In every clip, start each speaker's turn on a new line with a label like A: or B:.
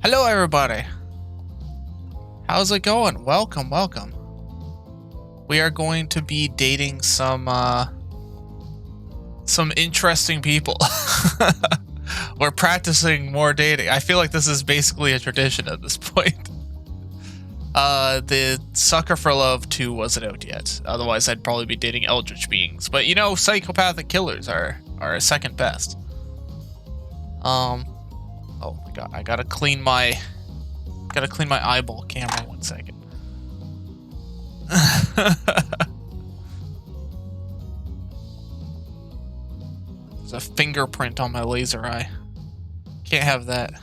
A: Hello, everybody. How's it going? Welcome, welcome. We are going to be dating some interesting people. We're practicing more dating. I feel like this is basically a tradition at this point. The Sucker for Love 2 wasn't out yet. Otherwise, I'd probably be dating eldritch beings. But you know, psychopathic killers are second best. Oh my god, I gotta clean my eyeball camera 1 second. There's a fingerprint on my laser eye. Can't have that.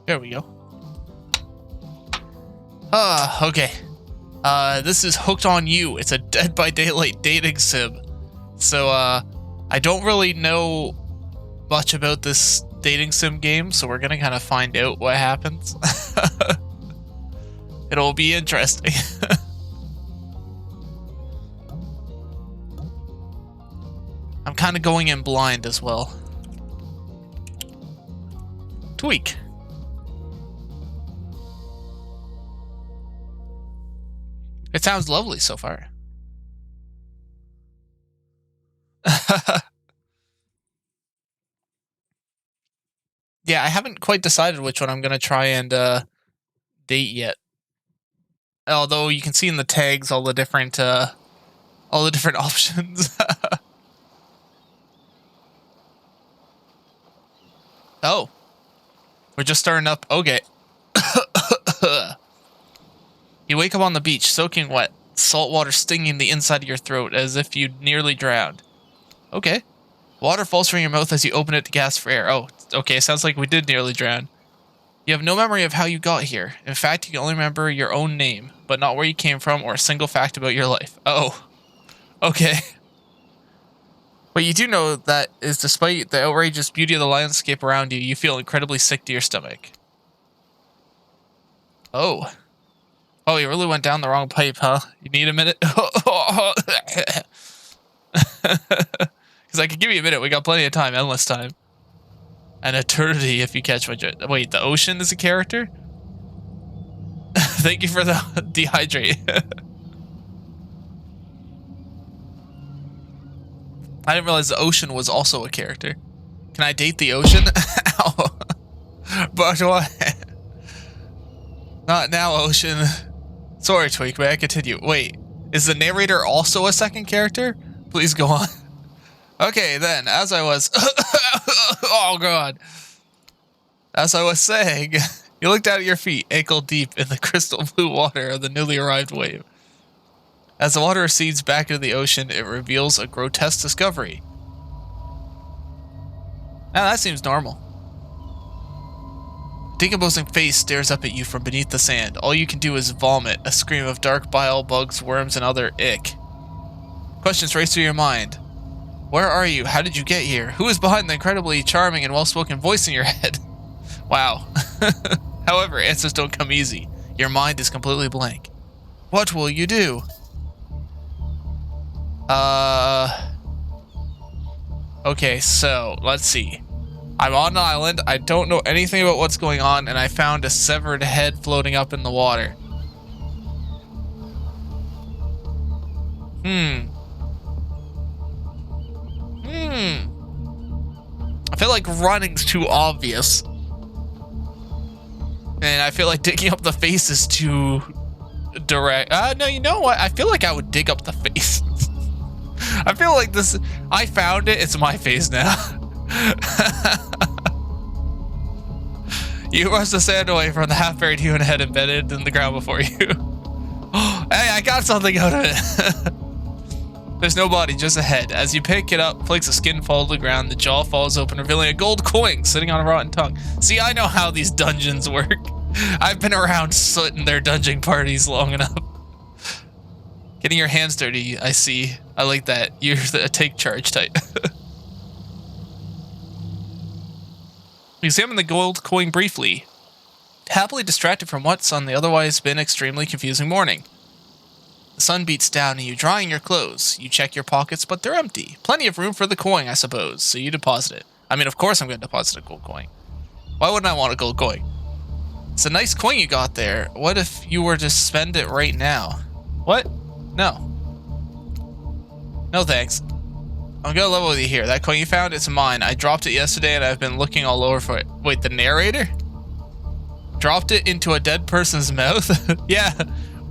A: There we go. Okay. This is Hooked on You. It's a Dead by Daylight dating sim. So, I don't really know much about this dating sim game, so we're gonna kind of find out what happens. It'll be interesting. I'm kind of going in blind as well. Tweak. It sounds lovely so far. Yeah, I haven't quite decided which one I'm gonna try and date yet. Although you can see in the tags all the different options. Oh, we're just starting up. Okay. You wake up on the beach, soaking wet, salt water stinging the inside of your throat as if you'd nearly drowned. Okay. Water falls from your mouth as you open it to gasp for air. Oh, okay, sounds like we did nearly drown. You have no memory of how you got here. In fact, you can only remember your own name, but not where you came from or a single fact about your life. Oh, okay. But you do know that is despite the outrageous beauty of the landscape around you, you feel incredibly sick to your stomach. Oh. Oh, you really went down the wrong pipe, huh? You need a minute? Because I could give you a minute. We got plenty of time. Endless time. An eternity if you catch my drift. Wait, the ocean is a character? Thank you for the dehydrate. I didn't realize the ocean was also a character. Can I date the ocean? Ow. But what? Not now, ocean. Sorry, Tweak, may I continue? Wait, is the narrator also a second character? Please go on. Okay, then, as I was... oh, God. As I was saying, you looked down at your feet, ankle deep in the crystal blue water of the newly arrived wave. As the water recedes back into the ocean, it reveals a grotesque discovery. Now, that seems normal. A decomposing face stares up at you from beneath the sand. All you can do is vomit, a scream of dark bile, bugs, worms, and other ick. Questions race through your mind. Where are you? How did you get here? Who is behind the incredibly charming and well-spoken voice in your head? Wow. However, answers don't come easy. Your mind is completely blank. What will you do? Okay, so, let's see. I'm on an island, I don't know anything about what's going on, and I found a severed head floating up in the water. I feel like running's too obvious. And I feel like digging up the face is too direct. No, you know what? I feel like I would dig up the face. I feel like this... I found it, it's my face now. You brush the sand away from the half-buried human head embedded in the ground before you. Hey, I got something out of it. There's no body, just a head. As you pick it up, flakes of skin fall to the ground, the jaw falls open, revealing a gold coin sitting on a rotten tongue. See, I know how these dungeons work. I've been around soot in their dungeon parties long enough. Getting your hands dirty, I see. I like that. You're a take charge type. Examine the gold coin briefly. Happily distracted from what's on the otherwise been extremely confusing morning. The sun beats down and you dry in your clothes. You check your pockets, but they're empty. Plenty of room for the coin, I suppose, so you deposit it. I mean, of course I'm going to deposit a gold coin. Why wouldn't I want a gold coin? It's a nice coin you got there. What if you were to spend it right now? What? No. No thanks. I'm gonna level with you here. That coin you found, it's mine. I dropped it yesterday and I've been looking all over for it. Wait, the narrator? Dropped it into a dead person's mouth? Yeah.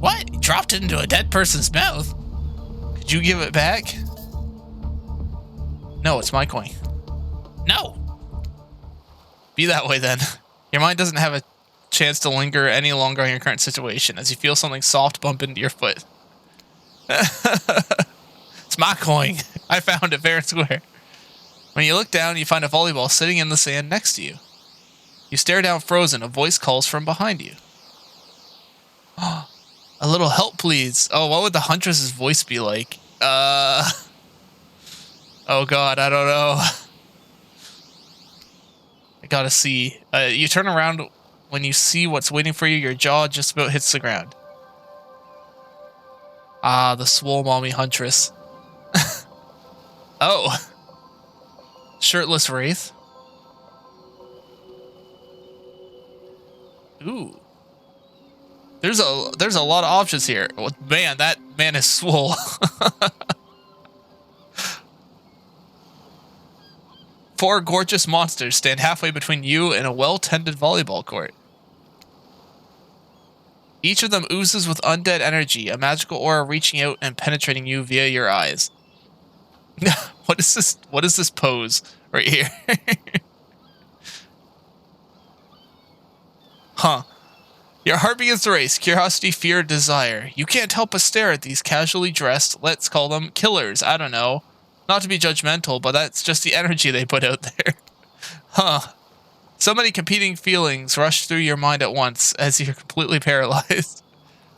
A: What? You dropped it into a dead person's mouth? Could you give it back? No, it's my coin. No. Be that way then. Your mind doesn't have a chance to linger any longer on your current situation as you feel something soft bump into your foot. It's my coin. I found it fair and square. When you look down, you find a volleyball sitting in the sand next to you. You stare down frozen. A voice calls from behind you. A little help, please. Oh, what would the Huntress's voice be like? Oh God, I don't know. I gotta see. You turn around when you see what's waiting for you. Your jaw just about hits the ground. Ah, the swole mommy Huntress. Oh. Shirtless wraith. Ooh. There's a lot of options here. Man, that man is swole. 4 gorgeous monsters stand halfway between you and a well-tended volleyball court. Each of them oozes with undead energy, a magical aura reaching out and penetrating you via your eyes. What is this? What is this pose right here? Huh. Your heart begins to race. Curiosity, fear, desire. You can't help but stare at these casually dressed, let's call them killers. I don't know. Not to be judgmental, but that's just the energy they put out there. Huh. So many competing feelings rush through your mind at once as you're completely paralyzed.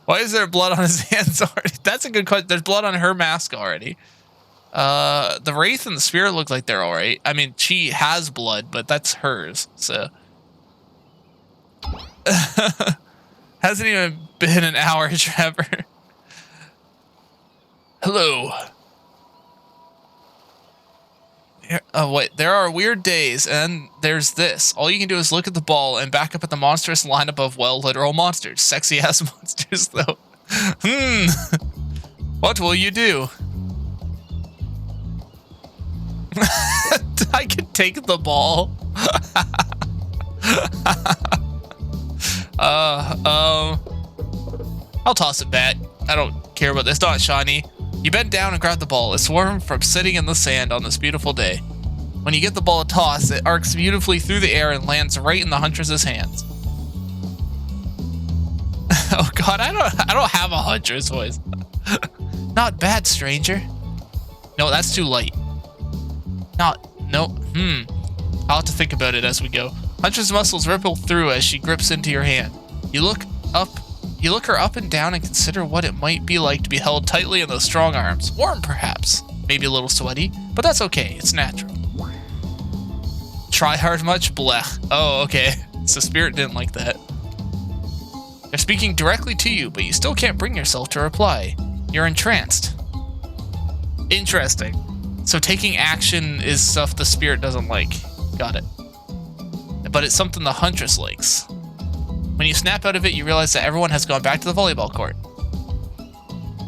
A: Why is there blood on his hands already? That's a good question. There's blood on her mask already. The Wraith and the Spirit look like they're alright. I mean, she has blood, but that's hers, so... Hasn't even been an hour, Trevor. Hello. Wait, there are weird days, and there's this. All you can do is look at the ball and back up at the monstrous lineup of, well, literal monsters. Sexy-ass monsters, though. What will you do? I could take the ball. I'll toss it back. I don't care about this. It's not shiny. You bend down and grab the ball. It's warm from sitting in the sand on this beautiful day. When you get the ball a toss, it arcs beautifully through the air and lands right in the Huntress's hands. Oh God, I don't have a Huntress voice. Not bad, stranger. No, that's too light. No. I'll have to think about it as we go. Huntress muscles ripple through as she grips into your hand. You look her up and down and consider what it might be like to be held tightly in those strong arms. Warm, perhaps. Maybe a little sweaty, but that's okay. It's natural. Try hard much? Blech. Oh, okay. So Spirit didn't like that. They're speaking directly to you, but you still can't bring yourself to reply. You're entranced. Interesting. So taking action is stuff the Spirit doesn't like. Got it. But it's something the Huntress likes. When you snap out of it, you realize that everyone has gone back to the volleyball court.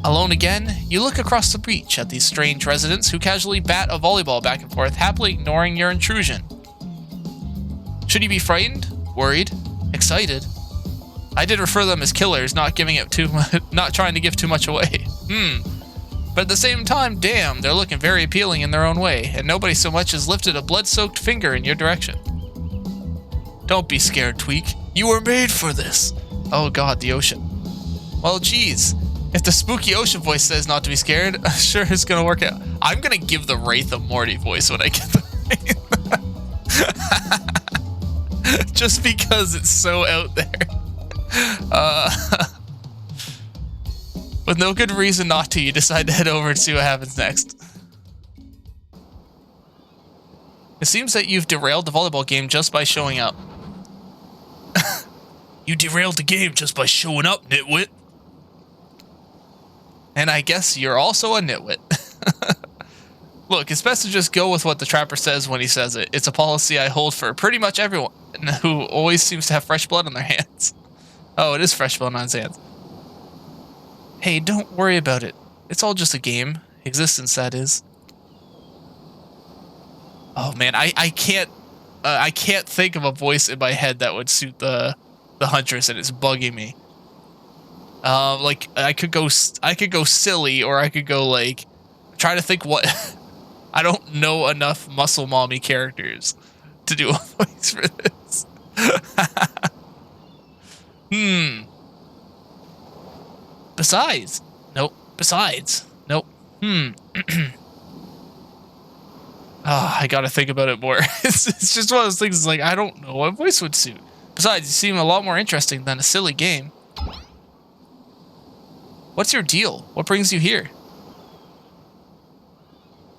A: Alone again, you look across the beach at these strange residents who casually bat a volleyball back and forth, happily ignoring your intrusion. Should you be frightened? Worried? Excited? I did refer to them as killers, not giving it too much, not trying to give too much away. But at the same time, damn, they're looking very appealing in their own way, and nobody so much as lifted a blood-soaked finger in your direction. Don't be scared, Tweak. You were made for this. Oh God, the ocean. Well, geez. If the spooky ocean voice says not to be scared, I'm sure it's gonna work out. I'm gonna give the Wraith a Morty voice when I get the Wraith. Just because it's so out there. With no good reason not to, you decide to head over and see what happens next. It seems that you've derailed the volleyball game just by showing up. You derailed the game just by showing up, nitwit. And I guess you're also a nitwit. Look, it's best to just go with what the trapper says when he says it. It's a policy I hold for pretty much everyone who always seems to have fresh blood on their hands. Oh, it is fresh blood on his hands. Hey, don't worry about it. It's all just a game. Existence, that is. Oh man, I can't think of a voice in my head that would suit the Huntress, and it's bugging me. Like I could go silly, or I could go like try to think what. I don't know enough muscle mommy characters to do a voice for this. Besides, nope. Besides, nope. I gotta think about it more. It's just one of those things. It's like I don't know what voice would suit. Besides, you seem a lot more interesting than a silly game. What's your deal? What brings you here?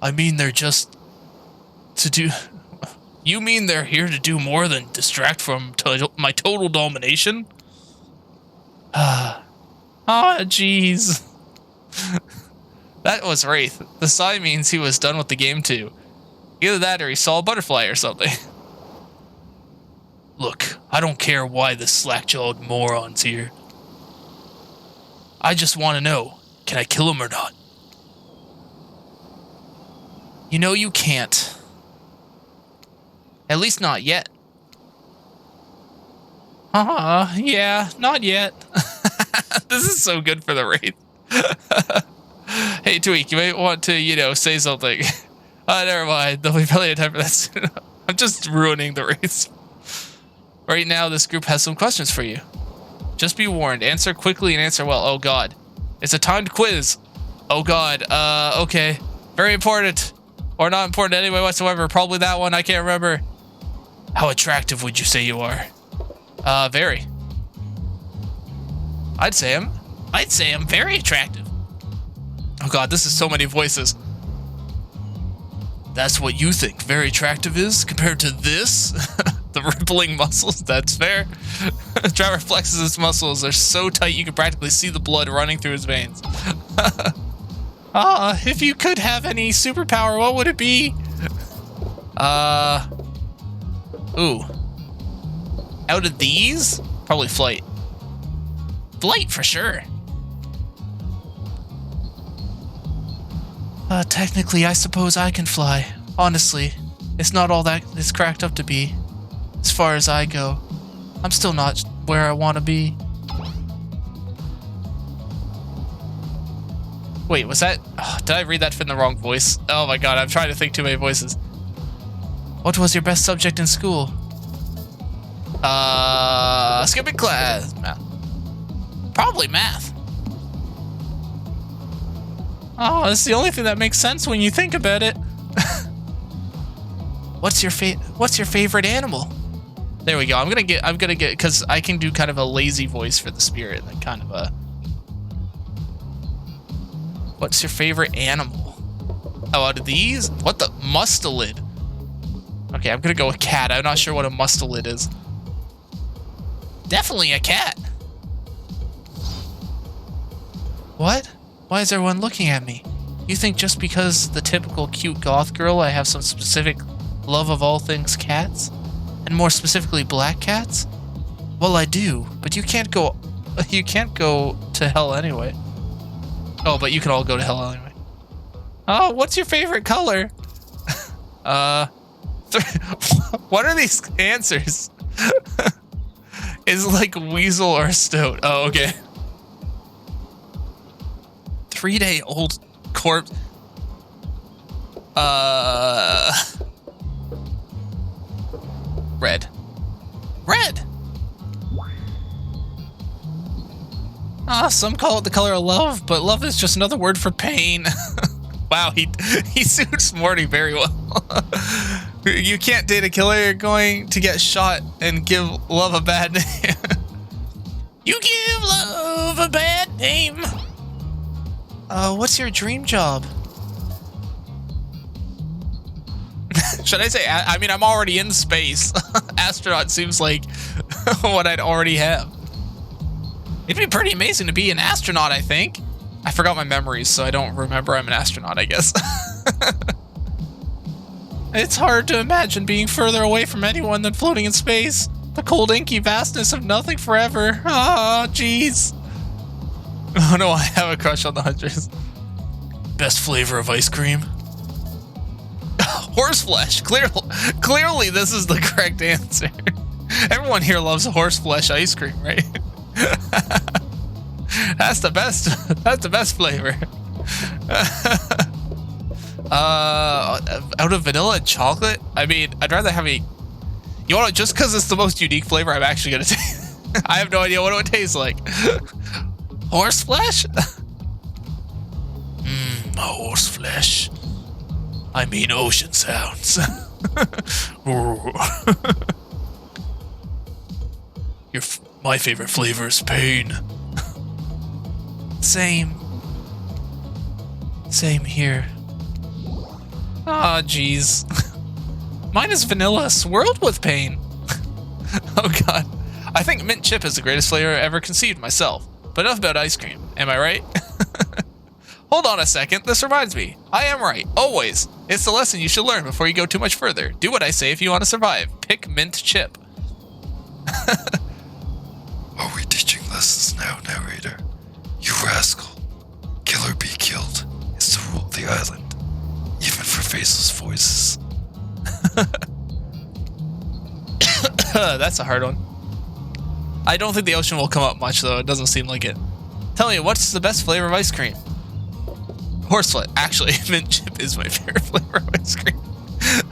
A: I mean, they're just to do. You mean they're here to do more than distract from my total domination? Jeez. That was Wraith. The sign means he was done with the game too. Either that or he saw a butterfly or something. Look, I don't care why the slack-jawed moron's here. I just want to know, can I kill him or not? You know you can't. At least not yet. Yeah, not yet. This is so good for the Wraith. Hey, Tweak, you might want to, say something. Never mind. There'll be plenty of time for that soon. I'm just ruining the Wraiths. Right now, this group has some questions for you. Just be warned. Answer quickly and answer well. Oh, God. It's a timed quiz. Oh, God. Okay. Very important. Or not important anyway whatsoever. Probably that one. I can't remember. How attractive would you say you are? Very. I'd say I'm very attractive. Oh, God. This is so many voices. That's what you think very attractive is compared to this? The rippling muscles, that's fair. Trapper flexes his muscles. They're so tight you can practically see the blood running through his veins. If you could have any superpower, what would it be? Ooh. Out of these? Probably flight. Flight for sure. Technically, I suppose I can fly. Honestly, it's not all that it's cracked up to be. As far as I go, I'm still not where I want to be. Wait, was that... Oh, did I read that in the wrong voice? Oh my God, I'm trying to think too many voices. What was your best subject in school? Skipping class. Math. Probably math. Oh, it's the only thing that makes sense when you think about it. What's your favorite animal? There we go. I'm gonna get because I can do kind of a lazy voice for the spirit, and kind of a. What's your favorite animal? Oh, out of these, what the mustelid? Okay, I'm gonna go with cat. I'm not sure what a mustelid is. Definitely a cat. What? Why is everyone looking at me? You think just because the typical cute goth girl, I have some specific love of all things cats? And more specifically black cats? Well, I do, but you can't go to hell anyway. Oh, but you can all go to hell anyway. Oh, what's your favorite color? What are these answers? Is it like weasel or stoat? Oh, okay. 3-day-old corpse. Red. Red! Some call it the color of love, but love is just another word for pain. Wow, he suits Morty very well. You can't date a killer, you're going to get shot and give love a bad name. You give love a bad name. What's your dream job? Should I say, I mean, I'm already in space. Astronaut seems like what I'd already have. It'd be pretty amazing to be an astronaut, I think. I forgot my memories, so I don't remember I'm an astronaut, I guess. It's hard to imagine being further away from anyone than floating in space. The cold, inky vastness of nothing forever. Ah, jeez. Oh no, I have a crush on the Hunters. Best flavor of ice cream? Horseflesh. Clearly, this is the correct answer. Everyone here loves horseflesh ice cream, right? That's the best. That's the best flavor. Out of vanilla and chocolate? I mean, I'd rather have a... You know what? Just because it's the most unique flavor, I'm actually gonna taste. I have no idea what it would taste like. Horseflesh? Horseflesh. I mean ocean sounds. My favorite flavor is pain. Same here. Ah, jeez. Mine is vanilla swirled with pain. Oh god. I think mint chip is the greatest flavor ever conceived myself. But enough about ice cream. Am I right? Hold on a second. This reminds me. I am right. Always. It's the lesson you should learn before you go too much further. Do what I say if you want to survive. Pick mint chip.
B: Are we teaching lessons now, narrator? You rascal. Kill or be killed is the rule of the island. Even for faceless voices.
A: That's a hard one. I don't think the ocean will come up much, though. It doesn't seem like it. Tell me, what's the best flavor of ice cream? Horseflesh. Actually, mint chip is my favorite flavor of ice cream.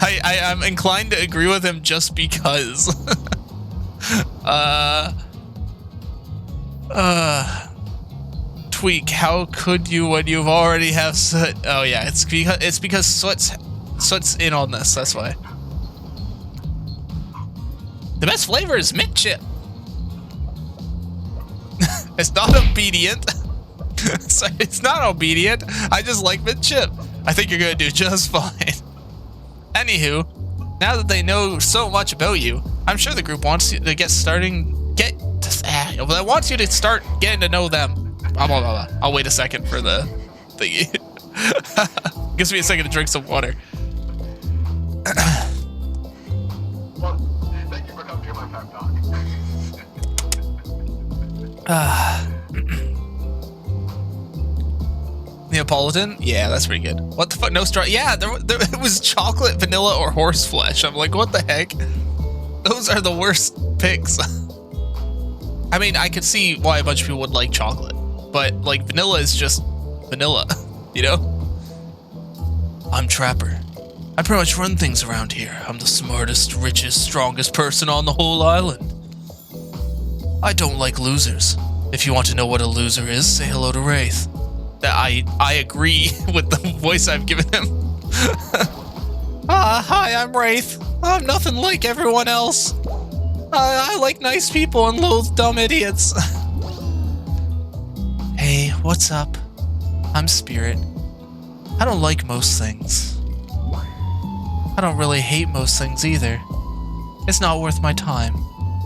A: I'm inclined to agree with him just because. Tweak, how could you when you've already have soot? Oh yeah, it's because soot's in on this, that's why. The best flavor is mint chip. It's not obedient. Sorry, it's not obedient. I just like mint chip. I think you're gonna do just fine. Anywho, now that they know so much about you, I'm sure the group wants you to wants you to start getting to know them. I'll wait a second for the thingy. Gives me a second to drink some water.
C: Thank you for coming to my pep talk.
A: Neapolitan? Yeah, that's pretty good. What the fuck? No straw? Yeah, it was chocolate, vanilla, or horseflesh. I'm like, what the heck? Those are the worst picks. I mean, I could see why a bunch of people would like chocolate, but like vanilla is just vanilla, you know? I'm Trapper. I pretty much run things around here. I'm the smartest, richest, strongest person on the whole island. I don't like losers. If you want to know what a loser is, say hello to Wraith. I agree with the voice I've given him. Hi, I'm Wraith. I'm nothing like everyone else. I like nice people and loathe dumb idiots. Hey, what's up? I'm Spirit. I don't like most things. I don't really hate most things either. It's not worth my time.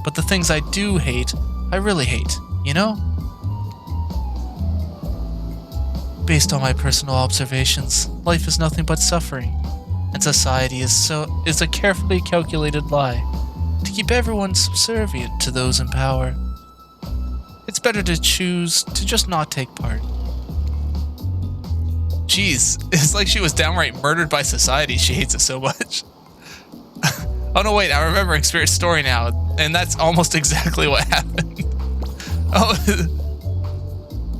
A: But the things I do hate, I really hate, you know? Based on my personal observations, life is nothing but suffering, and society is a carefully calculated lie to keep everyone subservient to those in power. It's better to choose to just not take part. Jeez, it's like she was downright murdered by society. She hates it so much. Oh no, wait, I remember Spirit's story now, and that's almost exactly what happened. Oh,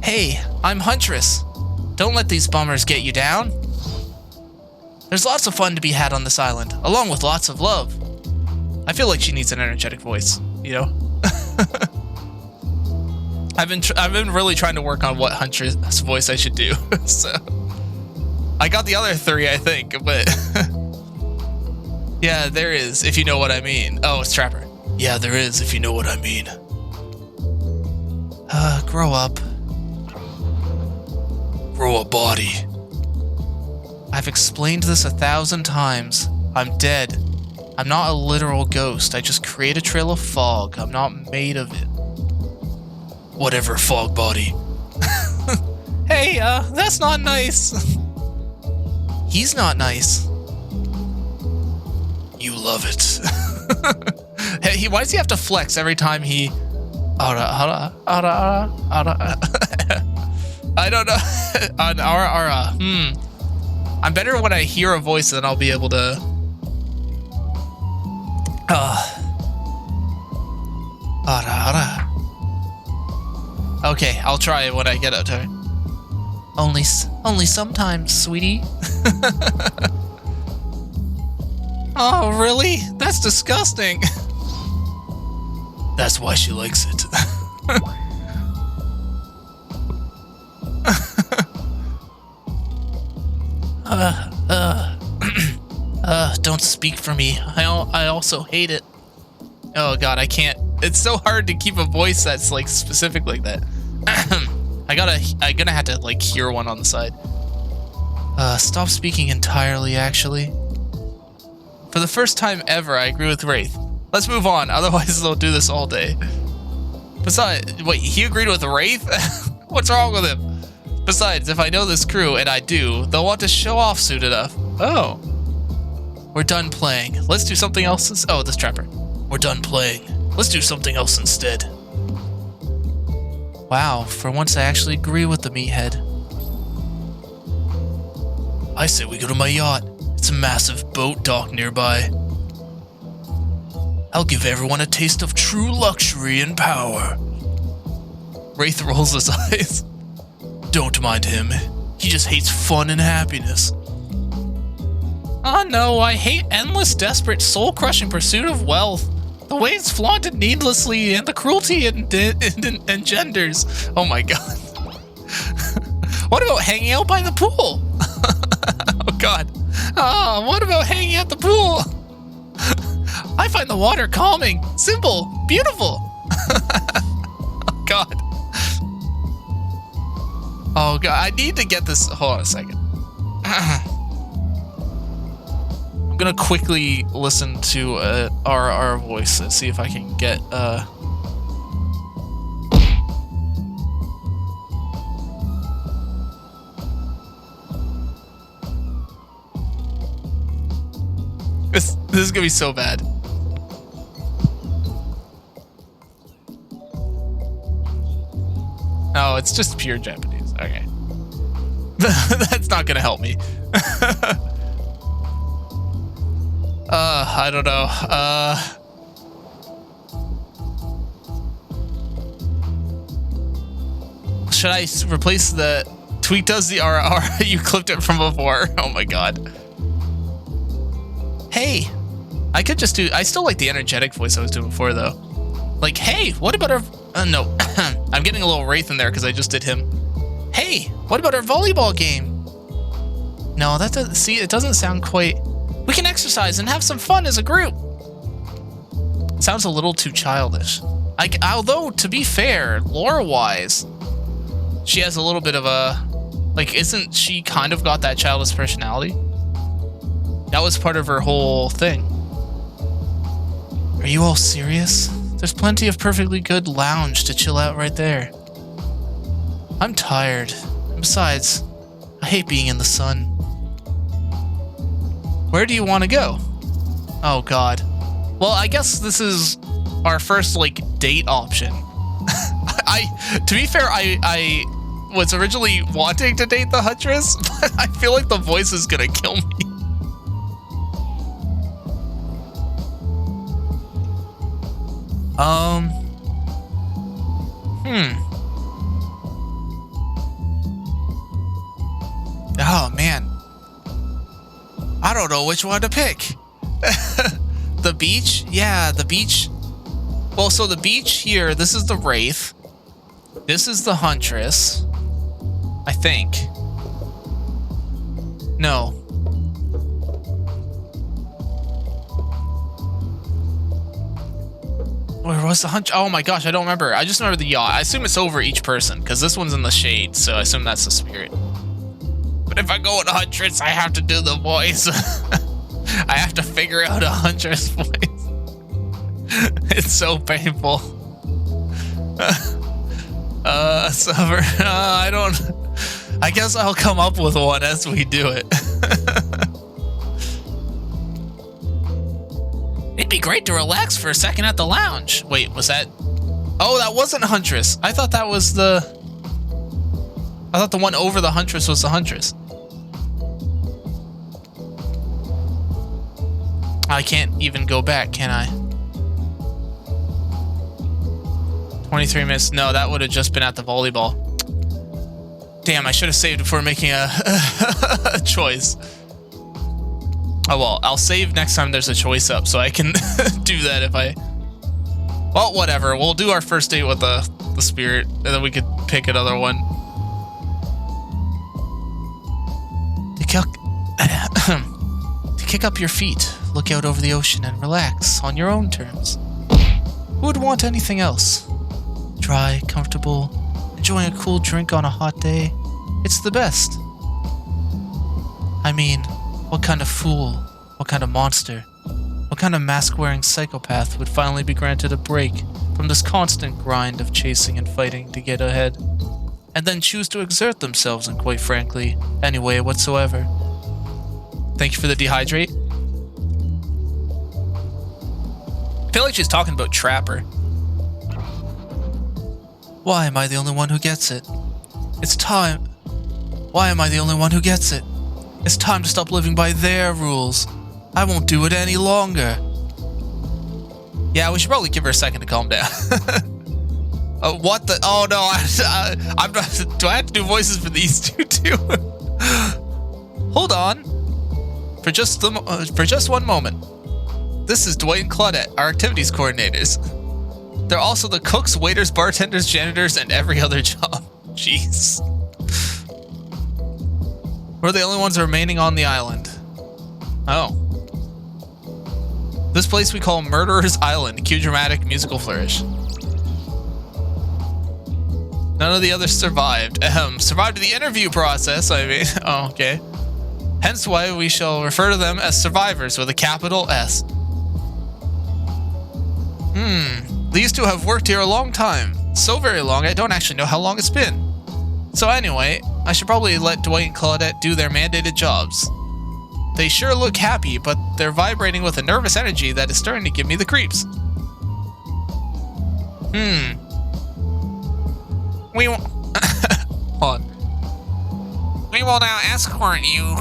A: hey, I'm Huntress. Don't let these bummers get you down. There's lots of fun to be had on this island, along with lots of love. I feel like she needs an energetic voice, you know? I've been really trying to work on what Huntress voice I should do, so... I got the other three, I think, but... Yeah, there is, if you know what I mean. Oh, it's Trapper. Yeah, there is, if you know what I mean. Grow up. Grow a body. I've explained this 1,000 times. I'm dead. I'm not a literal ghost. I just create a trail of fog. I'm not made of it. Whatever, fog body. Hey, hey, that's not nice. He's not nice. You love it. Hey, why does he have to flex every time he... I don't know. I'm better when I hear a voice, then I'll be able to... Okay, I'll try it when I get up to it. Only sometimes, sweetie. Oh, really? That's disgusting. That's why she likes it. Don't speak for me. I also hate it. Oh god, I can't. It's so hard to keep a voice that's like specific like that. I'm gonna have to like hear one on the side. Stop speaking entirely, actually. For the first time ever, I agree with Wraith. Let's move on, otherwise they'll do this all day. Besides, wait, he agreed with Wraith? What's wrong with him? Besides, if I know this crew, and I do, they'll want to show off soon enough. Oh. We're done playing. Let's do something else. Oh, this trapper. We're done playing. Let's do something else instead. Wow, for once I actually agree with the meathead. I say we go to my yacht. It's a massive boat dock nearby. I'll give everyone a taste of true luxury and power. Wraith rolls his eyes. Don't mind him. He just hates fun and happiness. Oh no, I hate endless, desperate, soul-crushing pursuit of wealth. The way it's flaunted needlessly and the cruelty it engenders. Oh my god. What about hanging out by the pool? Oh god. Oh, what about hanging at the pool? I find the water calming, simple, beautiful. Oh god. Oh god, I need to get this. Hold on a second. I'm gonna quickly listen to our voice and see if I can get This is gonna be so bad. Oh, it's just pure Japanese. Okay. That's not gonna help me. I don't know. Should I replace the tweet does the RR? You clipped it from before. Oh my god. Hey, I could just do. I still like the energetic voice I was doing before though. Like, hey, what about our? No, I'm getting a little Wraith in there because I just did him. Hey, what about our volleyball game? No, that doesn't. See, it doesn't sound quite. We can exercise and have some fun as a group. Sounds a little too childish. Although, to be fair, lore-wise, she has a little bit of a... Like, isn't she kind of got that childish personality? That was part of her whole thing. Are you all serious? There's plenty of perfectly good lounge to chill out right there. I'm tired. And besides, I hate being in the sun. Where do you want to go? Oh god. Well, I guess this is our first like date option. To be fair, I was originally wanting to date the Huntress, but I feel like the voice is gonna kill me. Oh man. I don't know which one to pick. The beach? Yeah, the beach. Well, so the beach here, this is the Wraith. This is the Huntress. I think. No. Where was the Huntress? Oh my gosh, I don't remember. I just remember the yacht. I assume it's over each person, because this one's in the shade, so I assume that's the spirit. But if I go with Huntress, I have to do the voice. I have to figure out a Huntress voice. It's so painful. I don't... I guess I'll come up with one as we do it. It'd be great to relax for a second at the lounge. Wait, was that... Oh, that wasn't Huntress. I thought that was the... I thought the one over the Huntress was the Huntress. I can't even go back, can I? 23 minutes. No, that would have just been at the volleyball. Damn, I should have saved before making a choice. Oh well, I'll save next time there's a choice up so I can do that if I... Well, whatever. We'll do our first date with the spirit, and then we could pick another one. To kick up your feet, look out over the ocean and relax on your own terms. Who would want anything else? Dry, comfortable, enjoying a cool drink on a hot day. It's the best. I mean, what kind of fool, what kind of monster, what kind of mask-wearing psychopath would finally be granted a break from this constant grind of chasing and fighting to get ahead, and then choose to exert themselves in, quite frankly, any way whatsoever? Thank you for the dehydrate. I feel like she's talking about Trapper. Why am I the only one who gets it? It's time. Why am I the only one who gets it? It's time to stop living by their rules. I won't do it any longer. Yeah, we should probably give her a second to calm down. What the? Oh no, I'm not. Do I have to do voices for these two too? Hold on. For just one moment. This is Dwight and Claudette, our activities coordinators. They're also the cooks, waiters, bartenders, janitors, and every other job. Jeez. We're the only ones remaining on the island. Oh. This place we call Murderer's Island. Cue dramatic musical flourish. None of the others survived. Survived the interview process, I mean. Oh, okay. Hence why we shall refer to them as survivors with a capital S. These two have worked here a long time. So very long, I don't actually know how long it's been. So anyway, I should probably let Dwight and Claudette do their mandated jobs. They sure look happy, but they're vibrating with a nervous energy that is starting to give me the creeps. We will... Hold on. We will now escort you...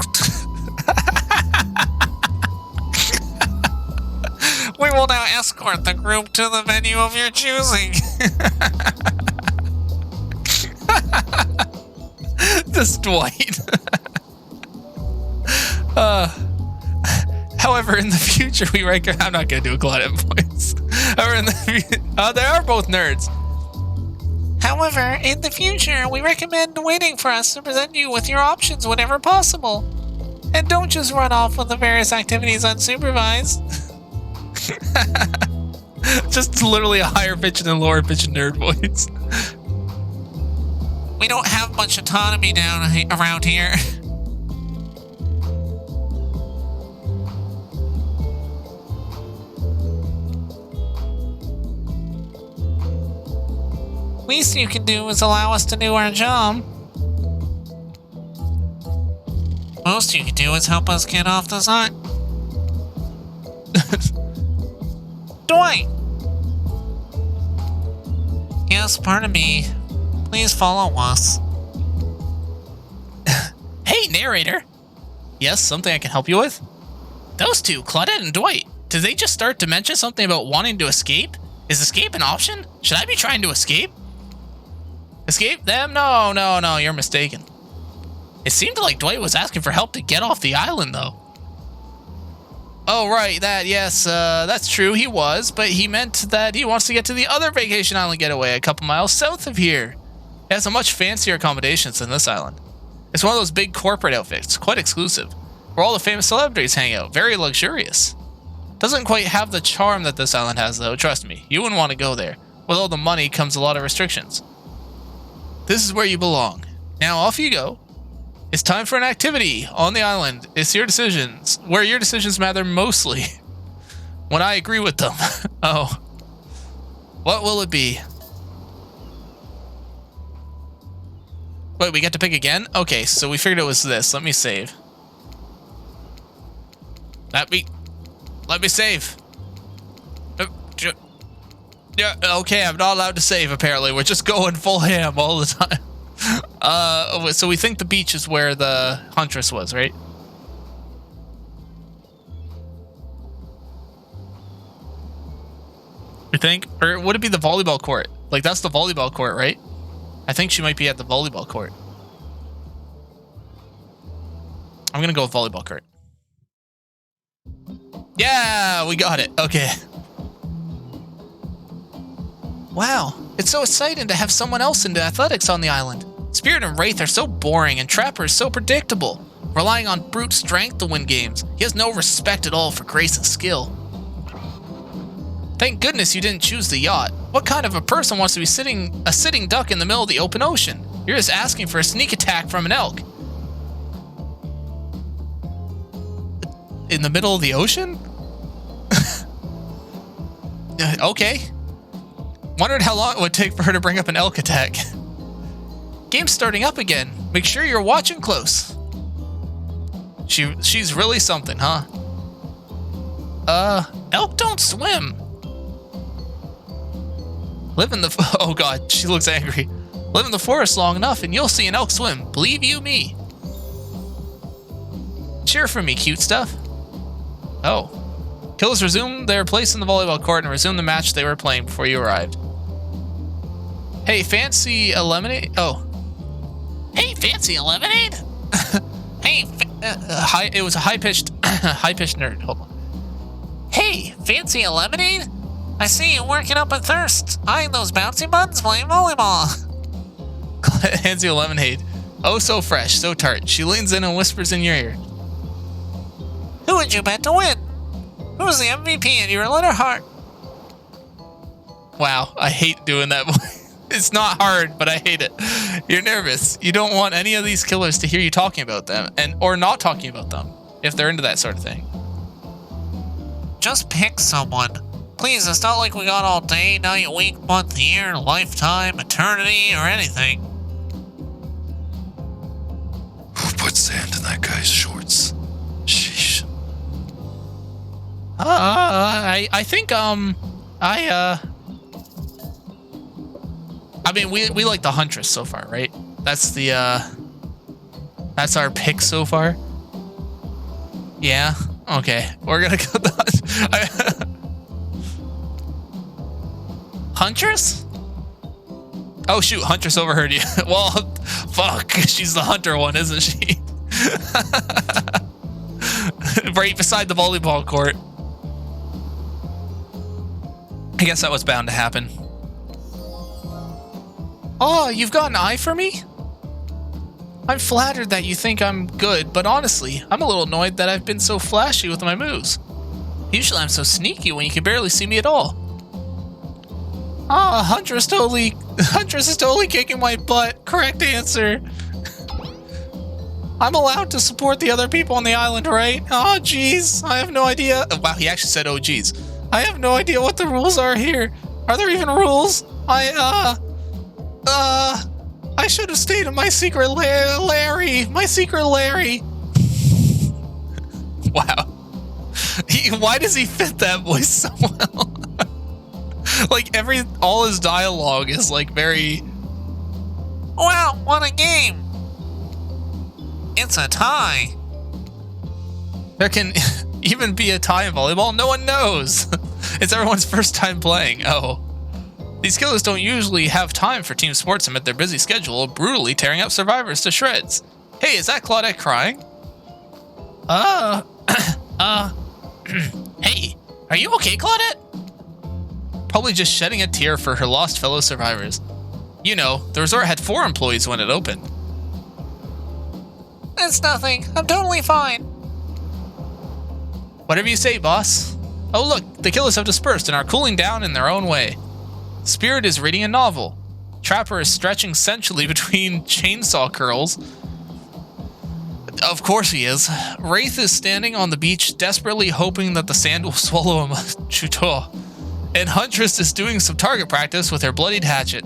A: We will now escort the group to the venue of your choosing. This Dwight. However, in the future, we recommend... I'm not going to do a Claudette voice. However, in the they are both nerds. However, in the future, we recommend waiting for us to present you with your options whenever possible. And don't just run off with the various activities unsupervised. Just literally a higher pitch and lower pitch nerd voice. We don't have much autonomy around here. Least you can do is allow us to do our job. Most you can do is help us get off this island. Dwight! Yes, pardon me. Please follow us. Hey, narrator! Yes, something I can help you with? Those two, Claudette and Dwight, did they just start to mention something about wanting to escape? Is escape an option? Should I be trying to escape? Escape them? No, you're mistaken. It seemed like Dwight was asking for help to get off the island, though. Oh, right, yes, that's true, he was, but he meant that he wants to get to the other vacation island getaway a couple miles south of here. It has a much fancier accommodations than this island. It's one of those big corporate outfits, quite exclusive, where all the famous celebrities hang out, very luxurious. Doesn't quite have the charm that this island has, though, trust me, you wouldn't want to go there. With all the money comes a lot of restrictions. This is where you belong. Now off you go. It's time for an activity on the island. It's your decisions, where your decisions matter mostly. When I agree with them. Oh. What will it be? Wait, we get to pick again? Okay, so we figured it was this. Let me save. Let me save. Yeah, okay, I'm not allowed to save, apparently. We're just going full ham all the time. So we think the beach is where the Huntress was, right? You think? Or would it be the volleyball court? Like, that's the volleyball court, right? I think she might be at the volleyball court. I'm gonna go with volleyball court. Yeah, we got it. Okay. Wow, it's so exciting to have someone else into athletics on the island. Spirit and Wraith are so boring, and Trapper is so predictable, relying on brute strength to win games. He has no respect at all for grace and skill. Thank goodness you didn't choose the yacht. What kind of a person wants to be a sitting duck in the middle of the open ocean? You're just asking for a sneak attack from an elk. In the middle of the ocean? Okay. Wondered how long it would take for her to bring up an elk attack. Game's starting up again. Make sure you're watching close. She's really something, huh? Elk don't swim. Live in the... Oh god, she looks angry. Live in the forest long enough and you'll see an elk swim. Believe you me. Cheer for me, cute stuff. Oh. Killers resumed their place in the volleyball court and resumed the match they were playing before you arrived. Hey, fancy a lemonade? Oh. Hey, fancy a lemonade? Hey, it was a high-pitched nerd. Hold on. Hey, fancy a lemonade? I see you working up a thirst. Eyeing those bouncy buttons playing volleyball. Hands you a lemonade. Oh, so fresh, so tart. She leans in and whispers in your ear. Who would you bet to win? Who's the MVP in your little heart? Wow, I hate doing that voice. It's not hard, but I hate it. You're nervous. You don't want any of these killers to hear you talking about them, or not talking about them, if they're into that sort of thing. Just pick someone. Please, it's not like we got all day, night, week, month, year, lifetime, eternity, or anything.
B: Who put sand in that guy's shorts? Sheesh.
A: I think, I mean, we like the Huntress so far, right? That's the, that's our pick so far. Yeah, okay. We're gonna go the Huntress? Oh shoot, Huntress overheard you. Well, fuck, she's the hunter one, isn't she? Right beside the volleyball court. I guess that was bound to happen. Oh, you've got an eye for me? I'm flattered that you think I'm good, but honestly, I'm a little annoyed that I've been so flashy with my moves. Usually I'm so sneaky when you can barely see me at all. Ah, Huntress is totally kicking my butt. Correct answer. I'm allowed to support the other people on the island, right? Oh, jeez. I have no idea. Oh, wow, he actually said, oh, jeez. I have no idea what the rules are here. Are there even rules? I should have stayed in my secret Larry. My secret Larry. Wow. Why does he fit that voice so well? Like all his dialogue is like very... Wow, what a game. It's a tie. There can even be a tie in volleyball? No one knows. It's everyone's first time playing. Oh. These killers don't usually have time for team sports amid their busy schedule of brutally tearing up survivors to shreds. Hey, is that Claudette crying? Hey, are you okay, Claudette? Probably just shedding a tear for her lost fellow survivors. You know, the resort had 4 employees when it opened. It's nothing. I'm totally fine. Whatever you say, boss. Oh look, the killers have dispersed and are cooling down in their own way. Spirit is reading a novel. Trapper is stretching sensually between chainsaw curls. Of course he is. Wraith is standing on the beach, desperately hoping that the sand will swallow him. Chuto. And Huntress is doing some target practice with her bloodied hatchet.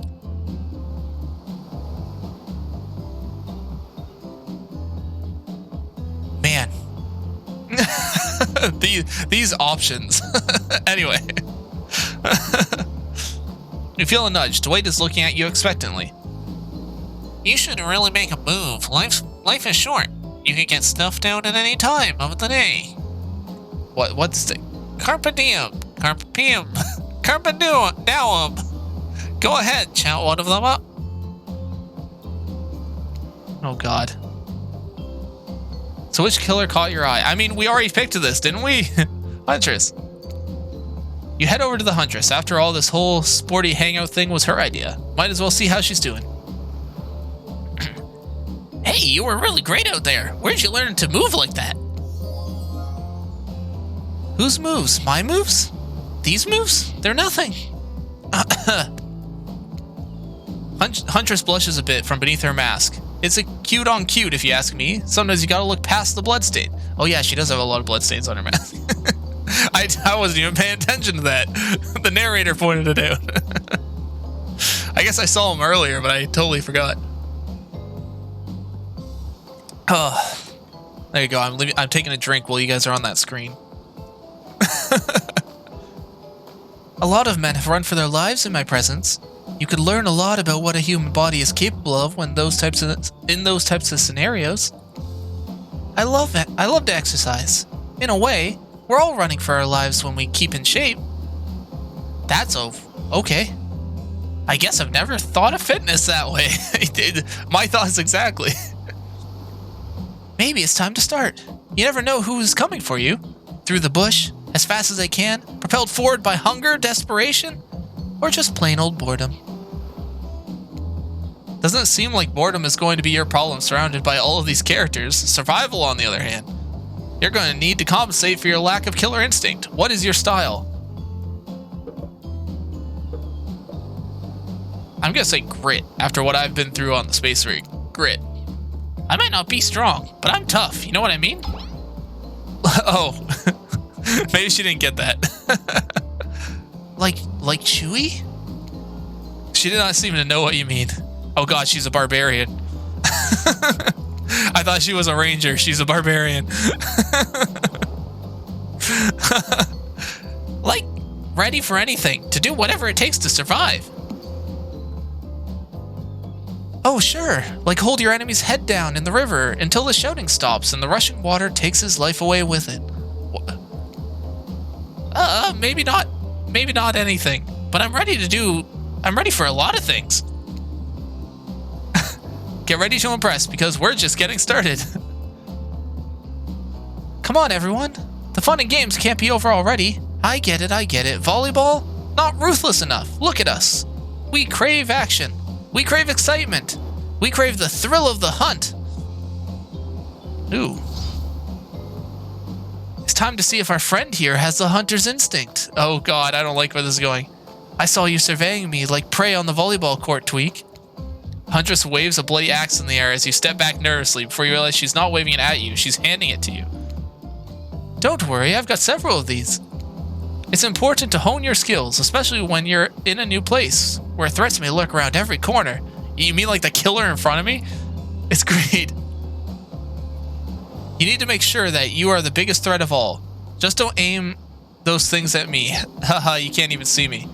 A: these options. Anyway. You feel a nudge. Dwight is looking at you expectantly. You should really make a move. Life is short. You can get stuff down at any time of the day. What's the... Carpe diem. Carpe diem. Carpe diem. Go ahead, shout one of them up. Oh, God. So which killer caught your eye? I mean, we already picked this, didn't we? Huntress. You head over to the Huntress. After all, this whole sporty hangout thing was her idea. Might as well see how she's doing. Hey, you were really great out there. Where'd you learn to move like that? Whose moves? My moves? These moves? They're nothing. Huntress blushes a bit from beneath her mask. It's a cute on cute, if you ask me. Sometimes you gotta look past the bloodstain. Oh yeah, she does have a lot of bloodstains on her mask. I wasn't even paying attention to that. The narrator pointed it out. I guess I saw him earlier, but I totally forgot. Oh, there you go. I'm taking a drink while you guys are on that screen. A lot of men have run for their lives in my presence. You could learn a lot about what a human body is capable of when in those types of scenarios. I love it. I love to exercise. In a way, we're all running for our lives when we keep in shape. That's okay. I guess I've never thought of fitness that way. My thoughts exactly. Maybe it's time to start. You never know who's coming for you. Through the bush, as fast as they can, propelled forward by hunger, desperation, or just plain old boredom. Doesn't it seem like boredom is going to be your problem surrounded by all of these characters? Survival, on the other hand. You're going to need to compensate for your lack of killer instinct. What is your style? I'm going to say grit after what I've been through on the space rig. Grit. I might not be strong, but I'm tough. You know what I mean? Oh. Maybe she didn't get that. Like Chewie? She did not seem to know what you mean. Oh god, she's a barbarian. I thought she was a ranger. She's a barbarian. Like, ready for anything, to do whatever it takes to survive. Oh, sure. Like hold your enemy's head down in the river until the shouting stops and the rushing water takes his life away with it. Maybe not. Maybe not anything. But I'm ready for a lot of things. Get ready to impress because we're just getting started. Come on, everyone. The fun and games can't be over already. I get it. Volleyball? Not ruthless enough. Look at us. We crave action. We crave excitement. We crave the thrill of the hunt. Ooh. It's time to see if our friend here has the hunter's instinct. Oh god, I don't like where this is going. I saw you surveying me like prey on the volleyball court, Tweak. Huntress waves a bloody axe in the air as you step back nervously before you realize she's not waving it at you, she's handing it to you. Don't worry, I've got several of these. It's important to hone your skills, especially when you're in a new place, where threats may lurk around every corner. You mean like the killer in front of me? It's great. You need to make sure that you are the biggest threat of all. Just don't aim those things at me. Haha, you can't even see me.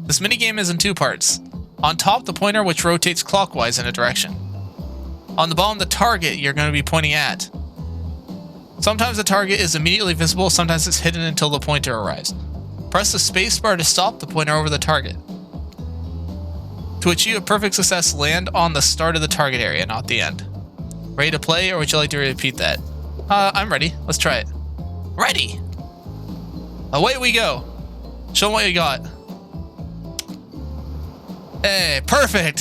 A: This minigame is in two parts. On top, the pointer which rotates clockwise in a direction. On the bottom, the target you're going to be pointing at. Sometimes the target is immediately visible, sometimes it's hidden until the pointer arrives. Press the spacebar to stop the pointer over the target. To achieve a perfect success, land on the start of the target area, not the end. Ready to play, or would you like to repeat that? I'm ready. Let's try it. Ready! Away we go. Show them what you got. Hey, perfect!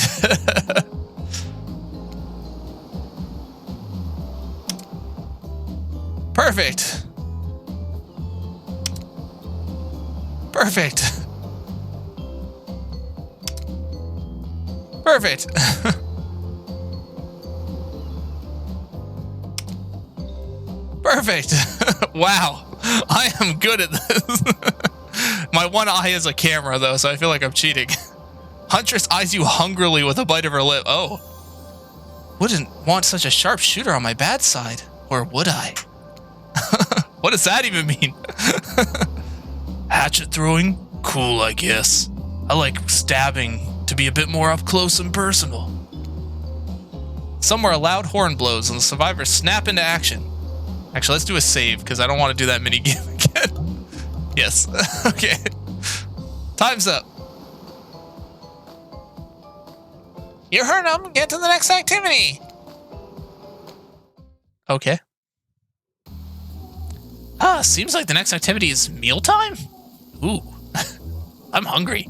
A: Perfect! Perfect! Perfect! Perfect! Wow, I am good at this. My one eye is a camera though, so I feel like I'm cheating. Huntress eyes you hungrily with a bite of her lip. Oh. Wouldn't want such a sharp shooter on my bad side. Or would I? What does that even mean? Hatchet throwing? Cool, I guess. I like stabbing to be a bit more up close and personal. Somewhere a loud horn blows and the survivors snap into action. Actually, let's do a save because I don't want to do that minigame again. Yes. Okay. Time's up. You heard him. Get to the next activity. Okay. Seems like the next activity is mealtime? Ooh. I'm hungry.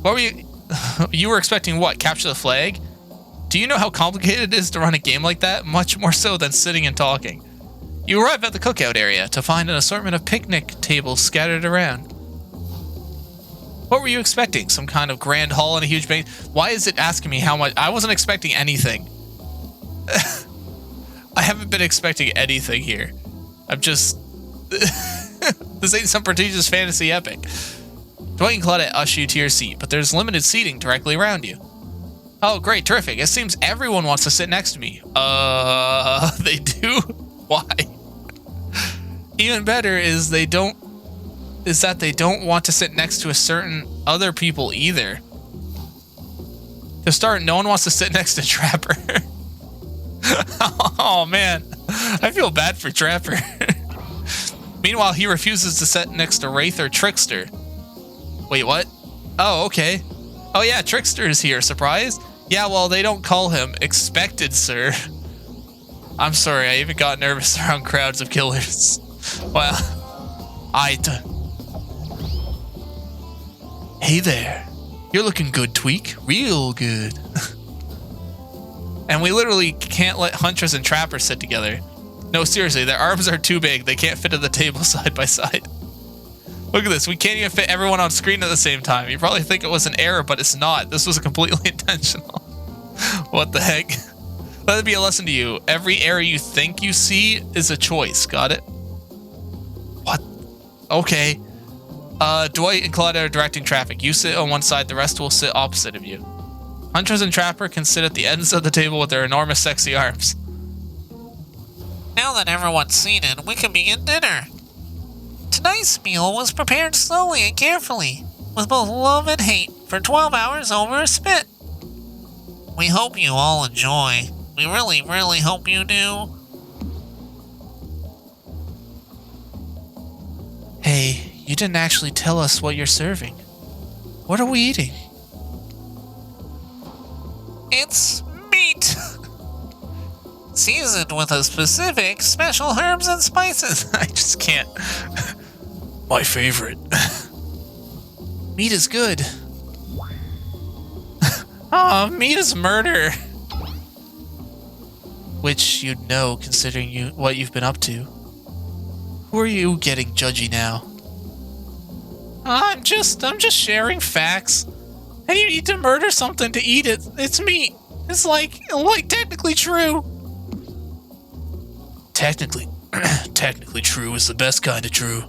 A: What were you... You were expecting what? Capture the flag? Do you know how complicated it is to run a game like that? Much more so than sitting and talking. You arrive at the cookout area to find an assortment of picnic tables scattered around. What were you expecting? Some kind of grand hall and a huge bank? Why is it asking me how much? I wasn't expecting anything. I haven't been expecting anything here. I'm just... This ain't some prestigious fantasy epic. Dwight and Claudette usher you to your seat, but there's limited seating directly around you. Oh, great, terrific. It seems everyone wants to sit next to me. They do? Why? Even better is that they don't want to sit next to a certain other people either. To start, no one wants to sit next to Trapper. Oh man, I feel bad for Trapper. Meanwhile, he refuses to sit next to Wraith or Trickster. Wait, what? Oh, okay. Oh yeah, Trickster is here. Surprise? Yeah, well, they don't call him expected, sir. I'm sorry, I even got nervous around crowds of killers. Well, Hey there. You're looking good, Tweak. Real good. And we literally can't let Huntress and Trapper sit together. No, seriously, their arms are too big. They can't fit at the table side by side. Look at this. We can't even fit everyone on screen at the same time. You probably think it was an error, but it's not. This was completely intentional. What the heck? Let it be a lesson to you. Every error you think you see is a choice. Got it? What? Okay. Dwight and Claudia are directing traffic. You sit on one side, the rest will sit opposite of you. Hunters and Trapper can sit at the ends of the table with their enormous sexy arms.
D: Now that everyone's seated, we can begin dinner. Tonight's meal was prepared slowly and carefully, with both love and hate, for 12 hours over a spit. We hope you all enjoy. We really, really hope you do.
A: Hey, you didn't actually tell us what you're serving. What are we eating?
D: It's meat! Seasoned with a specific special herbs and spices.
A: I just can't. My favorite. Meat is good. Oh, meat is murder. Which you'd know, considering what you've been up to. Who are you getting judgy now? I'm just sharing facts. And you need to murder something to eat it. It's meat. It's like technically true. Technically true is the best kind of true.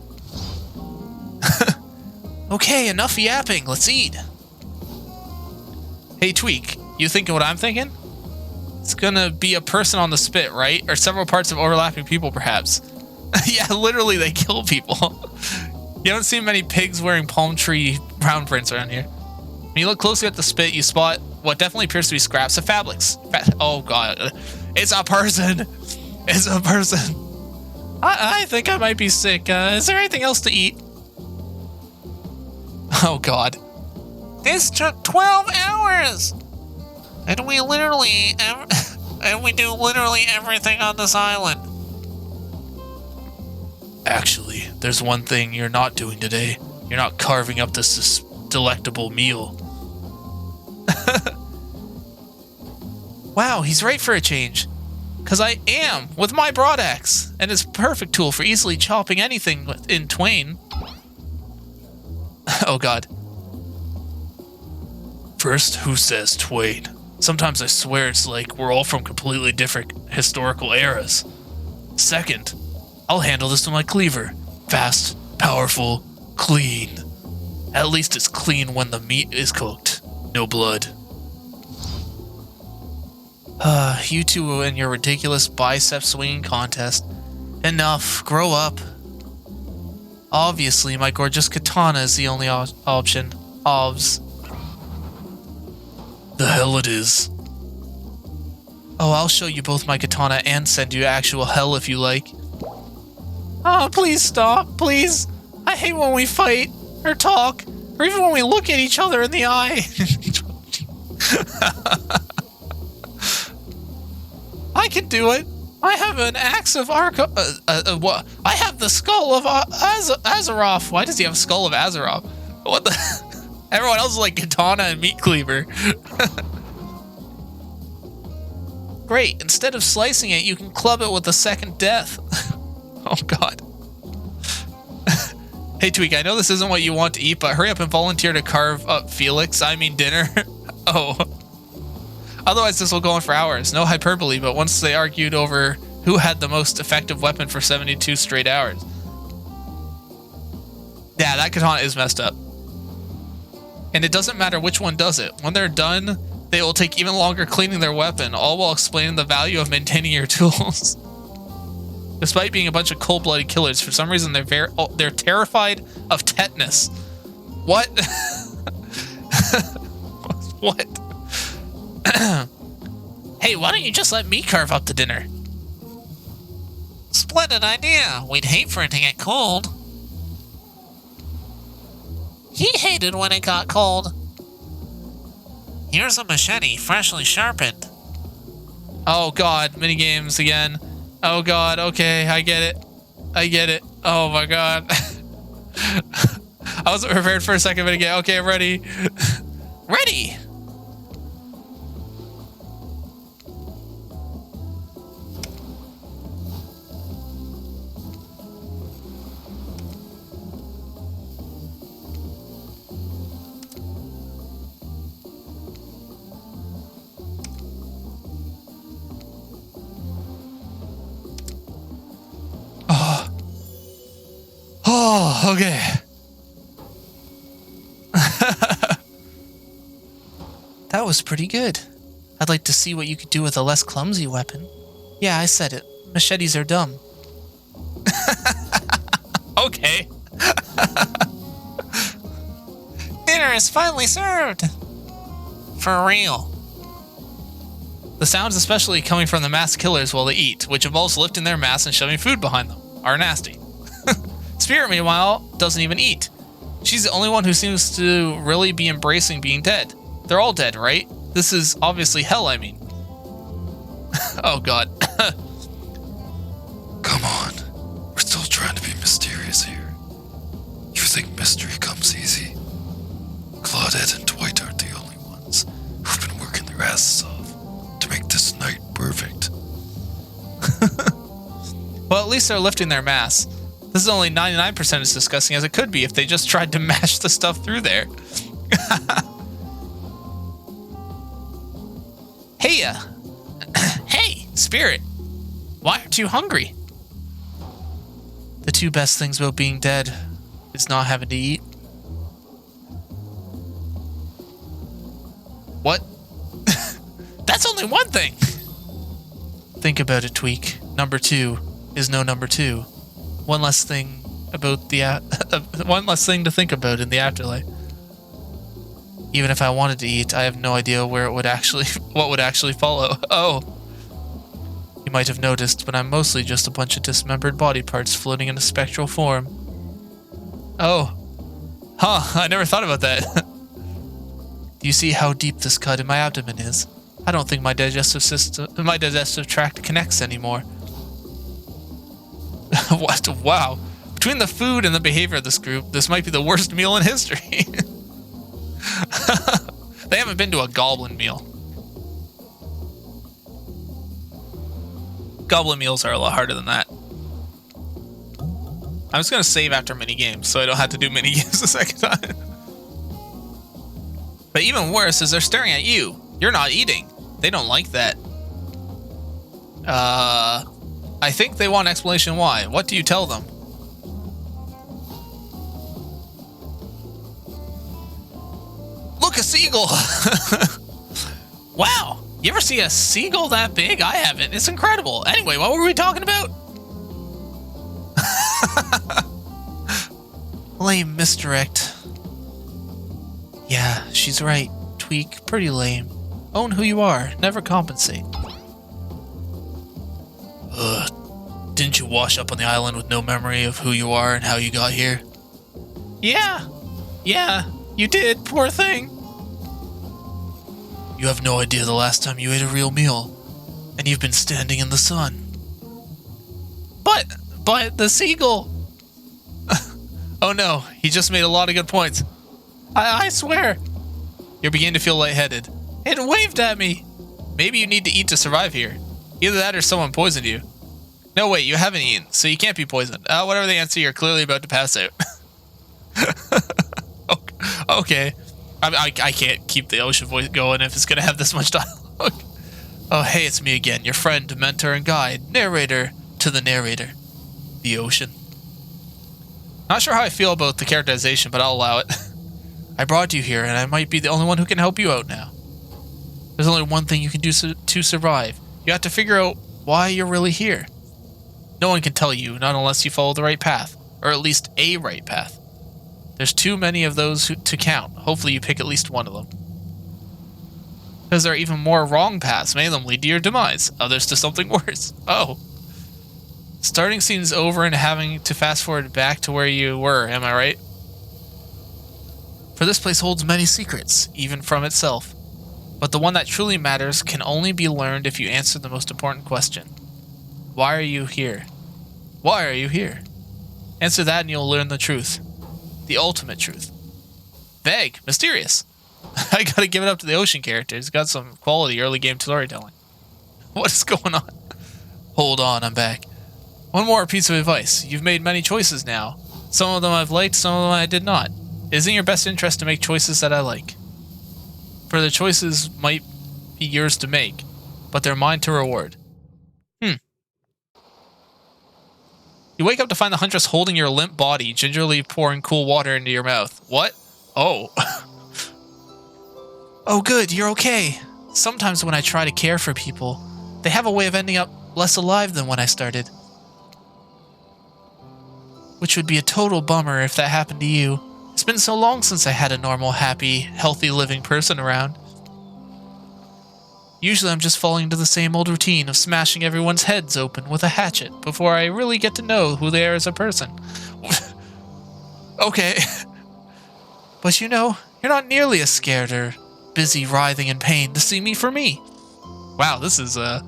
A: Okay, enough yapping. Let's eat. Hey, Tweak, you thinking what I'm thinking? It's gonna be a person on the spit, right? Or several parts of overlapping people, perhaps. Yeah, literally, they kill people. You don't see many pigs wearing palm tree brown prints around here. When you look closely at the spit, you spot what definitely appears to be scraps of fabrics. Oh god, it's a person. It's a person. I think I might be sick. Is there anything else to eat? Oh god.
D: This took 12 hours! And we literally... and we do literally everything on this island.
A: Actually, there's one thing you're not doing today. You're not carving up this delectable meal. Wow, he's right for a change. Because I am, with my broadaxe, and it's a perfect tool for easily chopping anything in twain. Oh god. First, who says twain? Sometimes I swear it's like we're all from completely different historical eras. Second, I'll handle this with my cleaver. Fast, powerful, clean. At least it's clean when the meat is cooked. No blood. You two and your ridiculous bicep swinging contest. Enough. Grow up. Obviously, my gorgeous katana is the only option. Ovs. The hell it is. Oh, I'll show you both my katana and send you actual hell if you like. Oh, please stop. Please. I hate when we fight or talk or even when we look at each other in the eye. I can do it. I have an axe of what? I have the skull of Azeroth. Why does he have a skull of Azeroth? What the? Everyone else is like katana and meat cleaver. Great. Instead of slicing it, you can club it with a second death. Oh God. Hey Tweak, I know this isn't what you want to eat, but hurry up and volunteer to carve up Felix. I mean dinner. Oh. Otherwise, this will go on for hours. No hyperbole, but once they argued over who had the most effective weapon for 72 straight hours. Yeah, that katana is messed up. And it doesn't matter which one does it. When they're done, they will take even longer cleaning their weapon, all while explaining the value of maintaining your tools. Despite being a bunch of cold-blooded killers, for some reason they're terrified of tetanus. What? What? Hey, why don't you just let me carve up the dinner?
D: Splendid idea. We'd hate for it to get cold. He hated when it got cold. Here's a machete, freshly sharpened.
A: Oh God, minigames again. Oh God, okay, I get it. I get it. Oh my God. I wasn't prepared for a second minigame. Okay, I'm ready. Ready! Oh, okay. That was pretty good. I'd like to see what you could do with a less clumsy weapon. Yeah, I said it. Machetes are dumb. Okay.
D: Dinner is finally served. For real.
A: The sounds, especially coming from the masked killers while they eat, which involves lifting their masks and shoving food behind them, are nasty. Spirit, meanwhile, doesn't even eat. She's the only one who seems to really be embracing being dead. They're all dead, right? This is obviously hell, I mean. Oh God.
B: Come on. We're still trying to be mysterious here. You think mystery comes easy? Claudette and Dwight aren't the only ones who've been working their asses off to make this night perfect.
A: Well, at least they're lifting their masks. This is only 99% as disgusting as it could be if they just tried to mash the stuff through there. Hey, hey, Spirit. Why aren't you hungry? The two best things about being dead is not having to eat. What? That's only one thing. Think about it, Tweak. Number 2 is no number 2. One less thing about the one less thing to think about in the afterlife. Even if I wanted to eat, I have no idea where it would actually what would actually follow. Oh. You might have noticed, but I'm mostly just a bunch of dismembered body parts floating in a spectral form. Oh. Huh, I never thought about that. Do you see how deep this cut in my abdomen is? I don't think my digestive tract connects anymore. What? Wow. Between the food and the behavior of this group, this might be the worst meal in history. They haven't been to a goblin meal. Goblin meals are a lot harder than that. I'm just going to save after mini-games, so I don't have to do mini-games the second time. But even worse is they're staring at you. You're not eating. They don't like that. I think they want an explanation why. What do you tell them? Look, a seagull! Wow, you ever see a seagull that big? I haven't. It's incredible. Anyway, what were we talking about? Lame misdirect. Yeah, she's right. Tweak, pretty lame. Own who you are, never compensate. Didn't you wash up on the island with no memory of who you are and how you got here? Yeah, you did, poor thing. You have no idea the last time you ate a real meal, and you've been standing in the sun. But the seagull! Oh no, he just made a lot of good points. I swear! You're beginning to feel lightheaded. It waved at me! Maybe you need to eat to survive here. Either that or someone poisoned you. No, wait, you haven't eaten, so you can't be poisoned. Whatever the answer, you're clearly about to pass out. Okay. I can't keep the ocean voice going if it's gonna have this much dialogue. Oh, hey, it's me again, your friend, mentor, and guide. Narrator to the narrator. The ocean. Not sure how I feel about the characterization, but I'll allow it. I brought you here, and I might be the only one who can help you out now. There's only one thing you can do to survive. You have to figure out why you're really here. No one can tell you, not unless you follow the right path, or at least a right path. There's too many of those to count. Hopefully you pick at least one of them. Because there are even more wrong paths. Many of them lead to your demise, others to something worse. Oh. Starting scenes over and having to fast forward back to where you were, am I right? For this place holds many secrets, even from itself. But the one that truly matters can only be learned if you answer the most important question. Why are you here? Why are you here? Answer that and you'll learn the truth. The ultimate truth. Vague, mysterious. I gotta give it up to the ocean characters. Got some quality early game storytelling. What is going on? Hold on, I'm back. One more piece of advice. You've made many choices now. Some of them I've liked, some of them I did not. It is in your best interest to make choices that I like. For the choices might be yours to make, but they're mine to reward. You wake up to find the Huntress holding your limp body, gingerly pouring cool water into your mouth. What? Oh. Oh good, you're okay. Sometimes when I try to care for people, they have a way of ending up less alive than when I started. Which would be a total bummer if that happened to you. It's been so long since I had a normal, happy, healthy living person around. Usually I'm just falling into the same old routine of smashing everyone's heads open with a hatchet before I really get to know who they are as a person. Okay. But you know, you're not nearly as scared or busy writhing in pain to see me for me. Wow, this is not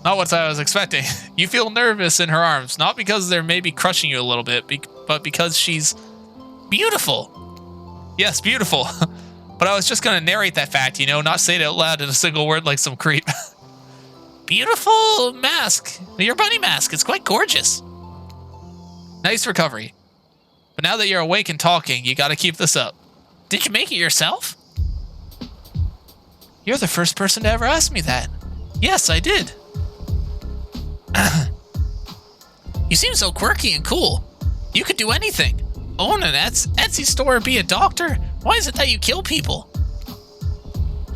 A: what I was expecting. You feel nervous in her arms, not because they're maybe crushing you a little bit, but because she's beautiful. Yes, beautiful. But I was just going to narrate that fact, you know, not say it out loud in a single word like some creep. Beautiful mask. Your bunny mask. It's quite gorgeous. Nice recovery. But now that you're awake and talking, you got to keep this up. Did you make it yourself? You're the first person to ever ask me that. Yes, I did. You seem so quirky and cool. You could do anything. Own an Etsy store or be a doctor? Why is it that you kill people?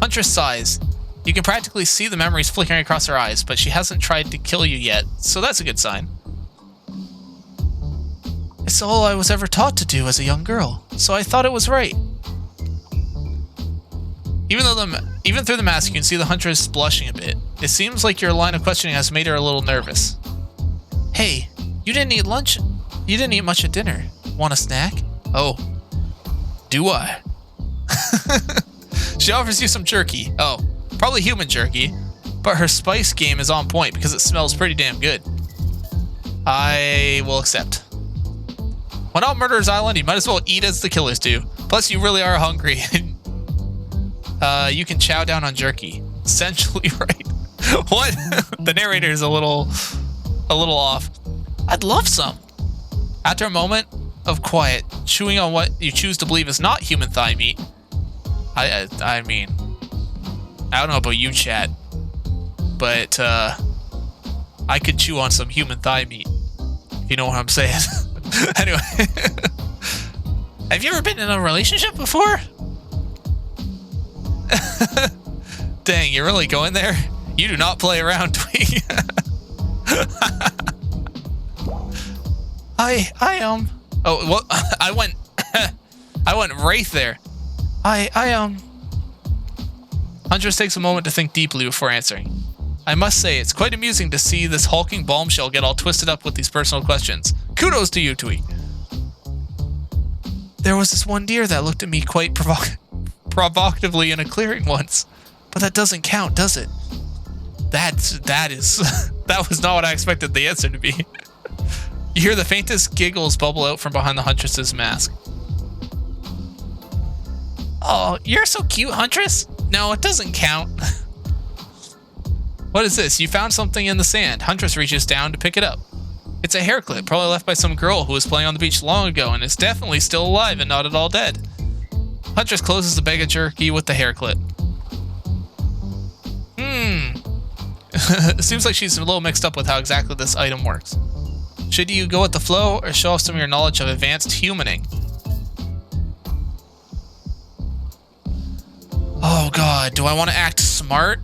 A: Huntress sighs. You can practically see the memories flickering across her eyes, but she hasn't tried to kill you yet, so that's a good sign. It's all I was ever taught to do as a young girl, so I thought it was right. Even through the mask, you can see the Huntress blushing a bit. It seems like your line of questioning has made her a little nervous. Hey, you didn't eat lunch. You didn't eat much at dinner. Want a snack? Oh. Do I? She offers you some jerky. Oh, probably human jerky. But her spice game is on point because it smells pretty damn good. I will accept. When on Murderer's Island, you might as well eat as the killers do. Plus, you really are hungry. You can chow down on jerky. Essentially, right? What? The narrator is a little off. I'd love some. After a moment of quiet, chewing on what you choose to believe is not human thigh meat. I mean, I don't know about you, chat, but I could chew on some human thigh meat, if you know what I'm saying. Anyway, have you ever been in a relationship before? Dang, you're really going there? You do not play around, Tweak. Oh, well, I went Wraith there. Huntress takes a moment to think deeply before answering. I must say, it's quite amusing to see this hulking bombshell get all twisted up with these personal questions. Kudos to you, Tui. There was this one deer that looked at me quite provocatively in a clearing once. But that doesn't count, does it? That was not what I expected the answer to be. You hear the faintest giggles bubble out from behind the Huntress's mask. Oh, you're so cute, Huntress. No, it doesn't count. What is this? You found something in the sand. Huntress reaches down to pick it up. It's a hair clip, probably left by some girl who was playing on the beach long ago and is definitely still alive and not at all dead. Huntress closes the bag of jerky with the hair clip. It seems like she's a little mixed up with how exactly this item works. Should you go with the flow or show off some of your knowledge of advanced humaning? Oh god, do I want to act smart?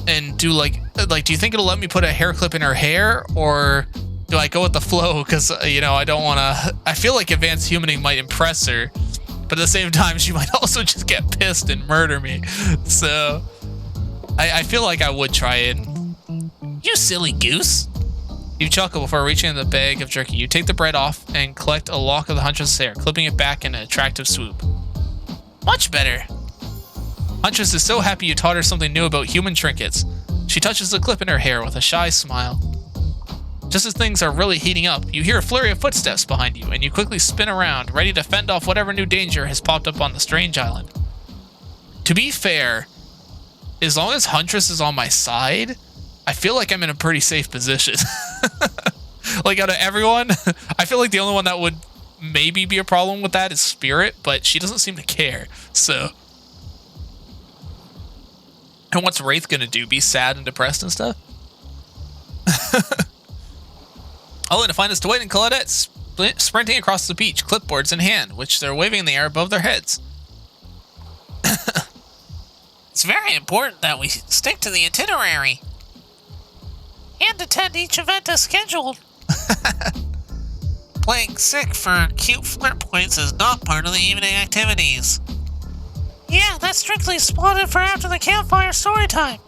A: And do do you think it'll let me put a hair clip in her hair? Or do I go with the flow? Because, I don't want to... I feel like advanced humaning might impress her. But at the same time, she might also just get pissed and murder me. So... I feel like I would try it. You silly goose. You chuckle before reaching in the bag of jerky. You take the bread off and collect a lock of the Huntress's hair, clipping it back in an attractive swoop. Much better. Huntress is so happy you taught her something new about human trinkets. She touches the clip in her hair with a shy smile. Just as things are really heating up, you hear a flurry of footsteps behind you, and you quickly spin around, ready to fend off whatever new danger has popped up on the strange island. To be fair, as long as Huntress is on my side, I feel like I'm in a pretty safe position. Like, out of everyone, I feel like the only one that would maybe be a problem with that is Spirit, but she doesn't seem to care, so... And what's Wraith gonna do? Be sad and depressed and stuff? Only to find us Dwight and Claudette sprinting across the beach, clipboards in hand, which they're waving in the air above their heads.
D: It's very important that we stick to the itinerary and attend each event as scheduled. Playing sick for cute flirt points is not part of the evening activities. Yeah, that's strictly spotted for after the campfire story time.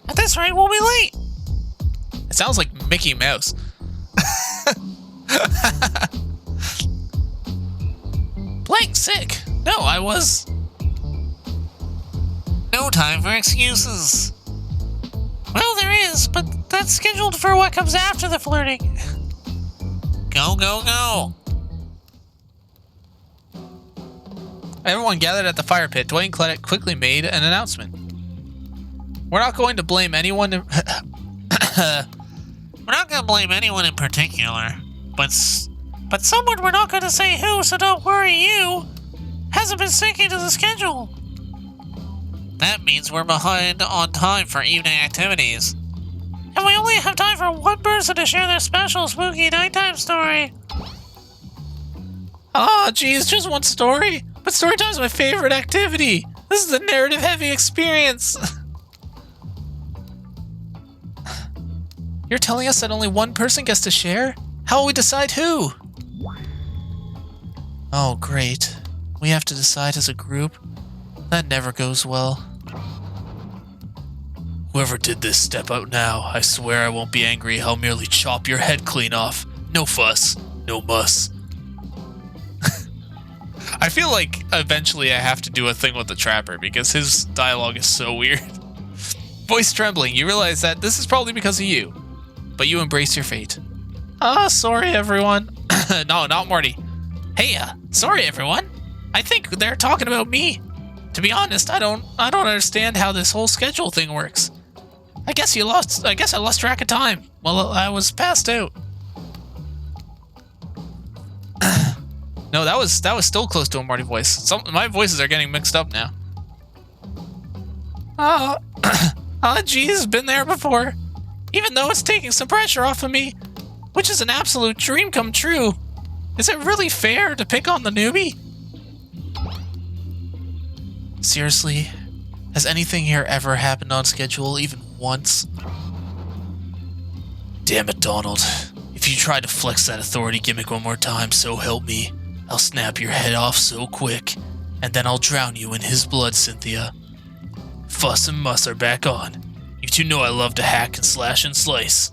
D: At this rate, we'll be late.
A: It sounds like Mickey Mouse. Playing sick? No, I was...
D: No time for excuses. Well, there is, but that's scheduled for what comes after the flirting. Go, go, go.
A: Everyone gathered at the fire pit. Dwight and Claudette quickly made an announcement. We're not going to blame anyone...
D: We're not going to blame anyone in particular, but someone we're not going to say who, so don't worry, you hasn't been sticking to the schedule. That means we're behind on time for evening activities. And we only have time for one person to share their special spooky nighttime story.
A: Oh, geez, just one story? But story time's my favorite activity. This is a narrative-heavy experience. You're telling us that only one person gets to share? How will we decide who? Oh, great. We have to decide as a group? That never goes well. Whoever did this, step out now. I swear I won't be angry. I'll merely chop your head clean off. No fuss, no muss. I feel like eventually I have to do a thing with the Trapper because his dialogue is so weird. Voice trembling, you realize that this is probably because of you, but you embrace your fate. Sorry everyone. No, not Morty. Hey, sorry everyone. I think they're talking about me. To be honest, I don't understand how this whole schedule thing works. I guess I lost track of time. Well, I was passed out. No, that was still close to a Morty voice. My voices are getting mixed up now. Geez, been there before. Even though it's taking some pressure off of me, which is an absolute dream come true. Is it really fair to pick on the newbie? Seriously? Has anything here ever happened on schedule even once? Damn it, Donald. If If you try to flex that authority gimmick one more time, so help me, I'll snap your head off so quick, and then I'll drown you in his blood, Cynthia. Fuss and muss are back on. You two know I love to hack and slash and slice.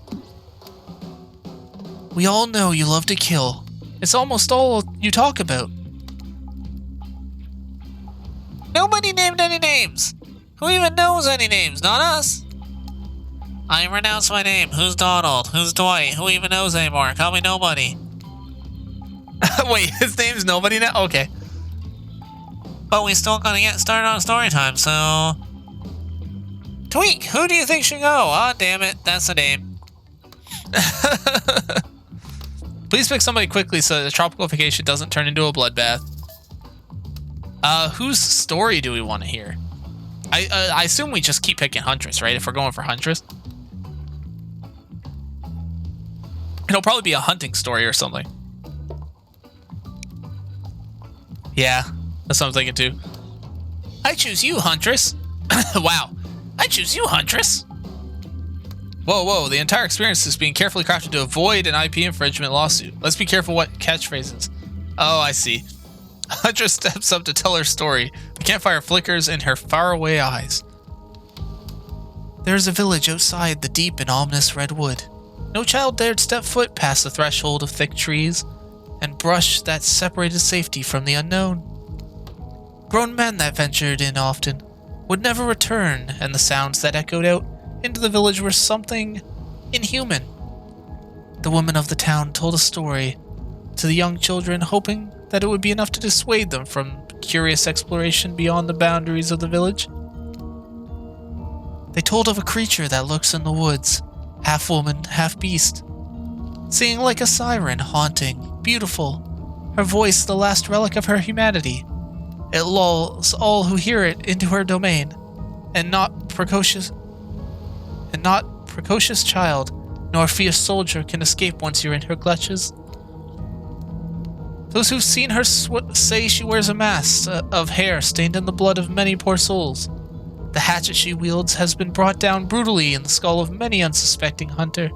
A: We all know you love to kill. It's almost all you talk about.
D: Nobody named any names. Who even knows any names? Not us. I renounce my name. Who's Donald? Who's Dwight? Who even knows anymore? Call me nobody.
A: Wait, his name's nobody now? Okay.
D: But we still gotta get started on story time, so... Tweak, who do you think should go? Ah, damn it, that's the name.
A: Please pick somebody quickly so the tropical vacation doesn't turn into a bloodbath. Whose story do we want to hear? I assume we just keep picking Huntress, right? If we're going for Huntress. It'll probably be a hunting story or something. Yeah, that's what I'm thinking too. I choose you, Huntress. Wow. I choose you, Huntress. Whoa, whoa, the entire experience is being carefully crafted to avoid an IP infringement lawsuit. Let's be careful what catchphrases. Oh, I see. Huntress steps up to tell her story. The campfire flickers in her faraway eyes. There is a village outside the deep and ominous redwood. No child dared step foot past the threshold of thick trees and brush that separated safety from the unknown. Grown men that ventured in often would never return, and the sounds that echoed out into the village were something inhuman. The women of the town told a story to the young children, hoping that it would be enough to dissuade them from curious exploration beyond the boundaries of the village. They told of a creature that lurks in the woods, half woman, half beast, singing like a siren, haunting, beautiful, her voice the last relic of her humanity. It lulls all who hear it into her domain, and not precocious child, nor fierce soldier can escape once you're in her clutches. Those who've seen her say she wears a mask of hair stained in the blood of many poor souls. The hatchet she wields has been brought down brutally in the skull of many unsuspecting hunter.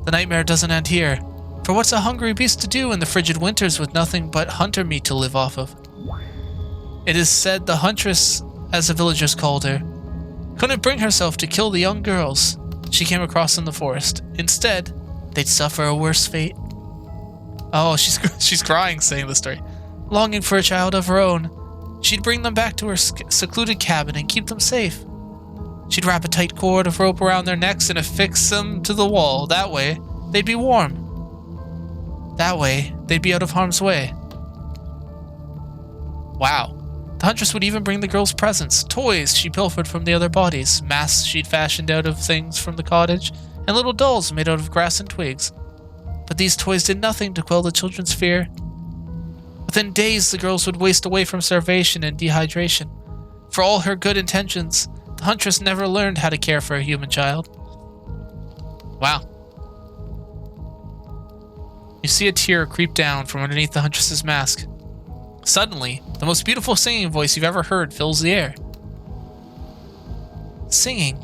A: The nightmare doesn't end here, for what's a hungry beast to do in the frigid winters with nothing but hunter meat to live off of? It is said the Huntress, as the villagers called her, couldn't bring herself to kill the young girls she came across in the forest. Instead, they'd suffer a worse fate. Oh, she's crying saying the story. Longing for a child of her own, she'd bring them back to her secluded cabin and keep them safe. She'd wrap a tight cord of rope around their necks and affix them to the wall. That way, they'd be warm. That way, they'd be out of harm's way. Wow. The Huntress would even bring the girls presents, toys she pilfered from the other bodies, masks she'd fashioned out of things from the cottage, and little dolls made out of grass and twigs. But these toys did nothing to quell the children's fear. Within days, the girls would waste away from starvation and dehydration. For all her good intentions, the Huntress never learned how to care for a human child. Wow. You see a tear creep down from underneath the Huntress's mask. Suddenly, the most beautiful singing voice you've ever heard fills the air. Singing.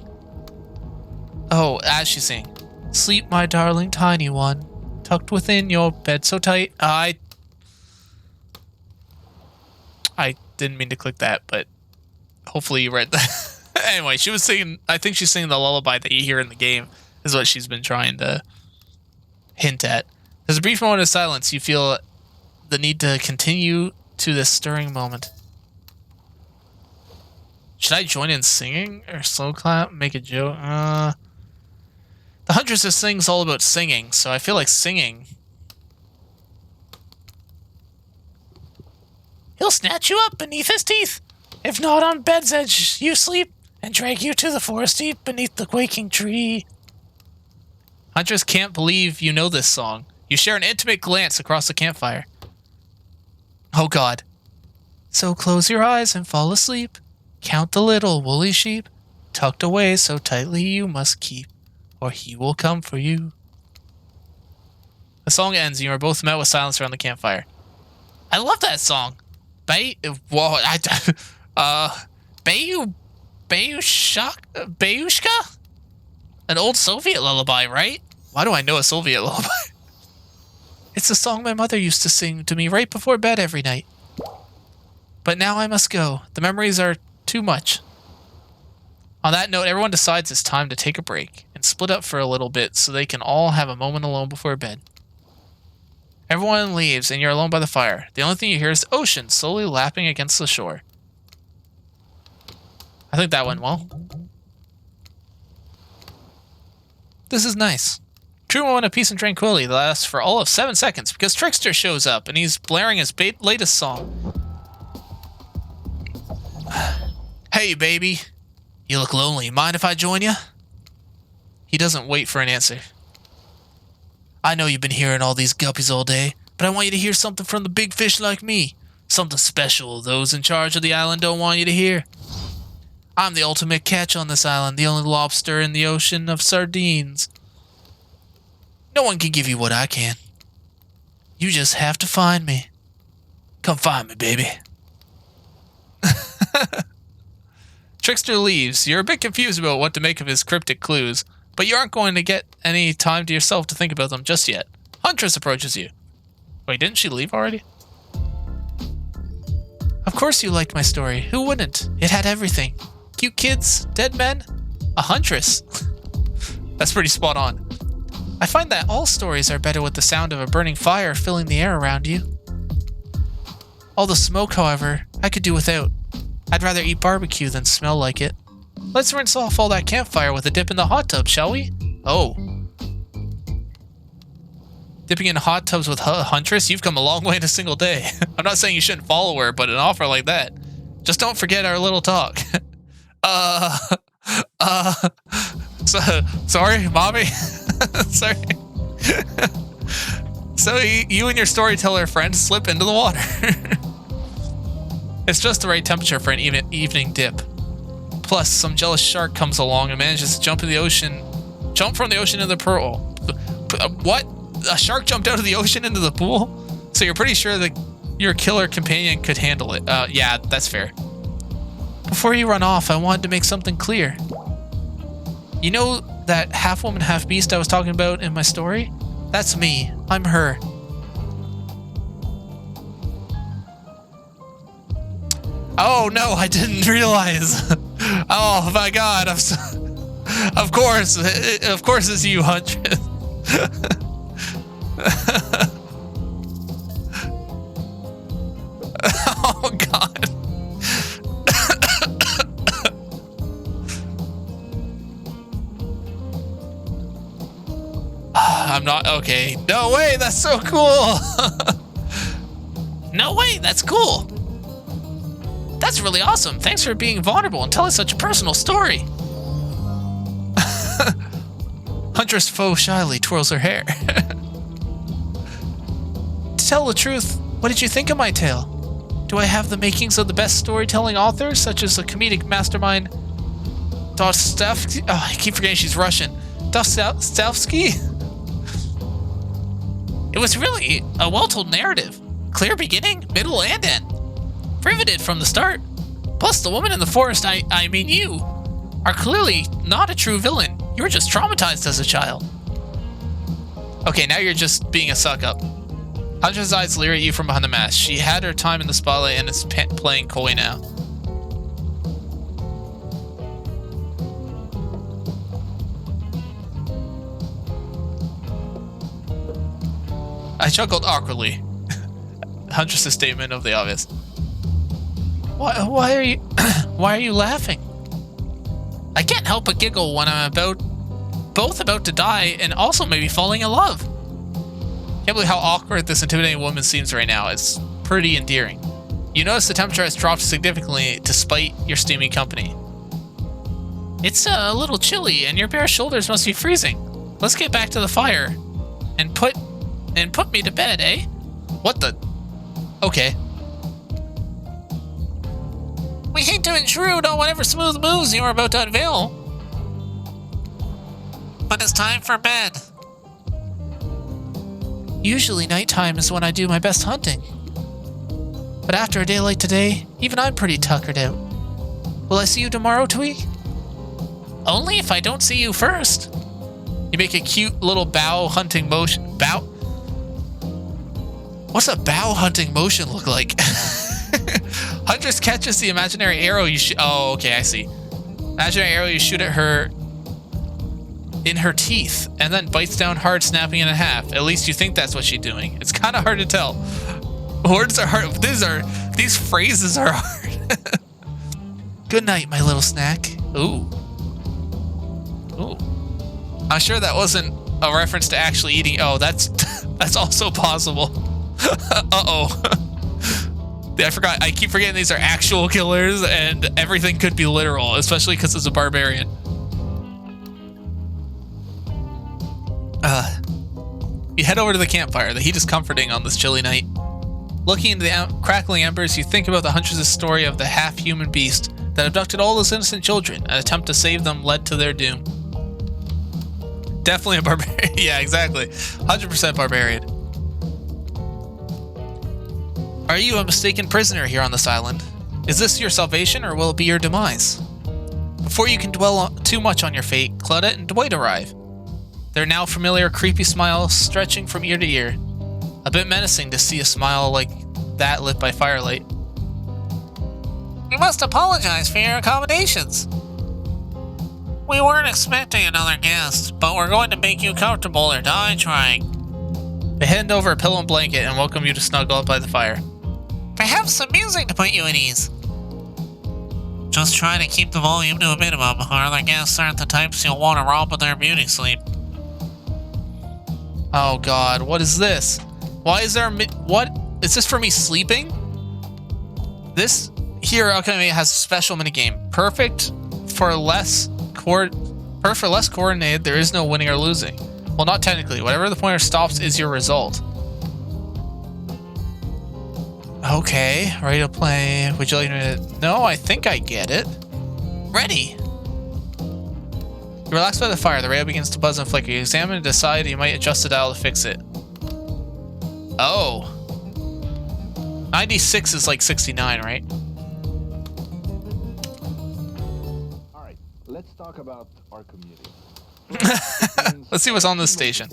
A: Oh, as she's singing. Sleep, my darling tiny one, tucked within your bed so tight. I didn't mean to click that, but hopefully you read that. Anyway, she was singing, I think she's singing the lullaby that you hear in the game, is what she's been trying to hint at. There's a brief moment of silence. You feel the need to continue to this stirring moment. Should I join in singing or slow clap? Make a joke? The Huntress sings all about singing, so I feel like singing. He'll snatch you up beneath his teeth. If not on bed's edge, you sleep, and drag you to the forest deep beneath the quaking tree. Huntress can't believe you know this song. You share an intimate glance across the campfire. Oh God. So close your eyes and fall asleep. Count the little woolly sheep, tucked away so tightly you must keep, or he will come for you. The song ends and you are both met with silence around the campfire. I love that song. Bayushka? An old Soviet lullaby, right? Why do I know a Soviet lullaby? It's a song my mother used to sing to me right before bed every night. But now I must go. The memories are too much. On that note, everyone decides it's time to take a break and split up for a little bit so they can all have a moment alone before bed. Everyone leaves and you're alone by the fire. The only thing you hear is the ocean slowly lapping against the shore. I think that went well. This is nice. True moment of peace and tranquility that lasts for all of 7 seconds because Trickster shows up and he's blaring his latest song. Hey, baby. You look lonely. Mind if I join you? He doesn't wait for an answer. I know you've been hearing all these guppies all day, but I want you to hear something from the big fish like me. Something special those in charge of the island don't want you to hear. I'm the ultimate catch on this island, the only lobster in the ocean of sardines. No one can give you what I can. You just have to find me. Come find me, baby. Trickster leaves. You're a bit confused about what to make of his cryptic clues, but you aren't going to get any time to yourself to think about them just yet. Huntress approaches you. Wait, didn't she leave already? Of course you liked my story. Who wouldn't? It had everything. Cute kids, dead men, a huntress. That's pretty spot on. I find that all stories are better with the sound of a burning fire filling the air around you. All the smoke, however, I could do without. I'd rather eat barbecue than smell like it. Let's rinse off all that campfire with a dip in the hot tub, shall we? Oh. Dipping in hot tubs with Huntress? You've come a long way in a single day. I'm not saying you shouldn't follow her, but an offer like that. Just don't forget our little talk. Sorry, mommy? Sorry. So you and your storyteller friend slip into the water. It's just the right temperature for an evening dip. Plus, some jealous shark comes along and manages to jump from the ocean into the pool. What? A shark jumped out of the ocean into the pool? So you're pretty sure that your killer companion could handle it. Yeah, that's fair. Before you run off, I wanted to make something clear. You know that half woman, half beast I was talking about in my story? That's me. I'm her. Oh no, I didn't realize. Oh my god, of course it's you, Huntress. Oh god. I'm not okay. No way, that's so cool. No way, that's cool. That's really awesome. Thanks for being vulnerable and telling such a personal story. Huntress faux shyly twirls her hair. To tell the truth, what did you think of my tale? Do I have the makings of the best storytelling author, such as the comedic mastermind Dostoevsky? Oh, I keep forgetting she's Russian. Dostoevsky? It was really a well-told narrative. Clear beginning, middle, and end. Riveted from the start. Plus, the woman in the forest, I mean you, are clearly not a true villain. You were just traumatized as a child. Okay, now you're just being a suck-up. Huntress' eyes leer at you from behind the mask. She had her time in the spotlight and is playing coy now. I chuckled awkwardly. Huntress' statement of the obvious. Why are you laughing? I can't help but giggle when I'm both about to die and also maybe falling in love. Can't believe how awkward this intimidating woman seems right now. It's pretty endearing. You notice the temperature has dropped significantly despite your steamy company. It's a little chilly and your bare shoulders must be freezing. Let's get back to the fire and put me to bed, eh? What the? Okay. We hate to intrude on whatever smooth moves you are about to unveil, but it's time for bed. Usually nighttime is when I do my best hunting. But after a day like today, even I'm pretty tuckered out. Will I see you tomorrow, Twee? Only if I don't see you first. You make a cute little bow hunting motion. Bow? What's a bow hunting motion look like? Huntress catches the imaginary arrow you shoot. Oh, okay, I see. Imaginary arrow you shoot at her in her teeth, and then bites down hard, snapping it in half. At least you think that's what she's doing. It's kind of hard to tell. Words are hard. These phrases are hard. Good night, my little snack. Ooh. Ooh. I'm sure that wasn't a reference to actually eating. Oh, that's also possible. Uh-oh. I forgot. I keep forgetting these are actual killers, and everything could be literal, especially because it's a barbarian. You head over to the campfire. The heat is comforting on this chilly night. Looking into the crackling embers, you think about the Huntress' story of the half-human beast that abducted all those innocent children. An attempt to save them led to their doom. Definitely a barbarian. Yeah, exactly. 100% barbarian. Are you a mistaken prisoner here on this island? Is this your salvation, or will it be your demise? Before you can dwell too much on your fate, Claudette and Dwight arrive. Their now familiar creepy smile stretching from ear to ear. A bit menacing to see a smile like that lit by firelight.
D: We must apologize for your accommodations. We weren't expecting another guest, but we're going to make you comfortable or die trying.
A: They hand over a pillow and blanket and welcome you to snuggle up by the fire.
D: Perhaps some music to put you at ease. Just try to keep the volume to a minimum. Our other guests aren't the types you'll want to rob with their beauty sleep.
A: Oh god, what is this? Why is there what? Is this for me sleeping? This here, okay, has a special minigame. Perfect for less coordinated, there is no winning or losing. Well, not technically. Whatever the pointer stops is your result. Okay, ready to play. Would you like me to... No, I think I get it. Ready. You relax by the fire. The radio begins to buzz and flicker. You examine and decide you might adjust the dial to fix it. Oh. 96 is like 69, right?
C: Alright, let's talk about our community.
A: Let's see what's on this station.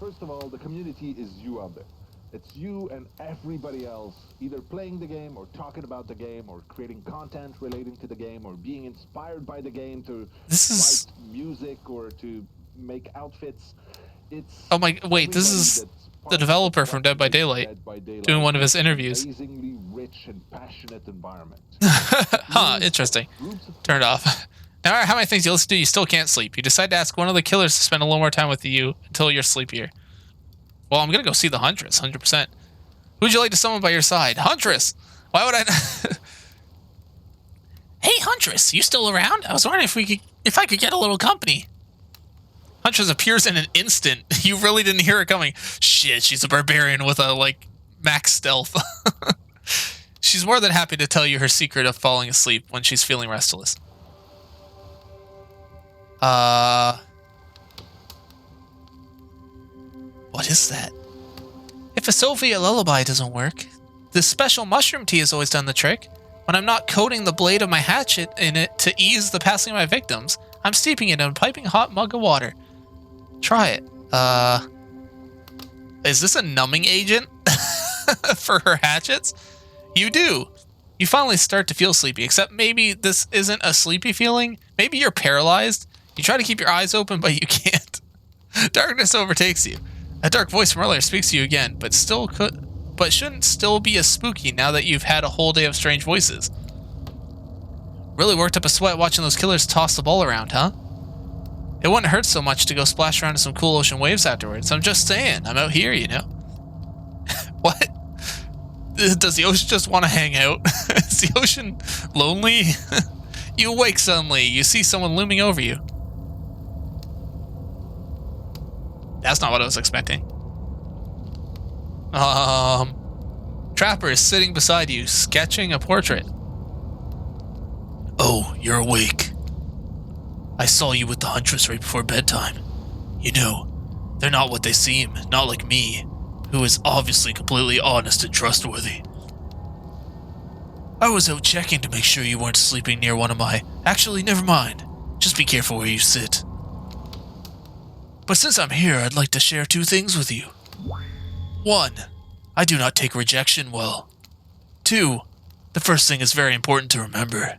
C: First of all, the community is you out there. It's you and everybody else either playing the game or talking about the game or creating content relating to the game or being inspired by the game to write music or to make outfits. It's
A: oh my, wait, this is the developer from Dead by Daylight doing one of his interviews.
C: Amazingly rich and passionate environment.
A: Huh, interesting. Turn it off. No matter how many things you listen to, you still can't sleep. You decide to ask one of the killers to spend a little more time with you until you're sleepier. Well, I'm gonna go see the Huntress, 100%. Who'd you like to summon by your side? Huntress! Why would I... Hey, Huntress, you still around? I was wondering if I could get a little company. Huntress appears in an instant. You really didn't hear it coming. Shit, she's a barbarian with a, like, max stealth. She's more than happy to tell you her secret of falling asleep when she's feeling restless. What is that? If a Soviet lullaby doesn't work, this special mushroom tea has always done the trick. When I'm not coating the blade of my hatchet in it to ease the passing of my victims, I'm steeping it in a piping hot mug of water. Try it. Is this a numbing agent for her hatchets? You do. You finally start to feel sleepy, except maybe this isn't a sleepy feeling. Maybe you're paralyzed. You try to keep your eyes open, but you can't. Darkness overtakes you. A dark voice from earlier speaks to you again, but shouldn't still be as spooky now that you've had a whole day of strange voices. Really worked up a sweat watching those killers toss the ball around, huh? It wouldn't hurt so much to go splash around in some cool ocean waves afterwards. I'm just saying, I'm out here, you know. What? Does the ocean just want to hang out? Is the ocean lonely? You awake suddenly. You see someone looming over you. That's not what I was expecting. Trapper is sitting beside you, sketching a portrait. Oh, you're awake. I saw you with the Huntress right before bedtime. You know, they're not what they seem, not like me, who is obviously completely honest and trustworthy. I was out checking to make sure you weren't sleeping near one of my... Actually, never mind. Just be careful where you sit. But since I'm here, I'd like to share 2 things with you. 1. I do not take rejection well. 2. The first thing is very important to remember.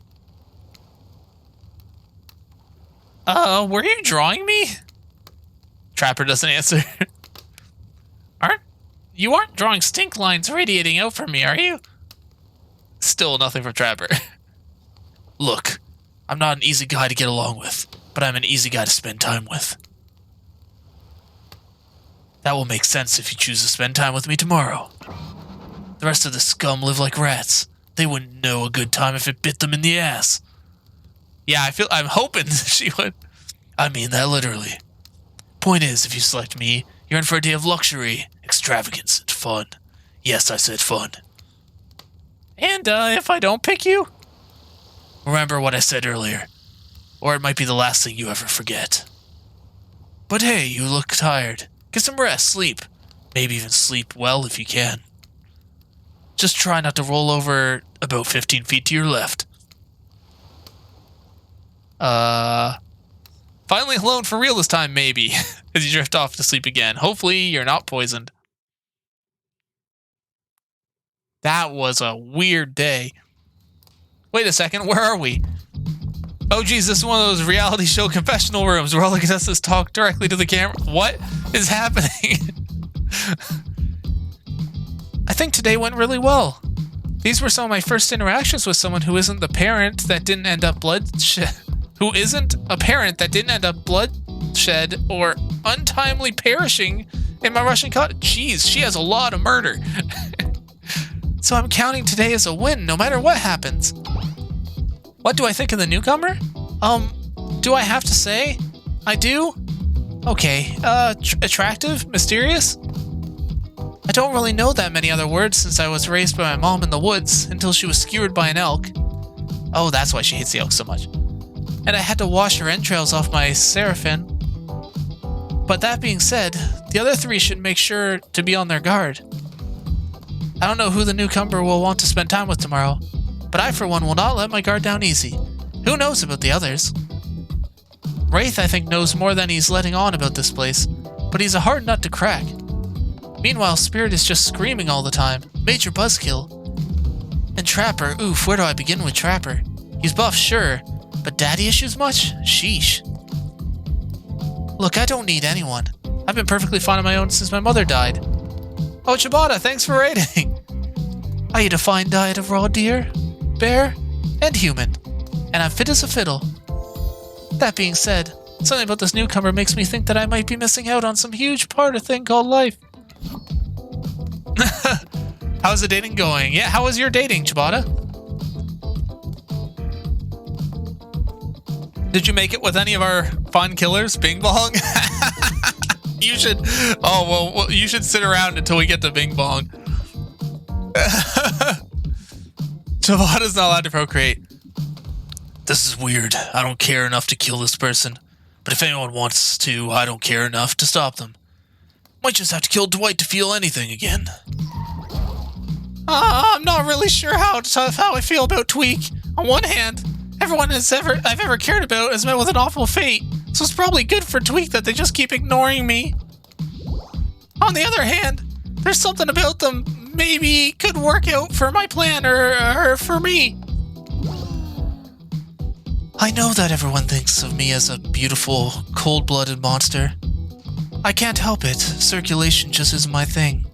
A: Were you drawing me? Trapper doesn't answer. You aren't drawing stink lines radiating out from me, are you? Still nothing from Trapper. Look, I'm not an easy guy to get along with, but I'm an easy guy to spend time with. That will make sense if you choose to spend time with me tomorrow. The rest of the scum live like rats. They wouldn't know a good time if it bit them in the ass. Yeah, I'm hoping she would. I mean that literally. Point is, if you select me, you're in for a day of luxury, extravagance, and fun. Yes, I said fun. And, if I don't pick you? Remember what I said earlier, or it might be the last thing you ever forget. But hey, you look tired. Get some rest, sleep. Maybe even sleep well if you can. Just try not to roll over about 15 feet to your left. Finally alone for real this time, maybe. As you drift off to sleep again. Hopefully you're not poisoned. That was a weird day. Wait a second, where are we? Oh geez, this is one of those reality show confessional rooms where all the contestants talk directly to the camera. What is happening? I think today went really well. These were some of my first interactions with someone who isn't the parent that didn't end up bloodshed. Who isn't a parent that didn't end up bloodshed or untimely perishing in my Russian cottage. Jeez, she has a lot of murder. So I'm counting today as a win, no matter what happens. What do I think of the newcomer? Do I have to say? I do? Okay, attractive? Mysterious? I don't really know that many other words since I was raised by my mom in the woods until she was skewered by an elk. Oh, that's why she hates the elk so much. And I had to wash her entrails off my seraphim. But that being said, the other 3 should make sure to be on their guard. I don't know who the newcomer will want to spend time with tomorrow, but I for one will not let my guard down easy. Who knows about the others? Wraith I think knows more than he's letting on about this place, but he's a hard nut to crack. Meanwhile, Spirit is just screaming all the time. Major buzzkill. And Trapper, oof, where do I begin with Trapper? He's buff, sure, but daddy issues much? Sheesh. Look, I don't need anyone. I've been perfectly fine on my own since my mother died. Oh, Ciabatta, thanks for raiding. I eat a fine diet of raw deer, bear, and human, and I'm fit as a fiddle. That being said, something about this newcomer makes me think that I might be missing out on some huge part of thing called life. How's the dating going? Yeah, how was your dating, Ciabatta? Did you make it with any of our fun killers? Bing Bong? You should... Oh, well, you should sit around until we get to Bing Bong. Ciabatta's not allowed to procreate. This is weird. I don't care enough to kill this person. But if anyone wants to, I don't care enough to stop them. Might just have to kill Dwight to feel anything again. I'm not really sure how I feel about Tweak. On one hand, everyone I've ever cared about has met with an awful fate, so it's probably good for Tweak that they just keep ignoring me. On the other hand, there's something about them maybe could work out for my plan or for me. I know that everyone thinks of me as a beautiful, cold-blooded monster. I can't help it. Circulation just isn't my thing.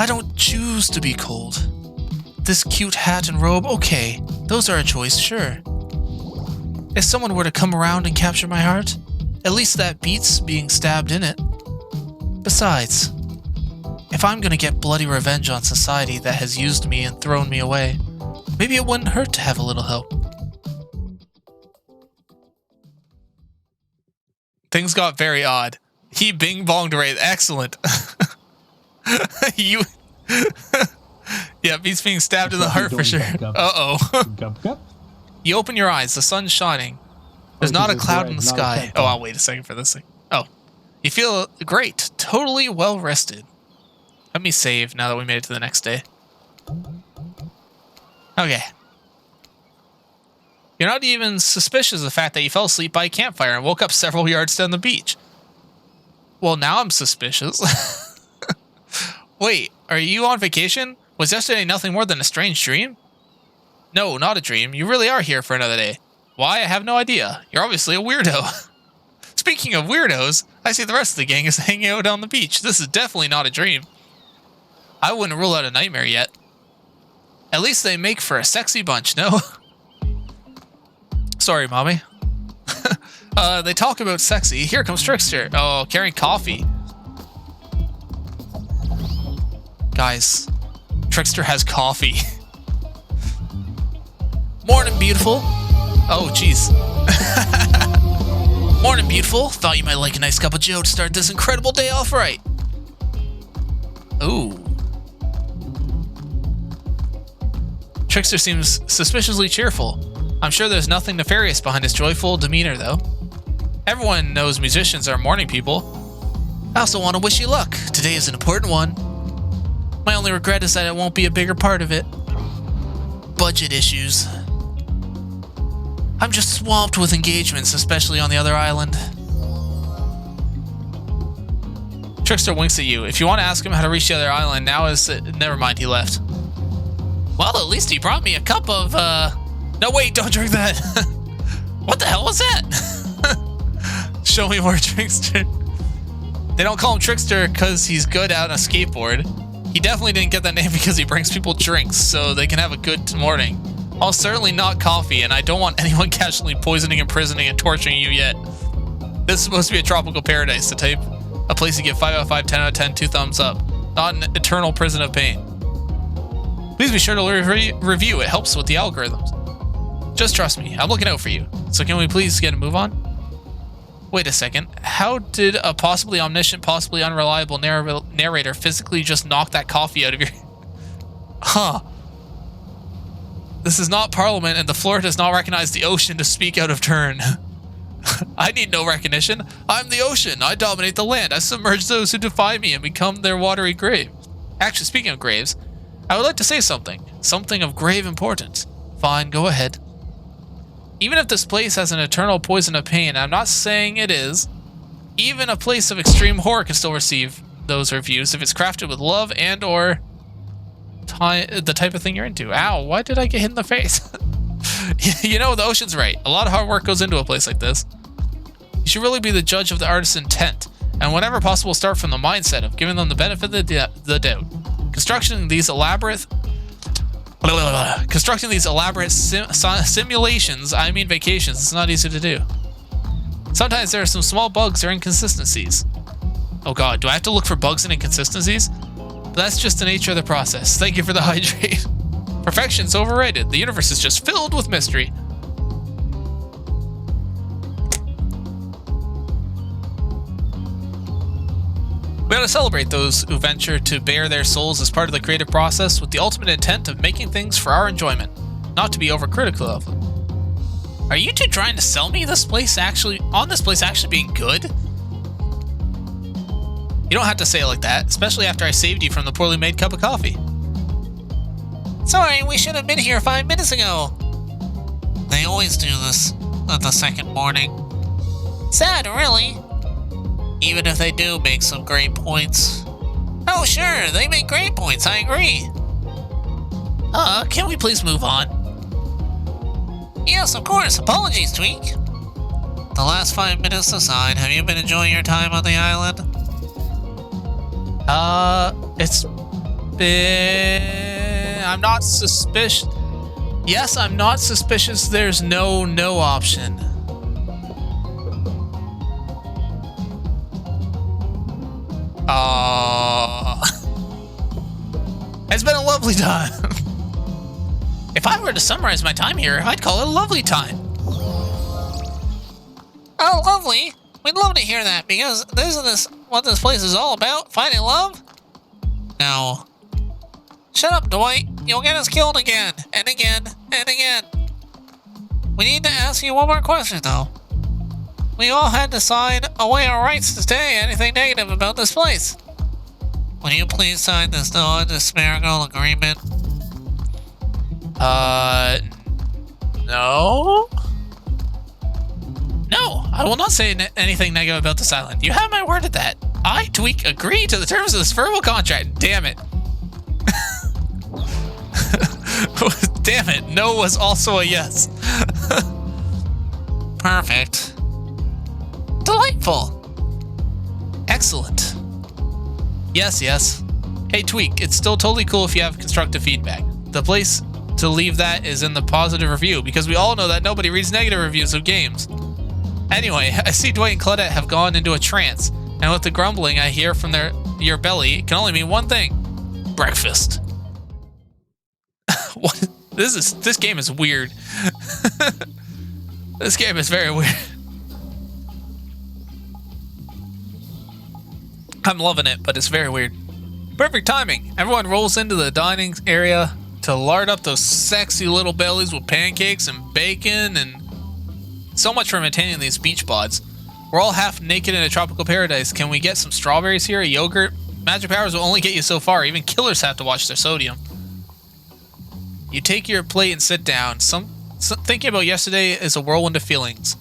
A: I don't choose to be cold. This cute hat and robe, okay, those are a choice, sure. If someone were to come around and capture my heart, at least that beats being stabbed in it. Besides, if I'm gonna get bloody revenge on society that has used me and thrown me away, maybe it wouldn't hurt to have a little help. Things got very odd. He bing-bonged Wraith. Excellent. You... Yeah, he's being stabbed in the heart for sure. Uh-oh. You open your eyes. The sun's shining. There's not a cloud in the sky. Oh, I'll wait a second for this thing. Oh. You feel great. Totally well-rested. Let me save now that we made it to the next day. Okay. You're not even suspicious of the fact that you fell asleep by a campfire and woke up several yards down the beach. Well, now I'm suspicious. Wait, are you on vacation? Was yesterday nothing more than a strange dream? No, not a dream. You really are here for another day. Why? I have no idea. You're obviously a weirdo. Speaking of weirdos, I see the rest of the gang is hanging out on the beach. This is definitely not a dream. I wouldn't rule out a nightmare yet. At least they make for a sexy bunch, no? Sorry, mommy. They talk about sexy. Here comes Trickster. Oh, carrying coffee. Guys, Trickster has coffee. Morning, beautiful. Oh, jeez. Morning, beautiful. Thought you might like a nice cup of joe to start this incredible day off right. Ooh. Trickster seems suspiciously cheerful. I'm sure there's nothing nefarious behind his joyful demeanor, though. Everyone knows musicians are morning people. I also want to wish you luck. Today is an important one. My only regret is that it won't be a bigger part of it. Budget issues. I'm just swamped with engagements, especially on the other island. Trickster winks at you. If you want to ask him how to reach the other island, now is... Never mind, he left. Well, at least he brought me a cup of, No, wait, don't drink that. What the hell was that? Show me more, Trickster. They don't call him Trickster because he's good out on a skateboard. He definitely didn't get that name because he brings people drinks so they can have a good morning. I'll certainly not coffee, and I don't want anyone casually poisoning, imprisoning, and torturing you yet. This is supposed to be a tropical paradise, the type a place you give 5 out of 5, 10 out of 10, 2 thumbs up. Not an eternal prison of pain. Please be sure to review, it helps with the algorithms. Just trust me, I'm looking out for you. So can we please get a move on? Wait a second, how did a possibly omniscient, possibly unreliable narrator physically just knock that coffee out of your... Huh. This is not Parliament, and the floor does not recognize the ocean to speak out of turn. I need no recognition. I'm the ocean. I dominate the land. I submerge those who defy me and become their watery grave. Actually, speaking of graves, I would like to say something. Something of grave importance. Fine, go ahead. Even if this place has an eternal poison of pain, I'm not saying it is, even a place of extreme horror can still receive those reviews if it's crafted with love and or the type of thing you're into. Ow, why did I get hit in the face? You know, the ocean's right. A lot of hard work goes into a place like this. You should really be the judge of the artist's intent, and whenever possible start from the mindset of giving them the benefit of the doubt. Constructing these elaborate simulations, I mean vacations, it's not easy to do. Sometimes there are some small bugs or inconsistencies. Oh god, do I have to look for bugs and inconsistencies? But that's just the nature of the process. Thank you for the hydrate. Perfection's overrated. The universe is just filled with mystery. We ought to celebrate those who venture to bare their souls as part of the creative process with the ultimate intent of making things for our enjoyment, not to be overcritical of them. Are you two trying to sell me this place actually being good? You don't have to say it like that, especially after I saved you from the poorly made cup of coffee.
D: Sorry, we should have been here 5 minutes ago. They always do this at the second morning. Sad, really. Even if they do make some great points. Oh, sure, they make great points, I agree.
A: Can we please move on?
D: Yes, of course. Apologies, Tweak. The last 5 minutes aside, have you been enjoying your time on the island?
A: It's been... I'm not suspicious. Yes, I'm not suspicious. There's no option. It's been a lovely time. If I were to summarize my time here, I'd call it a lovely time.
D: Oh, lovely. We'd love to hear that, because isn't this what this place is all about? Finding love? No. Shut up, Dwight. You'll get us killed again, and again, and again. We need to ask you one more question, though. We all had to sign away our rights to say anything negative about this place. Will you please sign this non-disparagable agreement?
A: No? No, I will not say anything negative about this island. You have my word at that. I, Tweak, agree to the terms of this verbal contract. Damn it. Damn it. No was also a yes.
D: Perfect. Delightful.
A: Excellent. Yes, yes. Hey, Tweak, it's still totally cool if you have constructive feedback. The place to leave that is in the positive review, because we all know that nobody reads negative reviews of games. Anyway, I see Dwight and Claudette have gone into a trance, and with the grumbling I hear from your belly, it can only mean one thing. Breakfast. What? This game is weird. This game is very weird. I'm loving it, but it's very weird. Perfect timing. Everyone rolls into the dining area to lard up those sexy little bellies with pancakes and bacon and so much for maintaining these beach bods. We're all half naked in a tropical paradise. Can we get some strawberries here? A yogurt? Magic powers will only get you so far. Even killers have to watch their sodium. You take your plate and sit down. Thinking about yesterday is a whirlwind of feelings.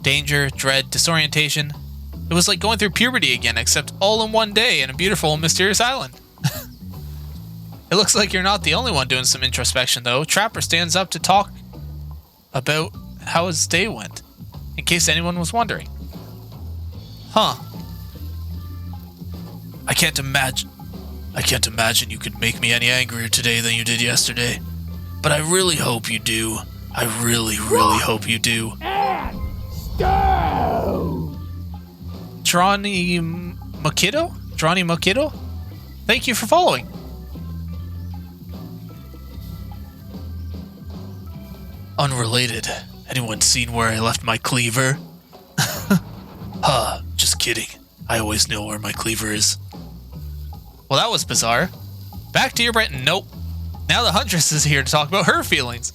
A: Danger, dread, disorientation. It was like going through puberty again, except all in one day in a beautiful and mysterious island. It looks like you're not the only one doing some introspection, though. Trapper stands up to talk about how his day went, in case anyone was wondering. Huh. I can't imagine you could make me any angrier today than you did yesterday. But I really hope you do. I really, really hope you do. Drani Mokito? Thank you for following. Unrelated. Anyone seen where I left my cleaver? Huh, just kidding. I always know where my cleaver is. Well, that was bizarre. Back to your Britain. Nope. Now the Huntress is here to talk about her feelings.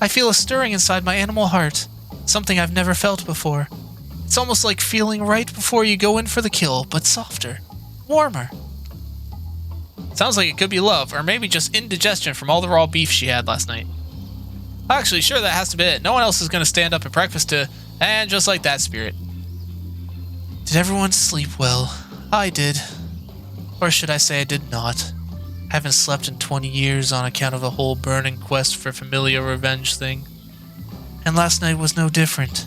A: I feel a stirring inside my animal heart. Something I've never felt before. It's almost like feeling right before you go in for the kill, but softer. Warmer. Sounds like it could be love, or maybe just indigestion from all the raw beef she had last night. Actually, sure, that has to be it. No one else is going to stand up at breakfast to... And just like that, Spirit. Did everyone sleep well? I did. Or should I say I did not. I haven't slept in 20 years on account of the whole burning quest for familiar revenge thing. And last night was no different.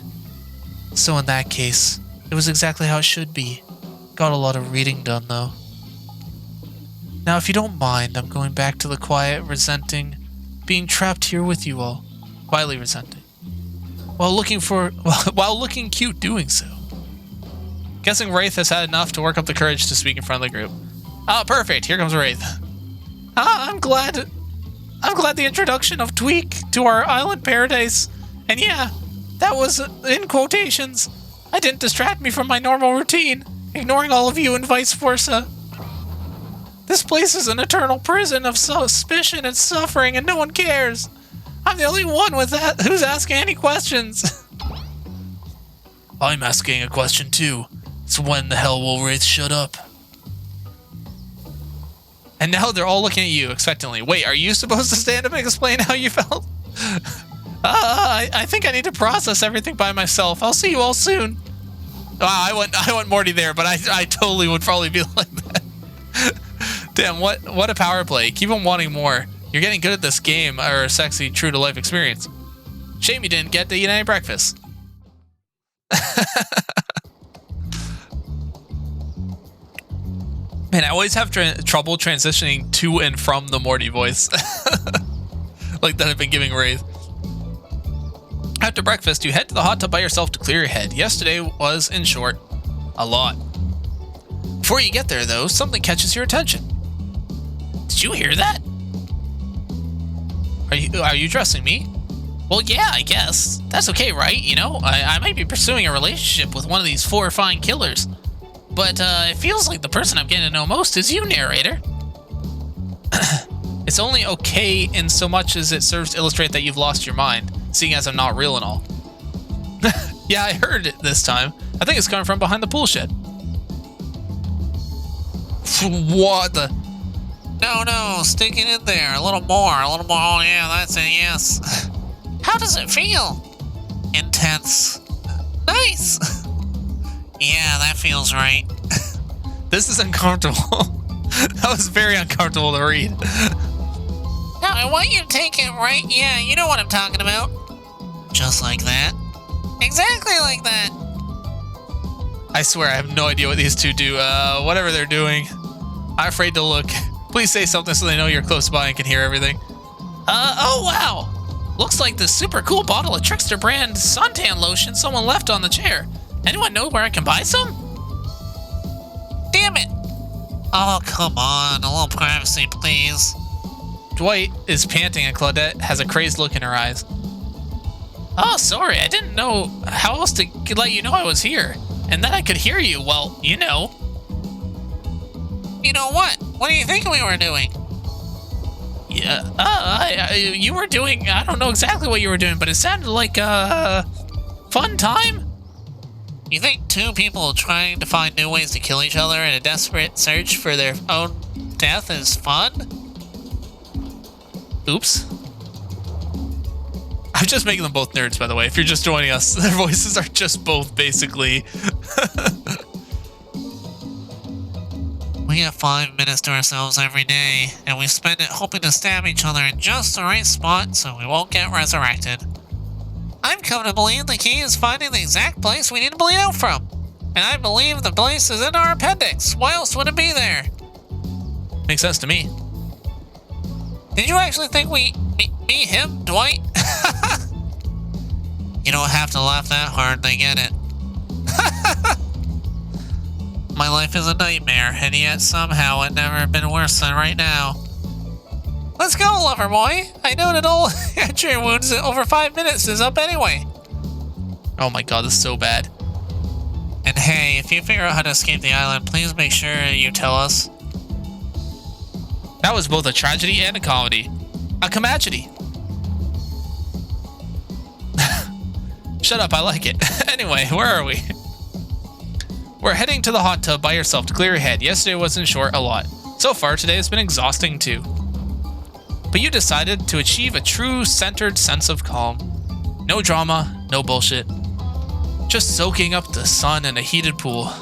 A: So in that case, it was exactly how it should be. Got a lot of reading done, though. Now, if you don't mind, I'm going back to the quiet, resenting, being trapped here with you all. Quietly resenting. While looking cute doing so. Guessing Wraith has had enough to work up the courage to speak in front of the group. Ah, perfect. Here comes Wraith. I'm glad the introduction of Tweak to our island paradise. And yeah, that was in quotations. I didn't distract me from my normal routine, ignoring all of you and vice versa. This place is an eternal prison of suspicion and suffering, and no one cares. I'm the only one with that who's asking any questions. I'm asking a question too. So when the hell will Wraith shut up? And now they're all looking at you expectantly. Wait, are you supposed to stand up and explain how you felt? I think I need to process everything by myself. I'll see you all soon. I want Morty there, but I totally would probably be like that. Damn, what a power play. Keep on wanting more. You're getting good at this game, or a sexy, true-to-life experience. Shame you didn't get to eat any breakfast. Man, I always have trouble transitioning to and from the Morty voice. Like that I've been giving Wraith. After breakfast, you head to the hot tub by yourself to clear your head. Yesterday was, in short, a lot. Before you get there, though, something catches your attention. Did you hear that? Are you dressing me? Well, yeah, I guess. That's okay, right? You know, I might be pursuing a relationship with one of these horrifying killers. But it feels like the person I'm getting to know most is you, narrator. It's only okay in so much as it serves to illustrate that you've lost your mind, seeing as I'm not real and all. Yeah, I heard it this time. I think it's coming from behind the pool shed. What the?
D: No, stick it in there. A little more. Oh, yeah, that's it, yes. How does it feel? Intense. Nice. Yeah, that feels right.
A: This is uncomfortable. That was very uncomfortable to read.
D: No, I want you to take it right. Yeah, you know what I'm talking about. Just like that. Exactly like that.
A: I swear I have no idea what these two do. Whatever they're doing. I'm afraid to look. Please say something so they know you're close by and can hear everything. Oh wow. Looks like this super cool bottle of Trickster brand suntan lotion someone left on the chair. Anyone know where I can buy some?
D: Damn it. Oh, come on. A little privacy, please.
A: Dwight is panting and Claudette has a crazed look in her eyes. Oh, sorry. I didn't know how else to let you know I was here. And that I could hear you. Well, you know.
D: You know what? What do you think we were doing?
A: Yeah, you were doing, I don't know exactly what you were doing, but it sounded like a fun time.
D: You think two people trying to find new ways to kill each other in a desperate search for their own death is fun?
A: Oops. I'm just making them both nerds, by the way. If you're just joining us, their voices are just both basically.
D: We have 5 minutes to ourselves every day, and we spend it hoping to stab each other in just the right spot so we won't get resurrected. I'm coming to believe the key is finding the exact place we need to bleed out from. And I believe the place is in our appendix. Why else would it be there?
A: Makes sense to me.
D: Did you actually think me, him, Dwight? You don't have to laugh that hard, they get it. My life is a nightmare, and yet somehow it never been worse than right now. Let's go, lover boy. I know that old entry wounds in over 5 minutes is up anyway.
A: Oh my god, this is so bad.
D: And hey, if you figure out how to escape the island, please make sure you tell us.
A: That was both a tragedy and a comedy. A comagity. Shut up, I like it. Anyway, where are we? We're heading to the hot tub by yourself to clear your head. Yesterday was in short a lot. So far, today has been exhausting too. But you decided to achieve a true centered sense of calm. No drama, no bullshit. Just soaking up the sun in a heated pool.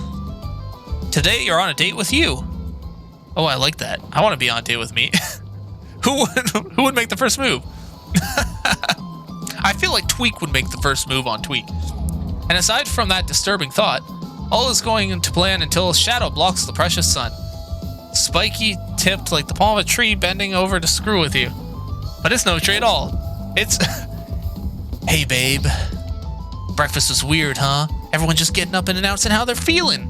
A: Today, you're on a date with you. Oh, I like that. I want to be on a date with me. Who would make the first move? I feel like Tweak would make the first move on Tweak. And aside from that disturbing thought, all is going into plan until a shadow blocks the precious sun. Spiky, tipped like the palm of a tree, bending over to screw with you. But it's no tree at all. It's... Hey, babe. Breakfast was weird, huh? Everyone just getting up and announcing how they're feeling.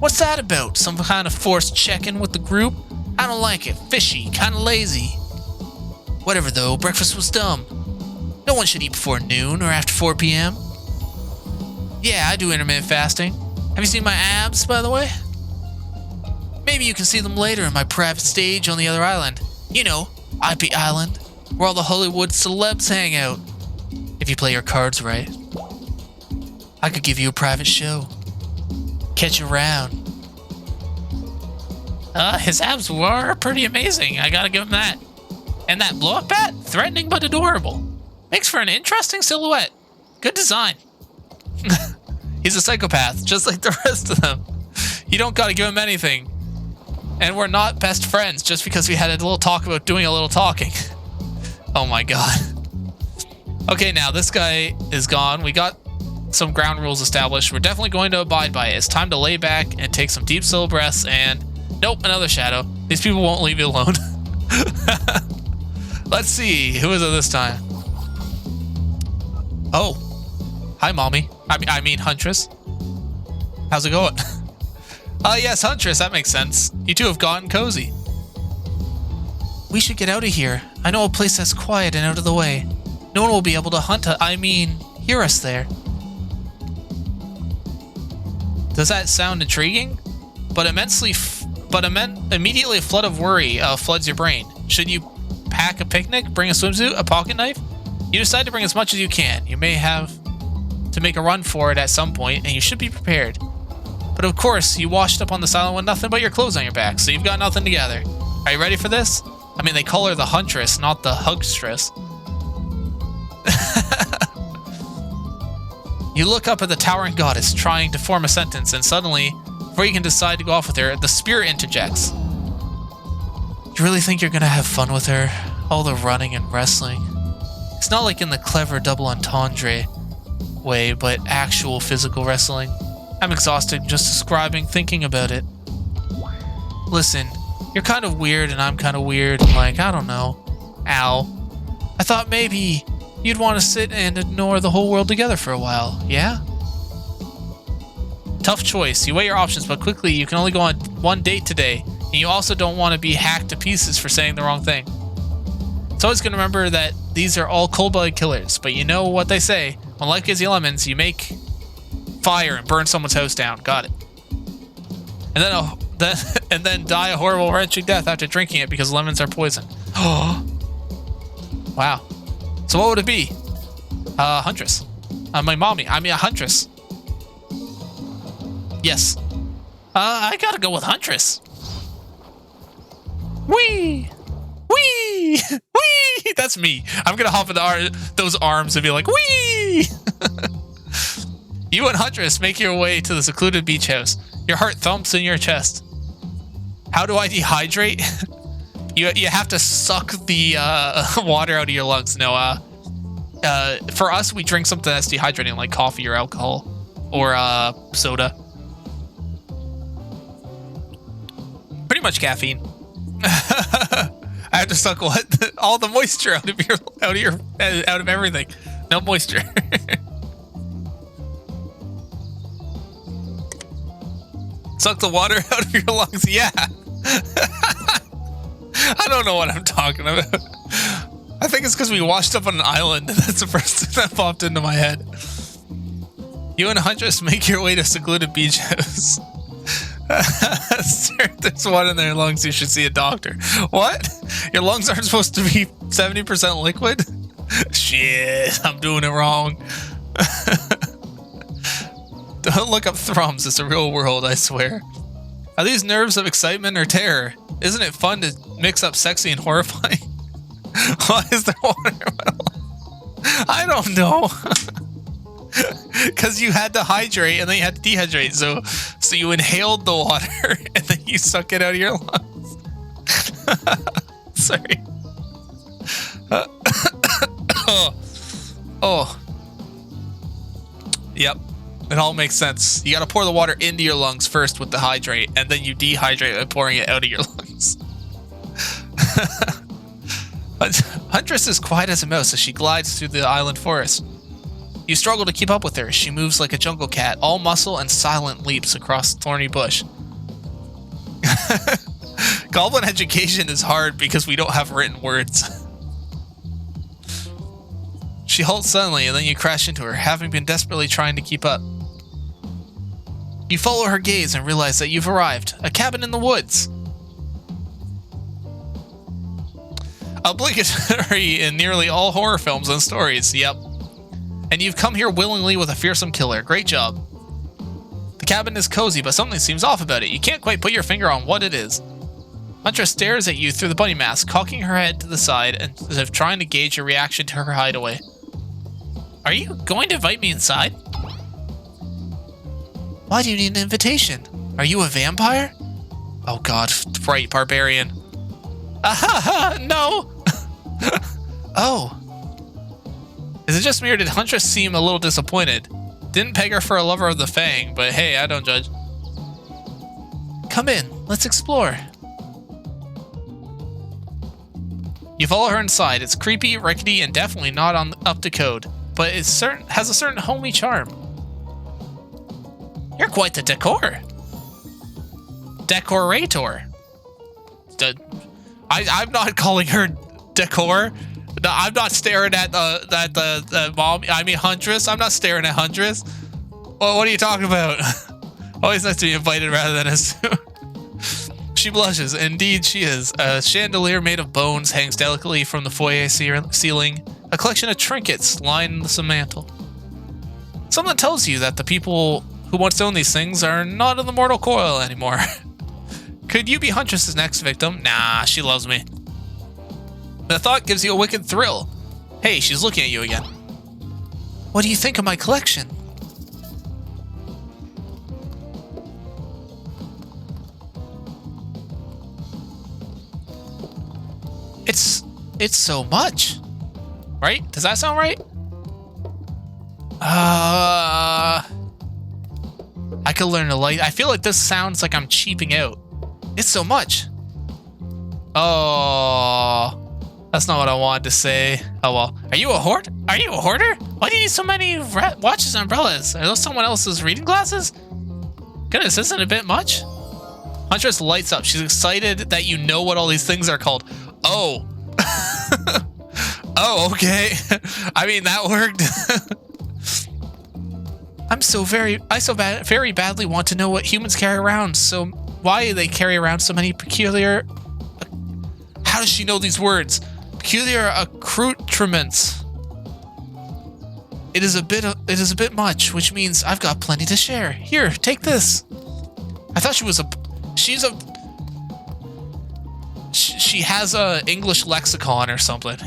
A: What's that about? Some kind of forced check-in with the group? I don't like it. Fishy, kind of lazy. Whatever though, breakfast was dumb. No one should eat before noon or after 4 p.m. Yeah, I do intermittent fasting. Have you seen my abs, by the way? Maybe you can see them later in my private stage on the other island. You know, IP Island, where all the Hollywood celebs hang out. If you play your cards right. I could give you a private show. Catch you around. His abs were pretty amazing. I gotta give him that. And that blow-up bat, threatening but adorable. Makes for an interesting silhouette. Good design. He's a psychopath, just like the rest of them. You don't gotta give him anything. And we're not best friends just because we had a little talk about doing a little talking. Oh my god. Okay, now this guy is gone. We got some ground rules established. We're definitely going to abide by it. It's time to lay back and take some deep slow breaths and... Nope, another shadow. These people won't leave you alone. Let's see, who is it this time? Oh. Hi, Mommy. I mean, Huntress. How's it going? Yes, Huntress, that makes sense. You two have gotten cozy. We should get out of here. I know a place that's quiet and out of the way. No one will be able to hear us there. Does that sound intriguing? But immediately a flood of worry floods your brain. Should you pack a picnic, bring a swimsuit, a pocket knife? You decide to bring as much as you can. You may have to make a run for it at some point, and you should be prepared. But of course, you washed up on this island with nothing but your clothes on your back, so you've got nothing together. Are you ready for this? I mean, they call her the Huntress, not the Hugstress. You look up at the towering goddess, trying to form a sentence, and suddenly, before you can decide to go off with her, the spirit interjects. You really think you're gonna have fun with her? All the running and wrestling. It's not like in the clever double entendre way, but actual physical wrestling. I'm exhausted just describing, thinking about it. Listen, you're kind of weird and I'm kind of weird. Like, I don't know. Ow. I thought maybe you'd want to sit and ignore the whole world together for a while, yeah? Tough choice. You weigh your options, but quickly you can only go on one date today, and you also don't want to be hacked to pieces for saying the wrong thing. It's always going to remember that these are all cold-blooded killers, but you know what they say. When life gives you lemons, you make fire and burn someone's house down. Got it. And then die a horrible, wrenching death after drinking it because lemons are poison. Wow. So what would it be? Huntress. My mommy. I mean, a huntress. Yes. I gotta go with huntress. Whee! Whee! Whee! That's me. I'm gonna hop in those arms and be like, whee! You and Huntress make your way to the secluded beach house. Your heart thumps in your chest. How do I dehydrate? You have to suck the water out of your lungs. No, for us, we drink something that's dehydrating, like coffee or alcohol or soda. Pretty much caffeine. I have to suck what? All the moisture out of everything. No moisture. Suck the water out of your lungs. Yeah. I don't know what I'm talking about. I think it's because we washed up on an island. That's the first thing that popped into my head. You and Huntress make your way to secluded beach house. Sir, there's one in their lungs. You should see a doctor. What? Your lungs aren't supposed to be 70% liquid? Shit, I'm doing it wrong. Don't look up thrums. It's a real world, I swear. Are these nerves of excitement or terror? Isn't it fun to mix up sexy and horrifying? Why is there water in my lungs? I don't know. Because you had to hydrate and then you had to dehydrate. So you inhaled the water and then you suck it out of your lungs. Sorry. Oh. Yep. It all makes sense. You gotta pour the water into your lungs first with the hydrate, and then you dehydrate by pouring it out of your lungs. Huntress is quiet as a mouse as she glides through the island forest. You struggle to keep up with her. She moves like a jungle cat, all muscle and silent leaps across thorny bush. Goblin education is hard because we don't have written words. She halts suddenly, and then you crash into her, having been desperately trying to keep up. You follow her gaze and realize that you've arrived. A cabin in the woods. Obligatory in nearly all horror films and stories, yep. And you've come here willingly with a fearsome killer. Great job. The cabin is cozy, but something seems off about it. You can't quite put your finger on what it is. Huntress stares at you through the bunny mask, cocking her head to the side and as if trying to gauge your reaction to her hideaway. Are you going to invite me inside? Why do you need an invitation? Are you a vampire? Oh god, right, barbarian. Ahaha, no! Oh. Is it just me or did Huntress seem a little disappointed? Didn't peg her for a lover of the Fang, but hey, I don't judge. Come in, let's explore. You follow her inside. It's creepy, rickety, and definitely not up to code, but it has a certain homey charm. You're quite the decor. Decorator. I'm not calling her decor. No, I'm not staring at the mom. I mean Huntress. I'm not staring at Huntress. Well, what are you talking about? Always nice to be invited rather than assumed. She blushes. Indeed, she is. A chandelier made of bones hangs delicately from the foyer ceiling. A collection of trinkets line the mantle. Something tells you that the people who once owned these things are not in the mortal coil anymore. Could you be Huntress's next victim? Nah, she loves me. The thought gives you a wicked thrill. Hey, she's looking at you again. What do you think of my collection? It's so much. Right? Does that sound right? I could learn to like. I feel like this sounds like I'm cheaping out. It's so much. Oh, that's not what I wanted to say. Oh well. Are you a hoarder? Are you a hoarder? Why do you need so many watches and umbrellas? Are those someone else's reading glasses? Goodness, isn't it a bit much? Huntress lights up. She's excited that you know what all these things are called. Oh. Oh, okay. I mean, that worked. Very badly want to know what humans carry around. So why they carry around so many peculiar... How does she know these words? Peculiar accoutrements. It is a bit much, which means I've got plenty to share. Here, take this. I thought she has a English lexicon or something.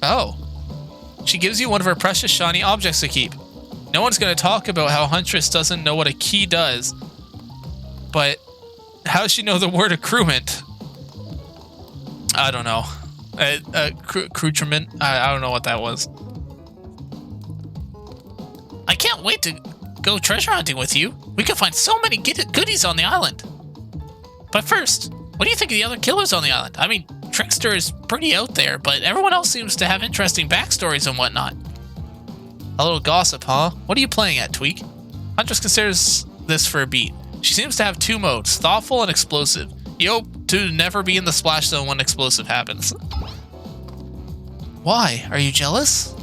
A: Oh. She gives you one of her precious shiny objects to keep. No one's going to talk about how Huntress doesn't know what a key does. But how does she know the word accoutrement? I don't know. Accoutrement? I don't know what that was. I can't wait to go treasure hunting with you. We can find so many goodies on the island. But first, what do you think of the other killers on the island? I mean, Trickster is pretty out there, but everyone else seems to have interesting backstories and whatnot. A little gossip, huh? What are you playing at, Tweak? Huntress considers this for a beat. She seems to have two modes, thoughtful and explosive. You hope to never be in the splash zone when explosive happens. Why? Are you jealous?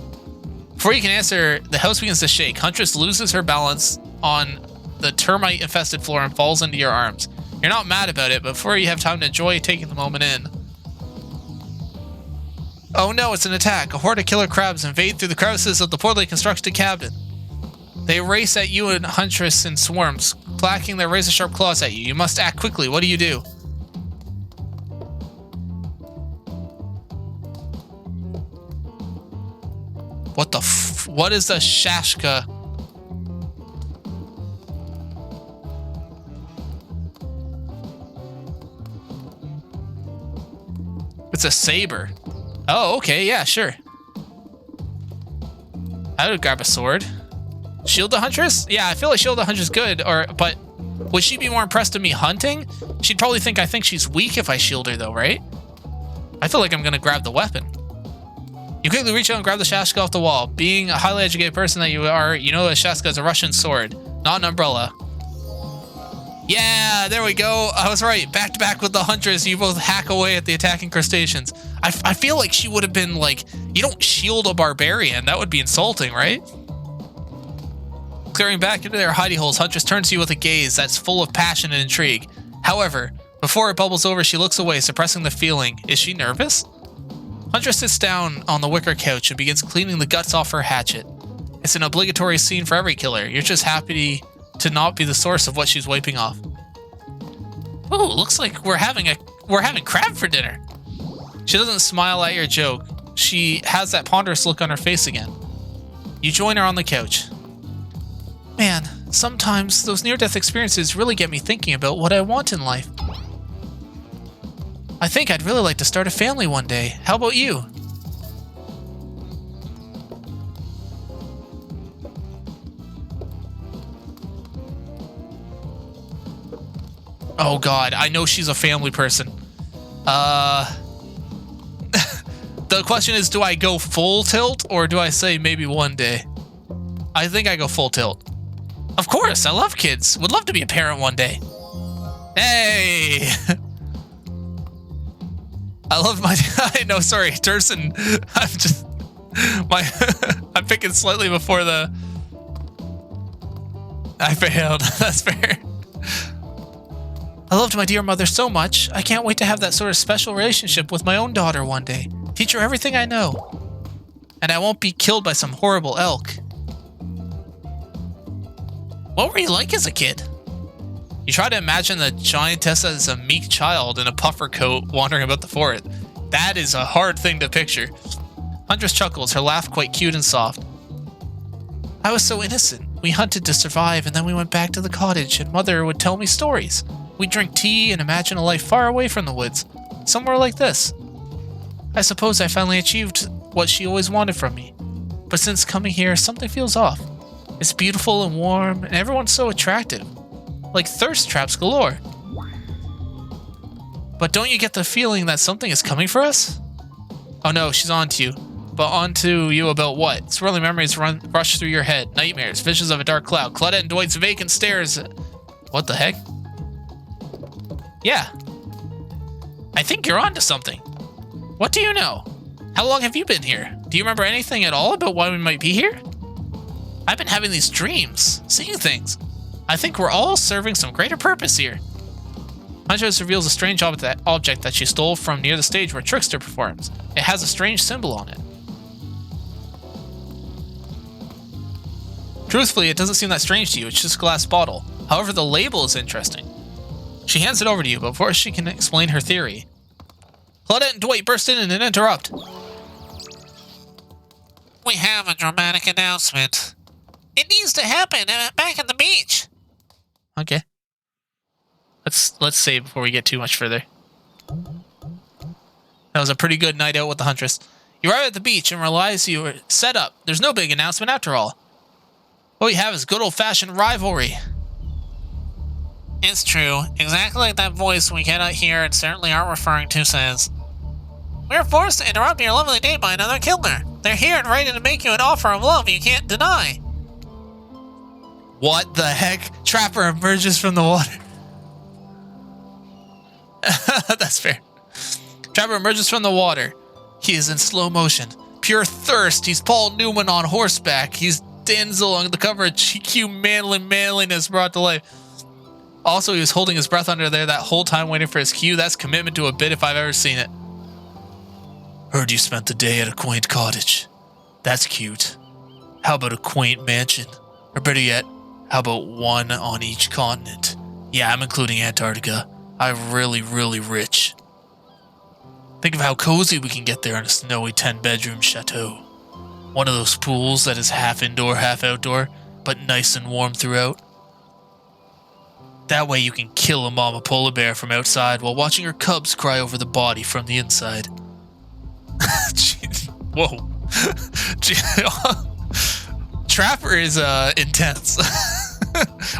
A: Before you can answer, the house begins to shake. Huntress loses her balance on the termite-infested floor and falls into your arms. You're not mad about it, but before you have time to enjoy taking the moment in. Oh no, it's an attack. A horde of killer crabs invade through the crevices of the poorly constructed cabin. They race at you and Huntress in swarms, clacking their razor-sharp claws at you. You must act quickly. What do you do? What is a shashka? It's a saber. Oh, okay, yeah, sure. I would grab a sword. Shield the Huntress? Yeah, I feel like Shield the Huntress is good, but would she be more impressed with me hunting? She'd probably think I think she's weak if I shield her though, right? I feel like I'm gonna grab the weapon. You quickly reach out and grab the shashka off the wall. Being a highly educated person that you are, you know that shashka is a Russian sword, not an umbrella. Yeah, there we go. I was right. Back to back with the Huntress, you both hack away at the attacking crustaceans. I feel like she would have been like, you don't shield a barbarian. That would be insulting, right? Clearing back into their hidey holes, Huntress turns to you with a gaze that's full of passion and intrigue. However, before it bubbles over, she looks away, suppressing the feeling. Is she nervous? Huntress sits down on the wicker couch and begins cleaning the guts off her hatchet. It's an obligatory scene for every killer. You're just happy to not be the source of what she's wiping off. Ooh, looks like we're having crab for dinner. She doesn't smile at your joke. She has that ponderous look on her face again. You join her on the couch. Man, sometimes those near-death experiences really get me thinking about what I want in life. I think I'd really like to start a family one day. How about you? Oh god, I know she's a family person. The question is, do I go full tilt or do I say maybe one day? I think I go full tilt. Of course, I love kids. Would love to be a parent one day. Hey! I love my... No, sorry, Turson. I'm picking slightly before the... I failed. That's fair. I loved my dear mother so much. I can't wait to have that sort of special relationship with my own daughter one day. Teach her everything I know. And I won't be killed by some horrible elk. What were you like as a kid? You try to imagine the giantess as a meek child in a puffer coat wandering about the forest. That is a hard thing to picture. Huntress chuckles, her laugh quite cute and soft. I was so innocent. We hunted to survive, and then we went back to the cottage, and Mother would tell me stories. We drink tea and imagine a life far away from the woods. Somewhere like this. I suppose I finally achieved what she always wanted from me. But since coming here, something feels off. It's beautiful and warm, and everyone's so attractive. Like thirst traps galore. But don't you get the feeling that something is coming for us? Oh no, she's on to you. But on to you about what? Swirling memories rush through your head. Nightmares, visions of a dark cloud, Claudette and Dwight's vacant stares. What the heck? Yeah. I think you're onto something. What do you know? How long have you been here? Do you remember anything at all about why we might be here? I've been having these dreams, seeing things. I think we're all serving some greater purpose here. Huntress reveals a strange object that she stole from near the stage where Trickster performs. It has a strange symbol on it. Truthfully, it doesn't seem that strange to you, it's just a glass bottle. However, the label is interesting. She hands it over to you, but before she can explain her theory, Claudette and Dwight burst in and interrupt.
D: We have a dramatic announcement. It needs to happen back at the beach.
A: Okay. Let's save before we get too much further. That was a pretty good night out with the Huntress. You arrive at the beach and realize you were set up. There's no big announcement after all. What we have is good old-fashioned rivalry.
D: It's true. Exactly like that voice we cannot hear and certainly aren't referring to says. We're forced to interrupt your lovely day by another killer. They're here and ready to make you an offer of love you can't deny.
A: What the heck? Trapper emerges from the water. That's fair. Trapper emerges from the water. He is in slow motion. Pure thirst. He's Paul Newman on horseback. He's Denzel on the cover of GQ manliness brought to life. Also, he was holding his breath under there that whole time waiting for his cue. That's commitment to a bit if I've ever seen it. Heard you spent the day at a quaint cottage. That's cute. How about a quaint mansion? Or better yet, how about one on each continent? Yeah, I'm including Antarctica. I'm really, really rich. Think of how cozy we can get there in a snowy 10-bedroom chateau. One of those pools that is half indoor, half outdoor, but nice and warm throughout. That way you can kill a mama polar bear from outside while watching her cubs cry over the body from the inside. Whoa. Trapper is intense.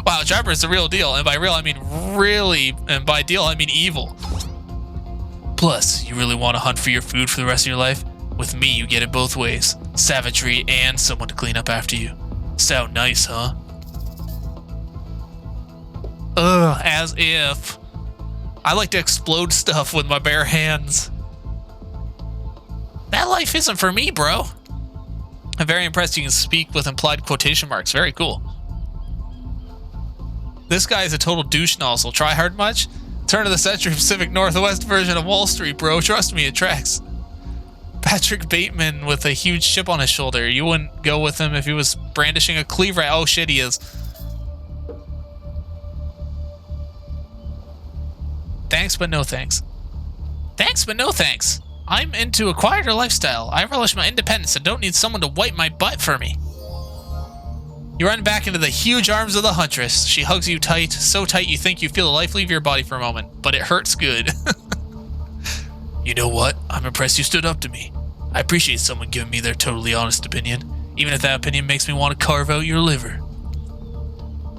A: Wow, Trapper is the real deal. And by real, I mean really. And by deal, I mean evil. Plus, you really want to hunt for your food for the rest of your life? With me, you get it both ways. Savagery and someone to clean up after you. Sound nice, huh? Ugh, as if. I like to explode stuff with my bare hands. That life isn't for me, bro. I'm very impressed you can speak with implied quotation marks. Very cool. This guy is a total douche nozzle. Try hard much? Turn of the century Pacific Northwest version of Wall Street, bro. Trust me, it tracks. Patrick Bateman with a huge chip on his shoulder. You wouldn't go with him if he was brandishing a cleaver. Oh shit, he is. Thanks, but no thanks. Thanks, but no thanks. I'm into a quieter lifestyle. I relish my independence and don't need someone to wipe my butt for me. You run back into the huge arms of the Huntress. She hugs you tight, so tight you think you feel the life leave your body for a moment, but it hurts good. You know what? I'm impressed you stood up to me. I appreciate someone giving me their totally honest opinion, even if that opinion makes me want to carve out your liver.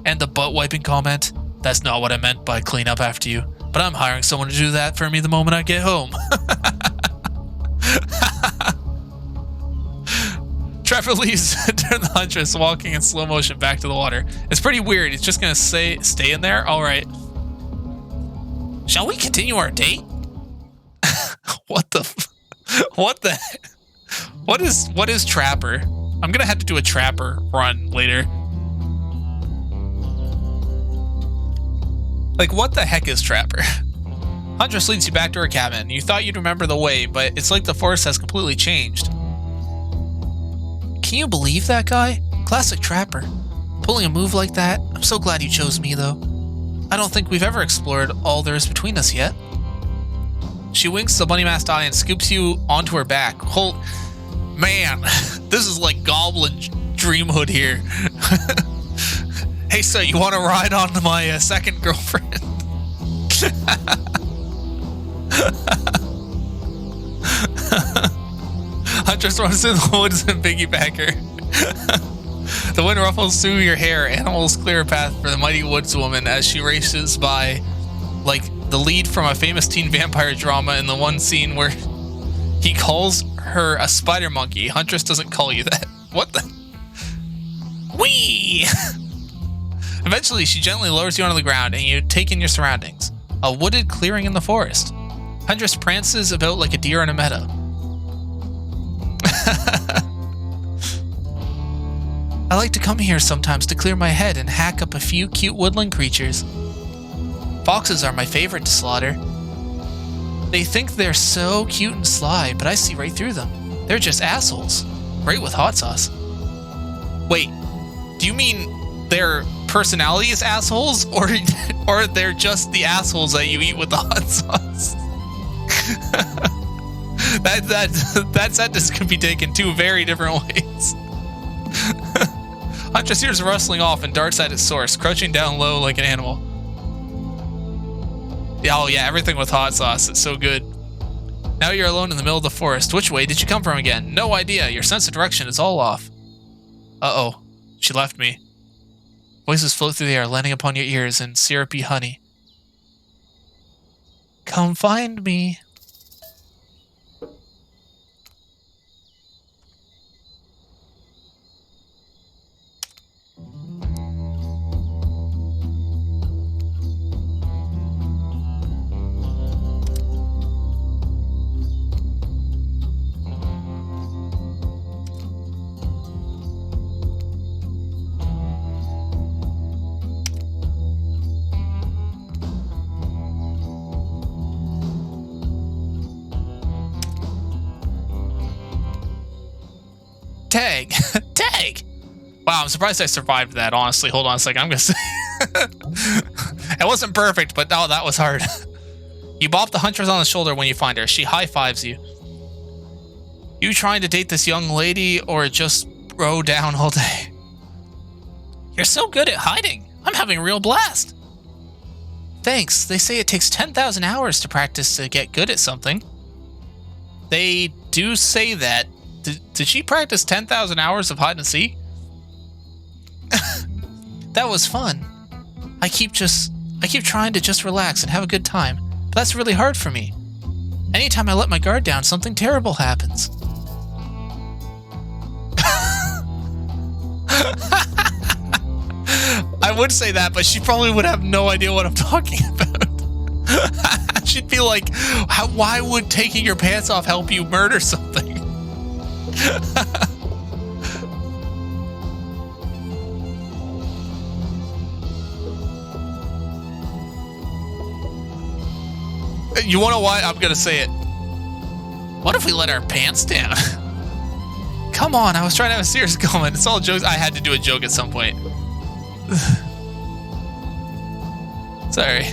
A: And the butt wiping comment? That's not what I meant by clean up after you, but I'm hiring someone to do that for me the moment I get home. Trevor leaves during the Huntress, walking in slow motion back to the water. It's pretty weird. He's just gonna stay in there. All right. Shall we continue our date? What is Trapper? I'm gonna have to do a Trapper run later. Like, what the heck is Trapper? Huntress leads you back to her cabin. You thought you'd remember the way, but it's like the forest has completely changed. Can you believe that guy? Classic Trapper. Pulling a move like that? I'm so glad you chose me, though. I don't think we've ever explored all there is between us yet. She winks the bunny-masked eye and scoops you onto her back. Man, this is like Goblin Dream Hood here. Hey, so you want to ride on to my second girlfriend? Huntress runs through the woods and piggyback her. The wind ruffles through your hair. Animals clear a path for the mighty woodswoman as she races by, like the lead from a famous teen vampire drama in the one scene where he calls her a spider monkey. Huntress doesn't call you that. What the? Whee! Eventually, she gently lowers you onto the ground and you take in your surroundings. A wooded clearing in the forest. Huntress prances about like a deer in a meadow. I like to come here sometimes to clear my head and hack up a few cute woodland creatures. Foxes are my favorite to slaughter. They think they're so cute and sly, but I see right through them. They're just assholes. Great with hot sauce. Wait, do you mean their personality is assholes, or they're just the assholes that you eat with the hot sauce? that sentence could be taken two very different ways. Huntress hears rustling off and darts at its source, crouching down low like an animal. Oh yeah, everything with hot sauce. It's so good. Now you're alone in the middle of the forest. Which way did you come from again? No idea. Your sense of direction is all off. Uh-oh. She left me. Voices float through the air, landing upon your ears in syrupy honey. Come find me. Tag. Tag! Wow, I'm surprised I survived that, honestly. Hold on a second. I'm gonna say... It wasn't perfect, but no, that was hard. You bop the Huntress on the shoulder when you find her. She high-fives you. You trying to date this young lady or just bro down all day? You're so good at hiding. I'm having a real blast. Thanks. They say it takes 10,000 hours to practice to get good at something. They do say that. Did she practice 10,000 hours of hide and seek? That was fun. I keep trying to just relax and have a good time, but that's really hard for me. Anytime I let my guard down, something terrible happens. I would say that, but she probably would have no idea what I'm talking about. She'd be like, why would taking your pants off help you murder something? You wanna know why? I'm gonna say it. What if we let our pants down? Come on, I was trying to have a serious comment. It's all jokes. I had to do a joke at some point. Sorry.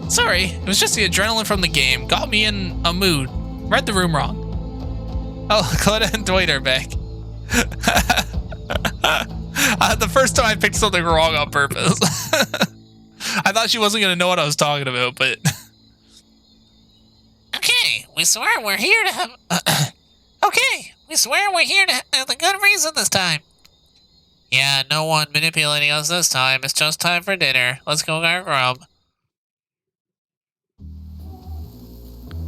A: Sorry, it was just the adrenaline from the game. Got me in a mood. Read the room wrong. Oh, Claudia and Dwight are back. The first time I picked something wrong on purpose. I thought she wasn't going to know what I was talking about, but...
D: Okay, we swear we're here to have... Okay, we swear we're here to have a good reason this time. Yeah, no one manipulating us this time. It's just time for dinner. Let's go get grub.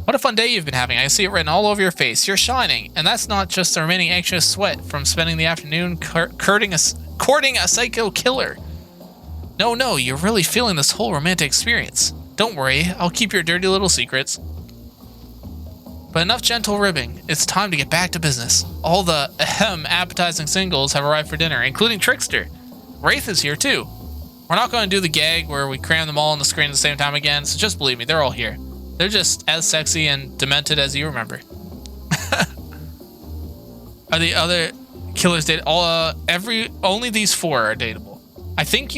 A: What a fun day you've been having. I see it written all over your face. You're shining. And that's not just the remaining anxious sweat from spending the afternoon courting a psycho killer. No, you're really feeling this whole romantic experience. Don't worry, I'll keep your dirty little secrets. But enough gentle ribbing. It's time to get back to business. All the appetizing singles have arrived for dinner, including Trickster. Wraith is here too. We're not going to do the gag where we cram them all on the screen at the same time again, so just believe me, they're all here. They're just as sexy and demented as you remember. Are the other killers dateable? Only these four are dateable. I think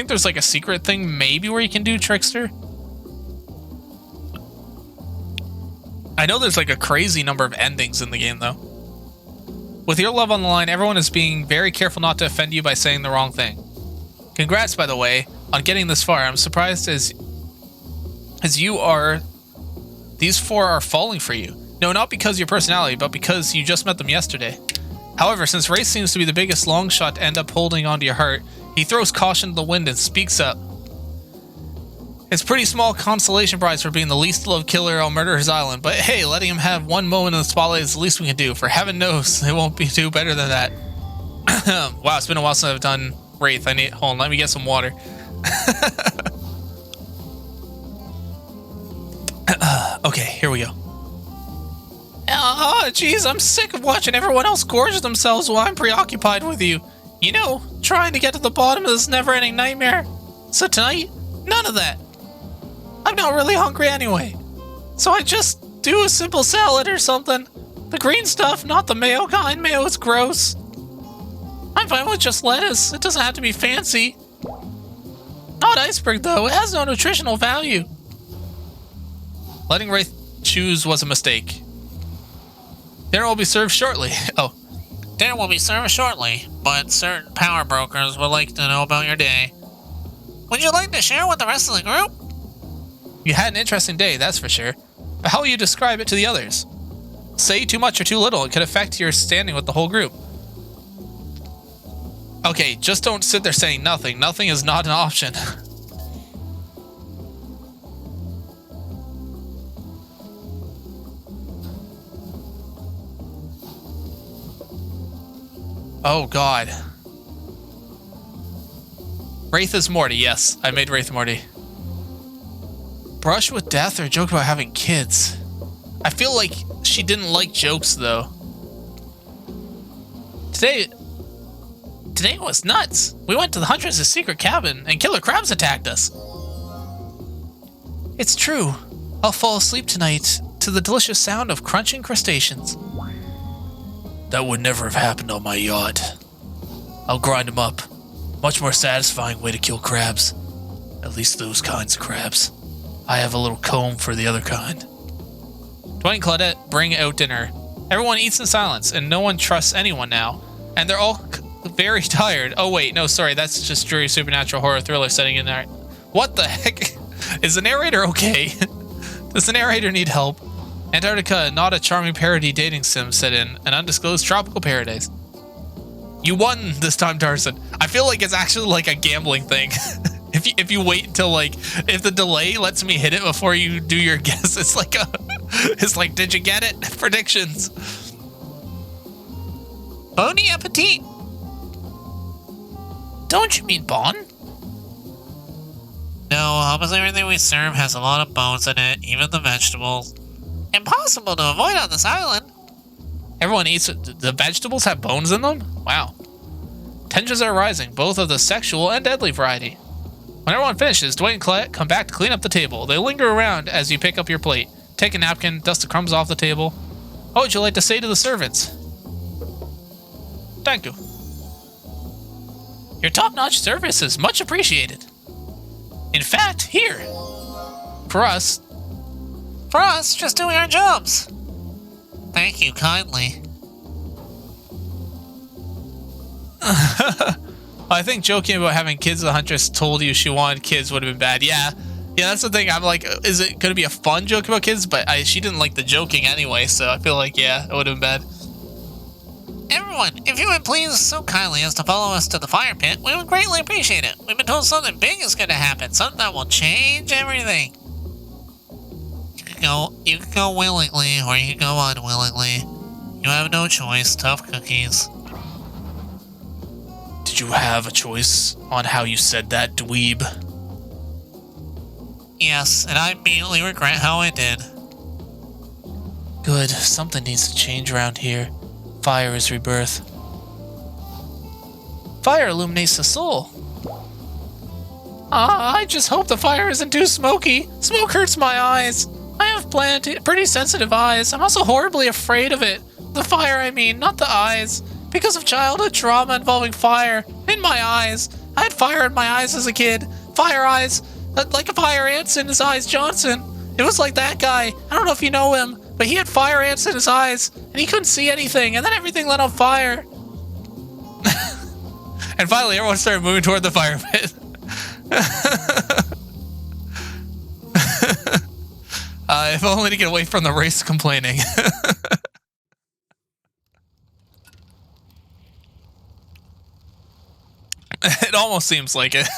A: there's like a secret thing maybe where you can do Trickster. I know there's like a crazy number of endings in the game though. With your love on the line, everyone is being very careful not to offend you by saying the wrong thing. Congrats, by the way, on getting this far. I'm surprised as As these four are falling for you. No, not because of your personality, but because you just met them yesterday. However, since Wraith seems to be the biggest long shot to end up holding onto your heart, he throws caution to the wind and speaks up. It's pretty small consolation prize for being the least loved killer on Murderer's Island, but hey, letting him have one moment in the spotlight is the least we can do. For heaven knows, it won't do better than that. Wow, it's been a while since I've done Wraith. Hold on, let me get some water. Okay, here we go. Oh, jeez, I'm sick of watching everyone else gorge themselves while I'm preoccupied with you. You know, trying to get to the bottom of this never-ending nightmare. So tonight, none of that. I'm not really hungry anyway. So I just do a simple salad or something. The green stuff, not the mayo kind. Mayo is gross. I'm fine with just lettuce. It doesn't have to be fancy. Not iceberg, though. It has no nutritional value. Letting Wraith choose was a mistake. Dinner will be served shortly. Oh.
D: Dinner will be served shortly, but certain power brokers would like to know about your day. Would you like to share with the rest of the group?
A: You had an interesting day, that's for sure. But how will you describe it to the others? Say too much or too little. It could affect your standing with the whole group. Okay, just don't sit there saying nothing. Nothing is not an option. Oh, God. Wraith is Morty, yes. I made Wraith Morty. Brush with death or joke about having kids? I feel like she didn't like jokes, though. Today was nuts. We went to the Huntress' secret cabin, and killer crabs attacked us. It's true. I'll fall asleep tonight to the delicious sound of crunching crustaceans. That would never have happened on my yacht. I'll grind them up. Much more satisfying way to kill crabs. At least those kinds of crabs. I have a little comb for the other kind. Dwayne and Claudette bring out dinner. Everyone eats in silence, and no one trusts anyone now. And they're all very tired. Oh wait, no, sorry, that's just Drury supernatural horror thriller setting in there. What the heck? Is the narrator okay? Does the narrator need help? Antarctica, not a charming parody dating sim set in an undisclosed tropical paradise. You won this time, Tarzan. I feel like it's actually like a gambling thing. If you wait until if the delay lets me hit it before you do your guess, it's like did you get it? Predictions.
D: Bon appetit.
A: Don't you mean bon?
D: No, almost everything we serve has a lot of bones in it, even the vegetables. Impossible to avoid on this island.
A: Everyone eats the vegetables have bones in them? Wow. Tensions are rising, both of the sexual and deadly variety. When everyone finishes, Dwayne and Colette come back to clean up the table. They linger around as you pick up your plate. Take a napkin, dust the crumbs off the table. What would you like to say to the servants? Thank you. Your top-notch service is much appreciated. In fact, here. For us,
D: just doing our jobs. Thank you kindly.
A: I think joking about having kids the Huntress told you she wanted kids would have been bad. Yeah, that's the thing. I'm like, is it going to be a fun joke about kids? But she didn't like the joking anyway, so I feel like, yeah, it would have been bad.
D: Everyone, if you would please so kindly as to follow us to the fire pit, we would greatly appreciate it. We've been told something big is going to happen, something that will change everything. You can go willingly, or you can go unwillingly. You have no choice. Tough cookies.
A: Did you have a choice on how you said that, dweeb?
D: Yes, and I immediately regret how I did.
A: Good. Something needs to change around here. Fire is rebirth. Fire illuminates the soul. I just hope the fire isn't too smoky. Smoke hurts my eyes. I have pretty sensitive eyes. I'm also horribly afraid of it. The fire, I mean, not the eyes. Because of childhood trauma involving fire in my eyes. I had fire in my eyes as a kid. Fire eyes. Like a fire ants in his eyes, Johnson. It was like that guy. I don't know if you know him, but he had fire ants in his eyes, and he couldn't see anything, and then everything lit on fire. And finally, everyone started moving toward the fire pit. If only to get away from the race complaining. It almost seems like it.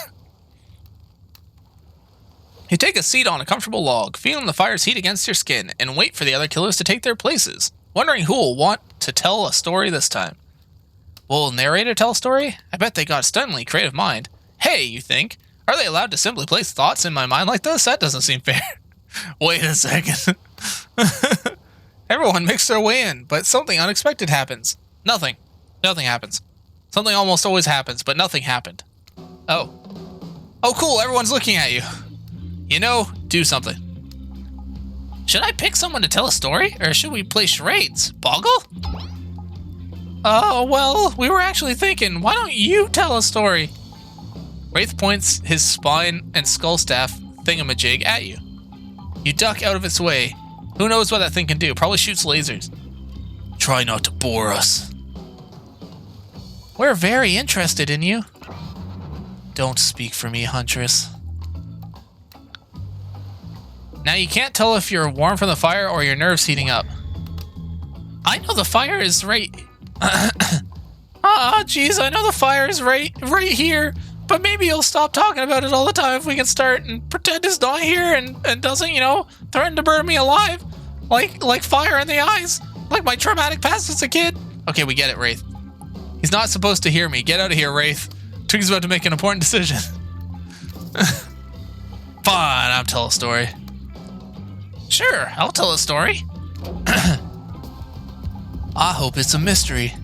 A: You take a seat on a comfortable log, feeling the fire's heat against your skin, and wait for the other killers to take their places, wondering who will want to tell a story this time. Will a narrator tell a story? I bet they got a stunningly creative mind. Hey, you think? Are they allowed to simply place thoughts in my mind like this? That doesn't seem fair. Wait a second. Everyone makes their way in, but something unexpected happens. Nothing. Nothing happens. Something almost always happens, but nothing happened. Oh. Oh, cool. Everyone's looking at you. You know, do something. Should I pick someone to tell a story, or should we play charades? Boggle? Oh, well, we were actually thinking, why don't you tell a story? Wraith points his spine and skull staff thingamajig at you. You duck out of its way. Who knows what that thing can do? Probably shoots lasers. Try not to bore us. We're very interested in you. Don't speak for me, Huntress. Now you can't tell if you're warm from the fire or your nerves heating up. I know the fire is right... jeez, I know the fire is right here. But maybe you'll stop talking about it all the time if we can start and pretend it's not here and doesn't, you know, threaten to burn me alive. Like fire in the eyes. Like my traumatic past as a kid. Okay, we get it, Wraith. He's not supposed to hear me. Get out of here, Wraith. Twig's about to make an important decision. Fine, I'll tell a story. Sure, I'll tell a story. I hope it's a mystery.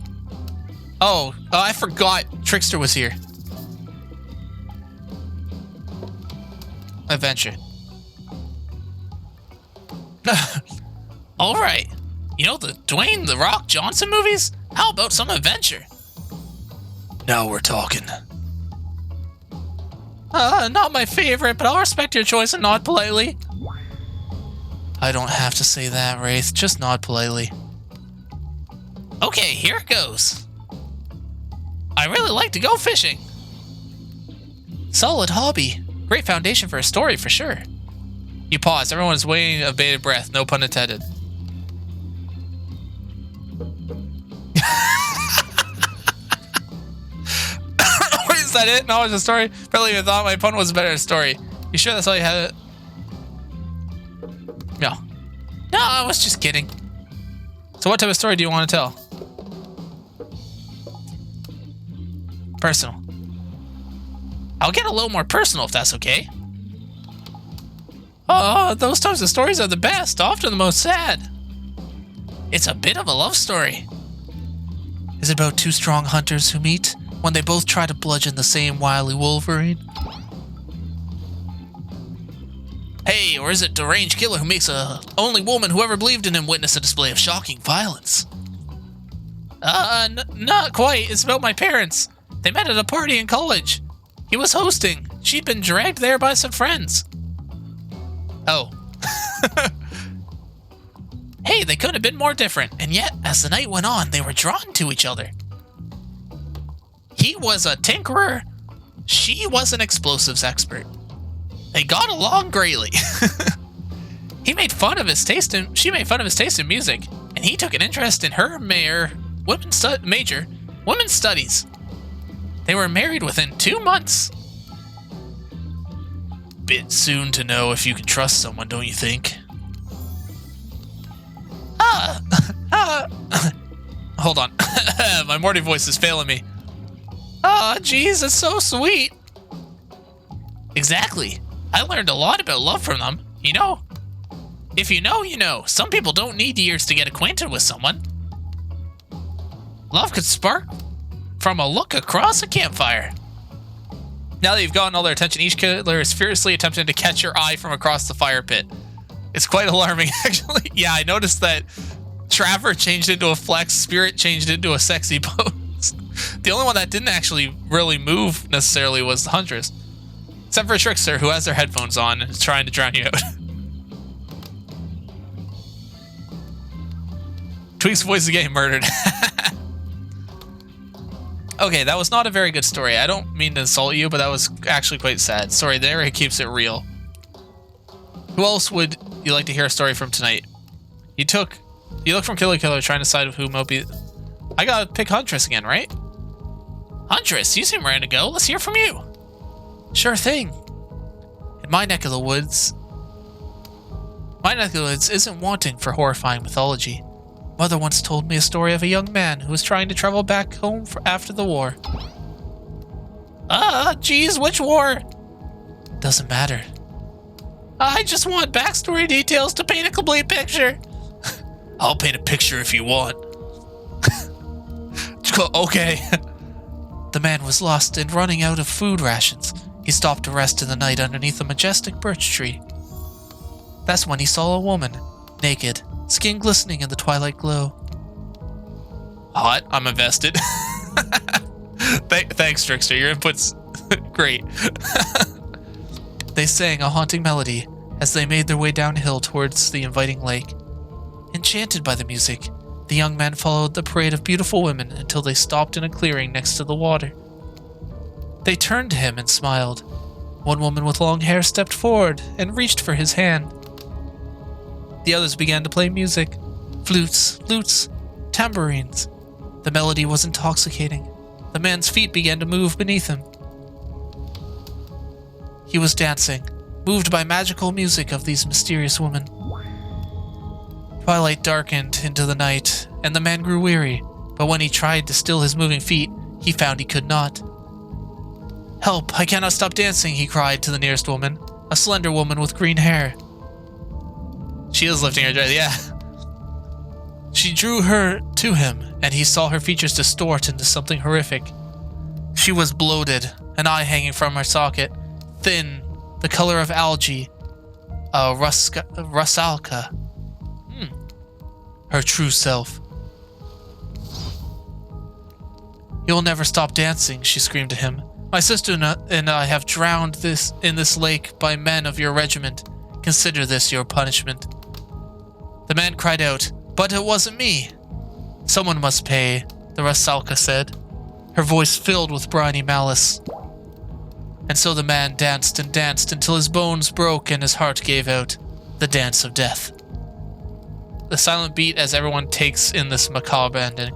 A: Oh, I forgot Trickster was here. Adventure. Alright. You know the Dwayne "The Rock" Johnson movies? How about some adventure? Now we're talking. Not my favorite, but I'll respect your choice and nod politely. I don't have to say that, Wraith. Just nod politely. Okay, here it goes. I really like to go fishing. Solid hobby. Great foundation for a story, for sure. You pause. Everyone is waiting a bated breath. No pun intended. Wait, is that it? No, it's a story? Barely even thought my pun was a better story. You sure that's all you had? No. No, I was just kidding. So what type of story do you want to tell? Personal. I'll get a little more personal if that's okay. Oh, those types of stories are the best, often the most sad. It's a bit of a love story. Is it about two strong hunters who meet when they both try to bludgeon the same wily wolverine? Hey, or is it deranged killer who makes a only woman who ever believed in him witness a display of shocking violence? Not quite. It's about my parents. They met at a party in college. He was hosting. She'd been dragged there by some friends. Oh. Hey, they could have been more different, and yet, as the night went on, they were drawn to each other. He was a tinkerer. She was an explosives expert. They got along greatly. She made fun of his taste in music, and he took an interest in her women's studies. They were married within 2 months. Bit soon to know if you can trust someone, don't you think? Hold on. My Morty voice is failing me. Geez, it's so sweet. Exactly. I learned a lot about love from them, you know? If you know, you know. Some people don't need years to get acquainted with someone. Love could spark from a look across a campfire. Now that you've gotten all their attention, each killer is furiously attempting to catch your eye from across the fire pit. It's quite alarming, actually. Yeah, I noticed that Trapper changed into a flex, Spirit changed into a sexy pose. The only one that didn't actually really move necessarily was the Huntress. Except for Trickster, who has their headphones on and is trying to drown you out. Tweak's voice is getting murdered. Okay, that was not a very good story. I don't mean to insult you, but that was actually quite sad. Sorry, the narrator keeps it real. Who else would you like to hear a story from tonight? You look from Killer Killer trying to decide who might be... I gotta pick Huntress again, right? Huntress, you seem ready to go. Let's hear from you. Sure thing. In my neck of the woods isn't wanting for horrifying mythology. Mother once told me a story of a young man who was trying to travel back home after the war. Geez, which war? Doesn't matter. I just want backstory details to paint a complete picture. I'll paint a picture if you want. Okay. The man was lost and running out of food rations. He stopped to rest in the night underneath a majestic birch tree. That's when he saw a woman, naked, skin glistening in the twilight glow. Hot, I'm invested. Thanks, Trickster. Your input's great. They sang a haunting melody as they made their way downhill towards the inviting lake. Enchanted by the music, the young man followed the parade of beautiful women until they stopped in a clearing next to the water. They turned to him and smiled. One woman with long hair stepped forward and reached for his hand. The others began to play music. Flutes, lutes, tambourines. The melody was intoxicating. The man's feet began to move beneath him. He was dancing, moved by magical music of these mysterious women. Twilight darkened into the night, and the man grew weary, but when he tried to still his moving feet, he found he could not. Help, I cannot stop dancing, he cried to the nearest woman, a slender woman with green hair. She is lifting her dress, yeah. She drew her to him, and he saw her features distort into something horrific. She was bloated, an eye hanging from her socket, thin, the color of algae, a rusalka. Her true self. You'll never stop dancing, she screamed to him. My sister and I have drowned in this lake by men of your regiment. Consider this your punishment. The man cried out, but it wasn't me. Someone must pay, the rusalka said, her voice filled with briny malice. And so the man danced and danced until his bones broke and his heart gave out, the dance of death. The silent beat as everyone takes in this macabre ending.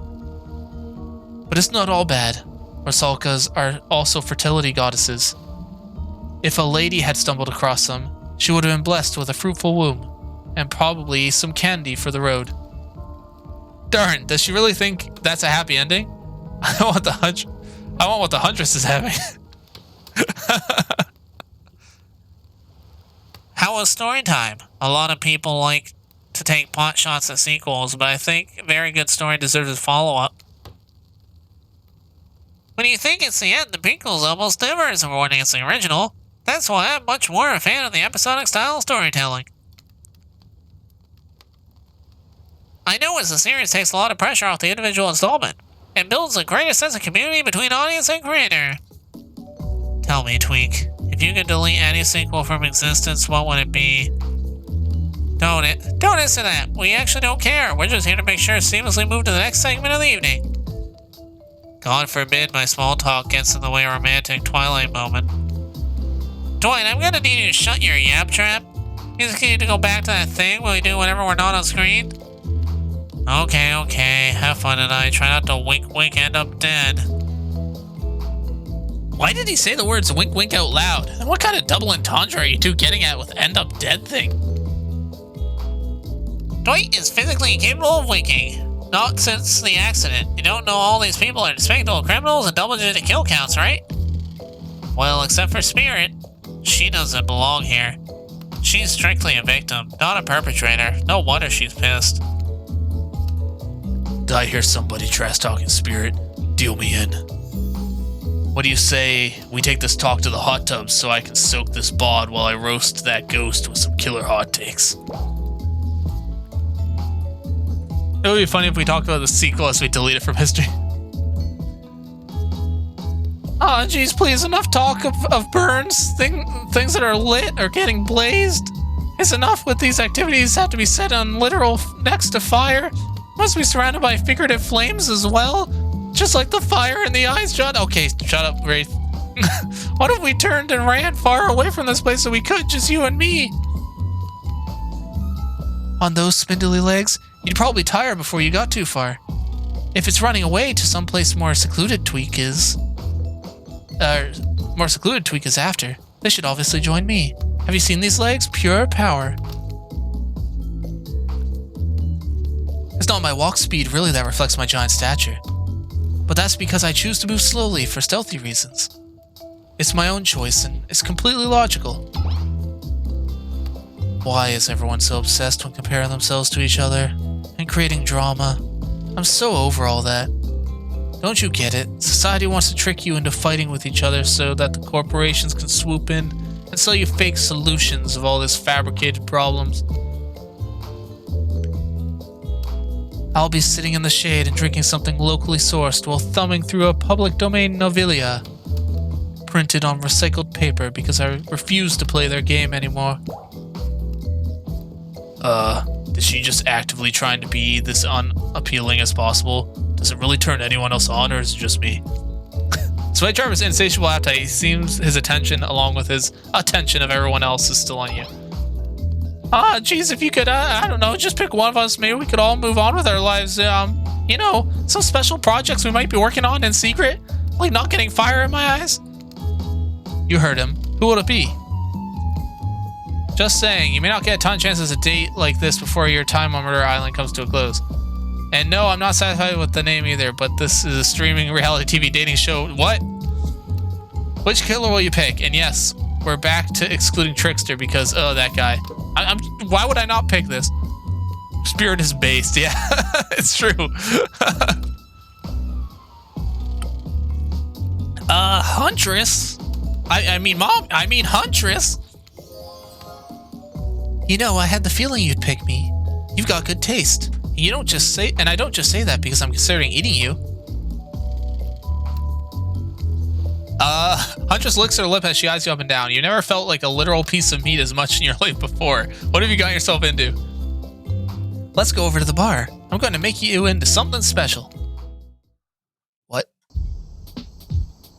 A: But it's not all bad. Rusalkas are also fertility goddesses. If a lady had stumbled across them, she would have been blessed with a fruitful womb, and probably some candy for the road. Darn, does she really think that's a happy ending? I want what the Huntress is having.
D: How was story time? A lot of people like to take pot shots at sequels, but I think a very good story deserves a follow-up. When you think it's the end, the prequel's almost never as rewarding as the original. That's why I'm much more a fan of the episodic style of storytelling. I know as the series takes a lot of pressure off the individual installment, and builds a greater sense of community between audience and creator. Tell me, Tweak, if you could delete any sequel from existence, what would it be? Don't answer that. We actually don't care. We're just here to make sure to seamlessly move to the next segment of the evening. God forbid my small talk gets in the way of a romantic Twilight moment. Dwight, I'm gonna need you to shut your yap trap. You just need to go back to that thing where we do whenever we're not on screen. Okay. Have fun tonight. Try not to wink end up dead.
A: Why did he say the words wink out loud? And what kind of double entendre are you two getting at with end up dead thing?
D: Dwight is physically incapable of winking. Not since the accident. You don't know all these people are despicable criminals and double-digit kill counts, right? Well, except for Spirit. She doesn't belong here. She's strictly a victim, not a perpetrator. No wonder she's pissed.
A: Did I hear somebody trash-talking Spirit? Deal me in. What do you say we take this talk to the hot tub so I can soak this bod while I roast that ghost with some killer hot takes? It would be funny if we talked about the sequel as we delete it from history. Oh, geez, please, enough talk of burns. Things that are lit or getting blazed. It's enough with these activities have to be set on literal next to fire. Must be surrounded by figurative flames as well. Just like the fire in the eyes, John. Okay, shut up, Wraith. What if we turned and ran far away from this place so we could, just you and me? On those spindly legs, you'd probably tire before you got too far. If it's running away to someplace more secluded, Tweak is after. They should obviously join me. Have you seen these legs? Pure power. It's not my walk speed really that reflects my giant stature. But that's because I choose to move slowly for stealthy reasons. It's my own choice and it's completely logical. Why is everyone so obsessed when comparing themselves to each other and creating drama? I'm so over all that. Don't you get it? Society wants to trick you into fighting with each other so that the corporations can swoop in and sell you fake solutions of all this fabricated problems. I'll be sitting in the shade and drinking something locally sourced while thumbing through a public domain novelia printed on recycled paper because I refuse to play their game anymore. Is she just actively trying to be this unappealing as possible? Does it really turn anyone else on, or is it just me? Despite Jarvis' insatiable appetite, he seems his attention, along with his attention of everyone else, is still on you. Geez, if you could, I don't know, just pick one of us, maybe we could all move on with our lives. You know, some special projects we might be working on in secret, like not getting fire in my eyes. You heard him. Who would it be? Just saying, you may not get a ton of chances to date like this before your time on Murder Island comes to a close. And no, I'm not satisfied with the name either, but this is a streaming reality TV dating show. What? Which killer will you pick? And yes, we're back to excluding Trickster because, oh, that guy. Why would I not pick this? Spirit is based, yeah, it's true. Huntress? I mean, Mom, I mean Huntress. You know, I had the feeling you'd pick me. You've got good taste. You don't just say, and I don't just say that because I'm considering eating you. Huntress licks her lip as she eyes you up and down. You never felt like a literal piece of meat as much in your life before. What have you got yourself into? Let's go over to the bar. I'm going to make you into something special. What?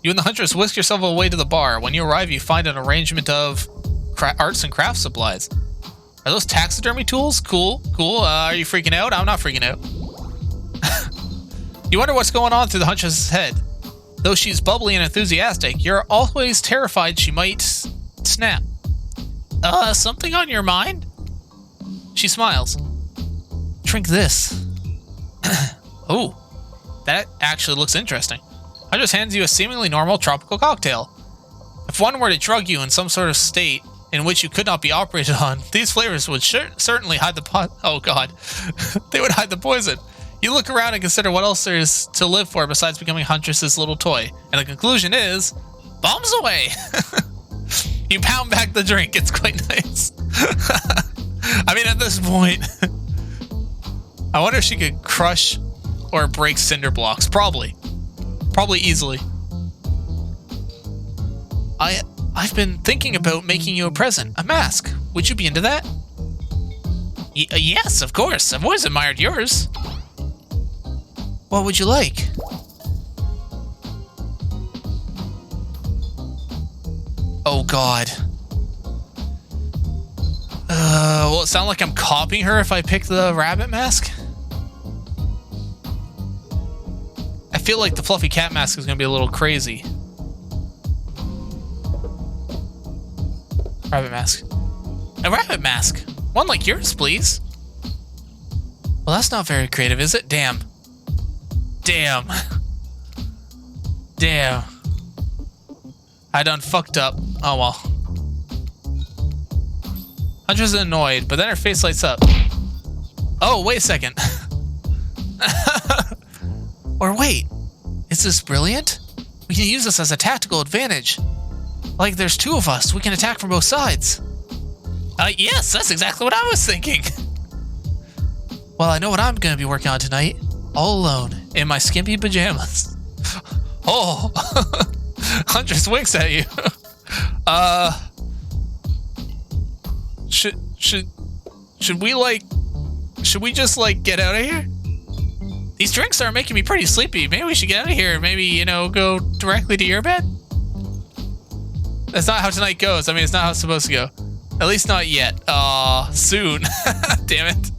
A: You and the Huntress whisk yourself away to the bar. When you arrive, you find an arrangement of arts and crafts supplies. Are those taxidermy tools? Cool, cool. Are you freaking out? I'm not freaking out. You wonder what's going on through the Huntress's head. Though she's bubbly and enthusiastic, you're always terrified she might snap. Something on your mind? She smiles. Drink this. Oh, that actually looks interesting. Huntress hands you a seemingly normal tropical cocktail. If one were to drug you in some sort of state in which you could not be operated on, these flavors would certainly hide the oh god. They would hide the poison. You look around and consider what else there is to live for besides becoming Huntress's little toy. And the conclusion is, bombs away! You pound back the drink. It's quite nice. I mean, at this point, I wonder if she could crush or break cinder blocks. Probably. Probably easily. I've been thinking about making you a present. A mask. Would you be into that? Yes, of course. I've always admired yours. What would you like? Oh god. Will it sound like I'm copying her if I pick the rabbit mask? I feel like the fluffy cat mask is gonna be a little crazy. Rabbit mask. A rabbit mask. One like yours, please. Well, that's not very creative, is it? Damn. Damn. Damn. I done fucked up. Oh well. Huntress is annoyed, but then her face lights up. Oh, wait a second. Or wait, is this brilliant? We can use this as a tactical advantage. Like there's two of us, we can attack from both sides. Yes, that's exactly what I was thinking. Well, I know what I'm gonna be working on tonight. All alone, in my skimpy pajamas. Oh, Huntress winks at you. Should we just like get out of here? These drinks are making me pretty sleepy. Maybe we should get out of here. Maybe, you know, go directly to your bed? That's not how tonight goes. I mean, it's not how it's supposed to go. At least not yet. Soon. Damn it.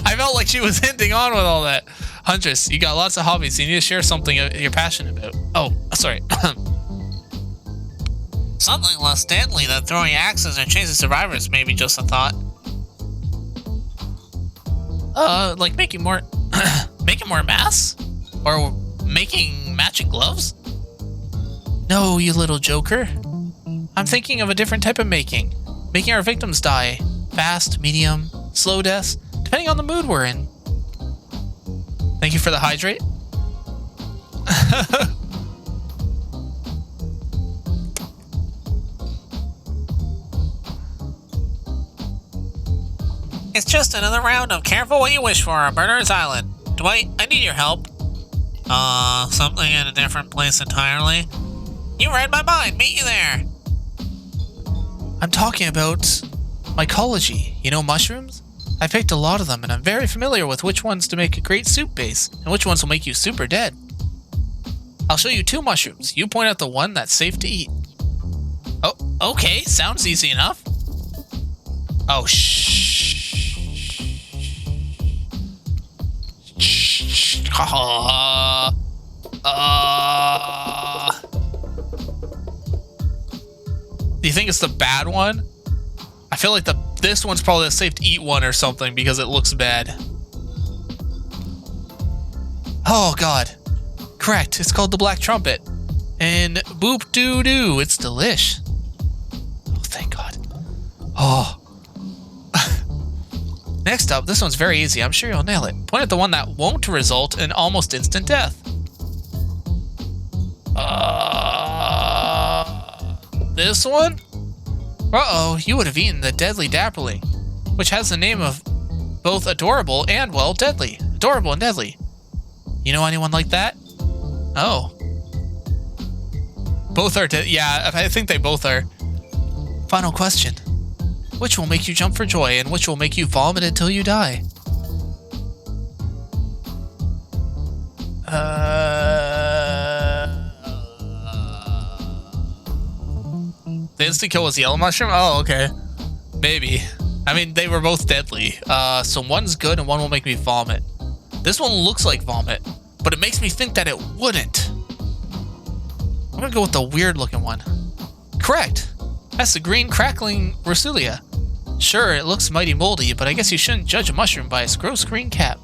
A: I felt like she was hinting on with all that. Huntress, you got lots of hobbies. You need to share something you're passionate about. Oh, sorry.
D: Something less deadly than throwing axes and chasing survivors, maybe just a thought.
A: Like making more, making more masks? Or making matching gloves? No, you little joker. I'm thinking of a different type of making. Making our victims die. Fast, medium, slow deaths, depending on the mood we're in. Thank you for the hydrate.
D: It's just another round of careful what you wish for on Murderer's Island. Dwight, I need your help. Something in a different place entirely. You read my mind. Meet you there.
A: I'm talking about mycology. You know mushrooms? I picked a lot of them, and I'm very familiar with which ones to make a great soup base, and which ones will make you super dead. I'll show you 2 mushrooms. You point out the one that's safe to eat. Oh, okay. Sounds easy enough. Oh, shh. Do you think it's the bad one? I feel like this one's probably the safe to eat one or something because it looks bad. Oh god. Correct. It's called the Black Trumpet. And boop doo doo. It's delish. Oh, thank god. Oh. Next up, this one's very easy. I'm sure you'll nail it. Point at the one that won't result in almost instant death. This one? Uh-oh, you would have eaten the deadly dapperling, which has the name of both adorable and, well, deadly. Adorable and deadly. You know anyone like that? Oh. Both are yeah, I think they both are. Final question. Which will make you jump for joy and which will make you vomit until you die? The instant kill was yellow mushroom? Oh, okay. Maybe. I mean, they were both deadly. So one's good and one will make me vomit. This one looks like vomit, but it makes me think that it wouldn't. I'm gonna go with the weird looking one. Correct. That's the green crackling Rosulia. Sure, it looks mighty moldy, but I guess you shouldn't judge a mushroom by its gross green cap.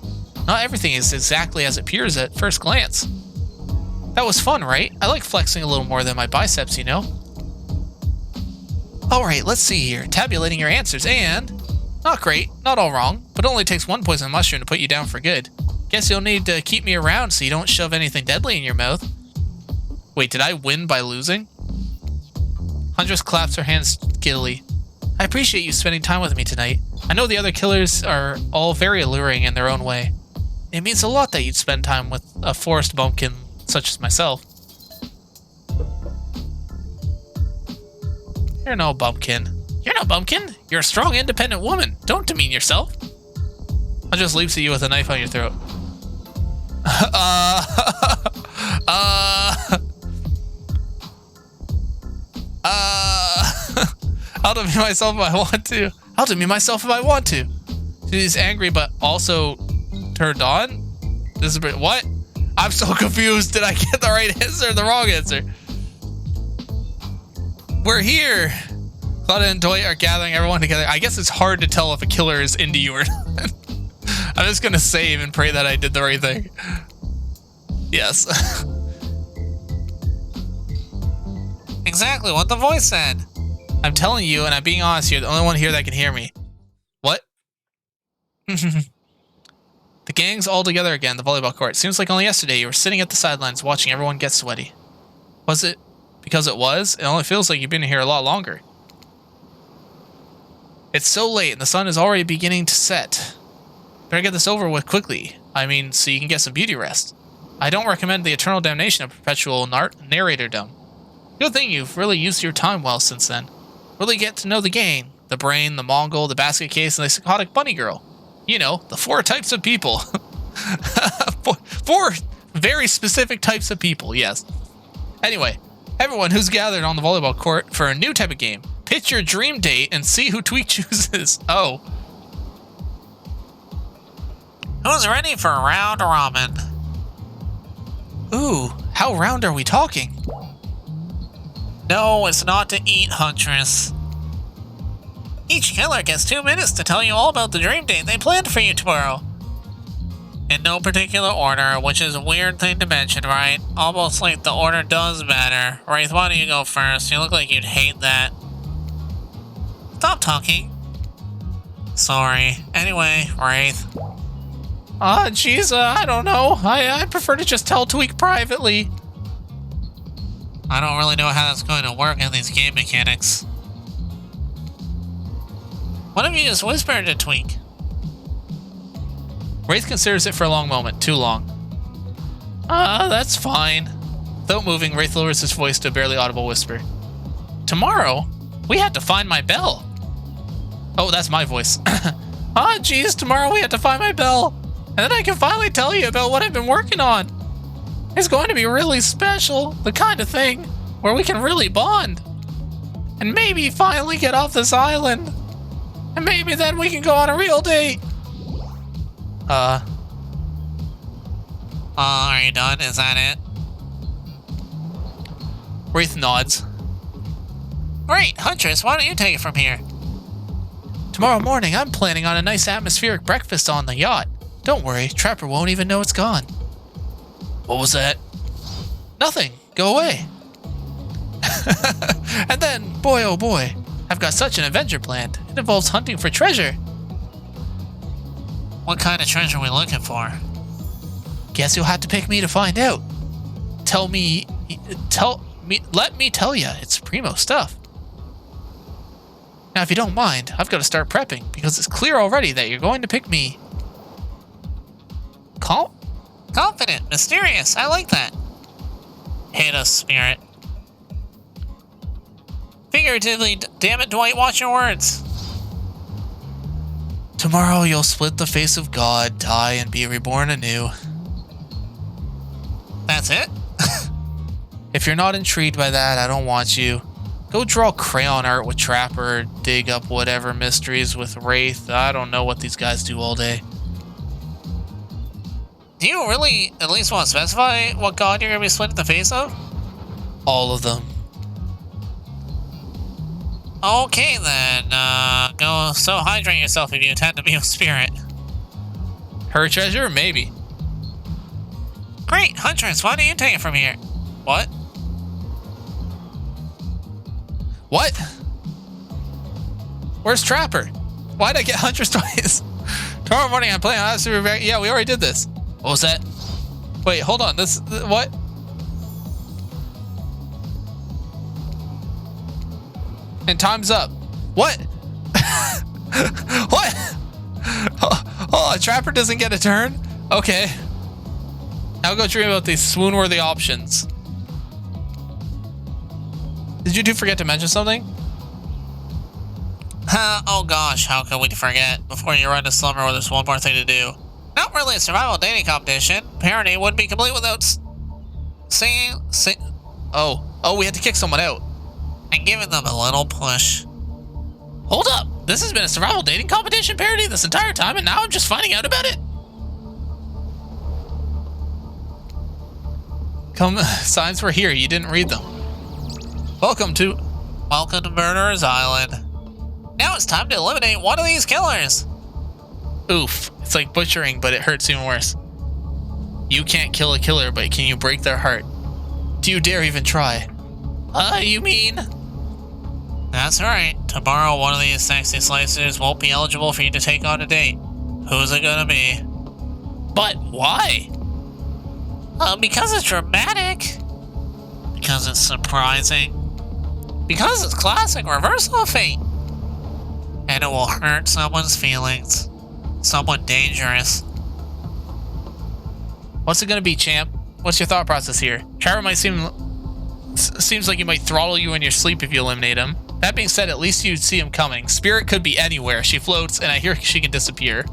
A: Not everything is exactly as it appears at first glance. That was fun, right? I like flexing a little more than my biceps, you know? Alright, let's see here. Tabulating your answers, and... Not great, not all wrong, but it only takes 1 poison mushroom to put you down for good. Guess you'll need to keep me around so you don't shove anything deadly in your mouth. Wait, did I win by losing? Huntress claps her hands giddily. I appreciate you spending time with me tonight. I know the other killers are all very alluring in their own way. It means a lot that you'd spend time with a forest bumpkin such as myself. You're no bumpkin. You're no bumpkin. You're a strong, independent woman. Don't demean yourself. Huntress leaps at you with a knife on your throat. I'll demean myself if I want to. I'll demean myself if I want to. She's angry, but also turned on. This is what? I'm so confused. Did I get the right answer or the wrong answer? We're here. Claudia and Dwight are gathering everyone together. I guess it's hard to tell if a killer is into you or not. I'm just gonna save and pray that I did the right thing. Yes.
D: Exactly what the voice said.
A: I'm telling you, and I'm being honest here, the only one here that can hear me. What? The gang's all together again, the volleyball court. Seems like only yesterday you were sitting at the sidelines watching everyone get sweaty. Was it because it was? It only feels like you've been here a lot longer. It's so late and the sun is already beginning to set. Better get this over with quickly. I mean, so you can get some beauty rest. I don't recommend the eternal damnation of perpetual narratordom. Good thing you've really used your time well since then. Really get to know the gang. The brain, the Mongol, the basket case, and the psychotic bunny girl. You know, the 4 types of people. four very specific types of people, yes. Anyway, everyone who's gathered on the volleyball court for a new type of game. Pitch your dream date and see who Tweak chooses. Oh.
D: Who's ready for a round robin?
A: Ooh, how round are we talking?
D: No, it's not to eat, Huntress. Each killer gets 2 minutes to tell you all about the dream date they planned for you tomorrow. In no particular order, which is a weird thing to mention, right? Almost like the order does matter. Wraith, why don't you go first? You look like you'd hate that. Stop talking. Sorry. Anyway, Wraith.
A: Jeez, I don't know. I prefer to just tell Tweak privately.
D: I don't really know how that's going to work in these game mechanics. What if you just whispered to Tweak?
A: Wraith considers it for a long moment. Too long. That's fine. Without moving, Wraith lowers his voice to a barely audible whisper. Tomorrow, we had to find my bell. Oh, that's my voice. Geez, tomorrow we had to find my bell. And then I can finally tell you about what I've been working on. It's going to be really special. The kind of thing where we can really bond. And maybe finally get off this island. And maybe then we can go on a real date.
D: Are you done? Is that it?
A: Wraith nods.
D: Great, Huntress, why don't you take it from here?
A: Tomorrow morning, I'm planning on a nice atmospheric breakfast on the yacht. Don't worry, Trapper won't even know it's gone. What was that? Nothing. Go away. And then, boy oh boy, I've got such an adventure planned. It involves hunting for treasure.
D: What kind of treasure are we looking for?
A: Guess you'll have to pick me to find out. Let me tell you, it's primo stuff. Now, if you don't mind, I've got to start prepping, because it's clear already that you're going to pick me.
D: Confident, mysterious, I like that. Hate us, Spirit. Figuratively, damn it, Dwight, watch your words.
A: Tomorrow you'll split the face of God, die, and be reborn anew.
D: That's it?
A: If you're not intrigued by that, I don't want you. Go draw crayon art with Trapper, or dig up whatever mysteries with Wraith. I don't know what these guys do all day.
D: Do you really at least want to specify what god you're going to be splitting the face of?
A: All of them.
D: Okay then, go so hydrate yourself if you intend to be a spirit.
A: Her treasure? Maybe.
D: Great, Huntress, why don't you take it from here? What?
A: What? Where's Trapper? Why'd I get Huntress twice? Tomorrow morning I'm playing on Super. Yeah, we already did this. What was that? Wait, hold on. What? And time's up. What? What? Oh, Trapper doesn't get a turn? Okay. Now go dream about these swoon-worthy options. Did you two forget to mention something?
D: Oh gosh, how could we forget? Before you run to slumber, there's one more thing to do. Not really a survival dating competition. Parody wouldn't be complete without
A: Oh, we had to kick someone out.
D: And giving them a little push.
A: Hold up! This has been a survival dating competition parody this entire time, and now I'm just finding out about it? Signs were here, you didn't read them. Welcome to
D: Murderer's Island. Now it's time to eliminate one of these killers.
A: Oof, it's like butchering, but it hurts even worse. You can't kill a killer, but can you break their heart? Do you dare even try? You mean?
D: That's right. Tomorrow, one of these sexy slicers won't be eligible for you to take on a date. Who's it gonna be?
A: But why?
D: Because it's dramatic. Because it's surprising. Because it's classic reversal of fate. And it will hurt someone's feelings. Someone dangerous.
A: What's it gonna be, champ? What's your thought process here? Trevor might seems like he might throttle you in your sleep if you eliminate him. That being said, at least you'd see him coming. Spirit could be anywhere. She floats, and I hear she can disappear.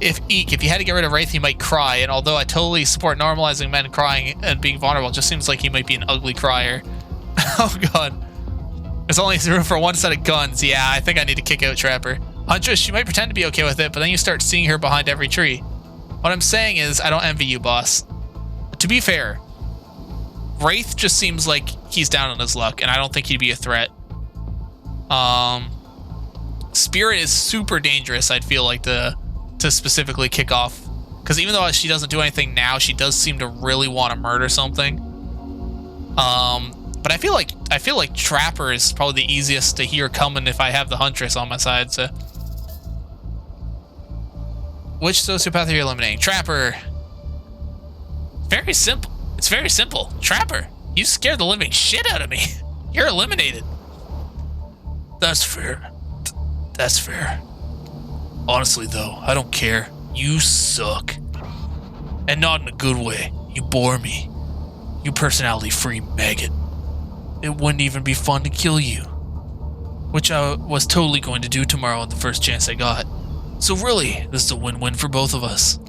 A: If you had to get rid of Wraith, he might cry, and although I totally support normalizing men crying and being vulnerable, it just seems like he might be an ugly crier. Oh god. There's only room for one set of guns. Yeah, I think I need to kick out Trapper. Huntress, she might pretend to be okay with it, but then you start seeing her behind every tree. What I'm saying is, I don't envy you, boss. To be fair, Wraith just seems like he's down on his luck, and I don't think he'd be a threat. Spirit is super dangerous, I'd feel like, to specifically kick off. Because even though she doesn't do anything now, she does seem to really want to murder something. But I feel like Trapper is probably the easiest to hear coming if I have the Huntress on my side, so... Which sociopath are you eliminating? Trapper. Very simple. It's very simple. Trapper, you scared the living shit out of me. You're eliminated. That's fair. That's fair. Honestly, though, I don't care. You suck. And not in a good way. You bore me. You personality-free maggot. It wouldn't even be fun to kill you. Which I was totally going to do tomorrow on the first chance I got. So really, this is a win-win for both of us.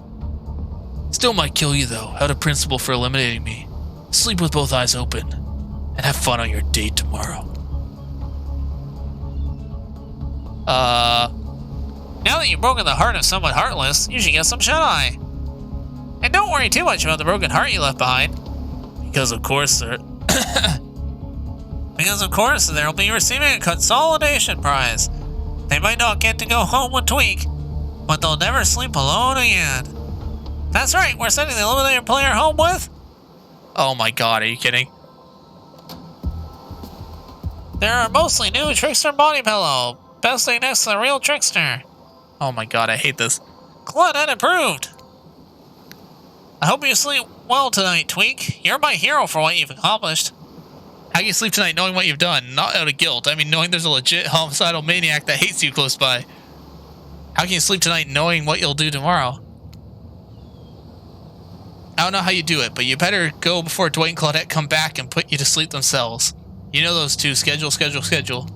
A: Still might kill you though, out of principle for eliminating me. Sleep with both eyes open, and have fun on your date tomorrow.
D: Now that you've broken the heart of someone heartless, you should get some shut-eye. And don't worry too much about the broken heart you left behind. Because of course there'll be receiving a consolidation prize. They might not get to go home with Tweak, but they'll never sleep alone again. That's right, we're sending the eliminated player home with...
A: Oh my god, are you kidding?
D: There are mostly new Trickster body pillow, besting next to the real Trickster.
A: Oh my god, I hate this.
D: Claudette approved. I hope you sleep well tonight, Tweak. You're my hero for what you've accomplished.
A: How can you sleep tonight knowing what you've done? Not out of guilt. I mean, knowing there's a legit homicidal maniac that hates you close by. How can you sleep tonight knowing what you'll do tomorrow? I don't know how you do it, but you better go before Dwight and Claudette come back and put you to sleep themselves. You know those two. Schedule.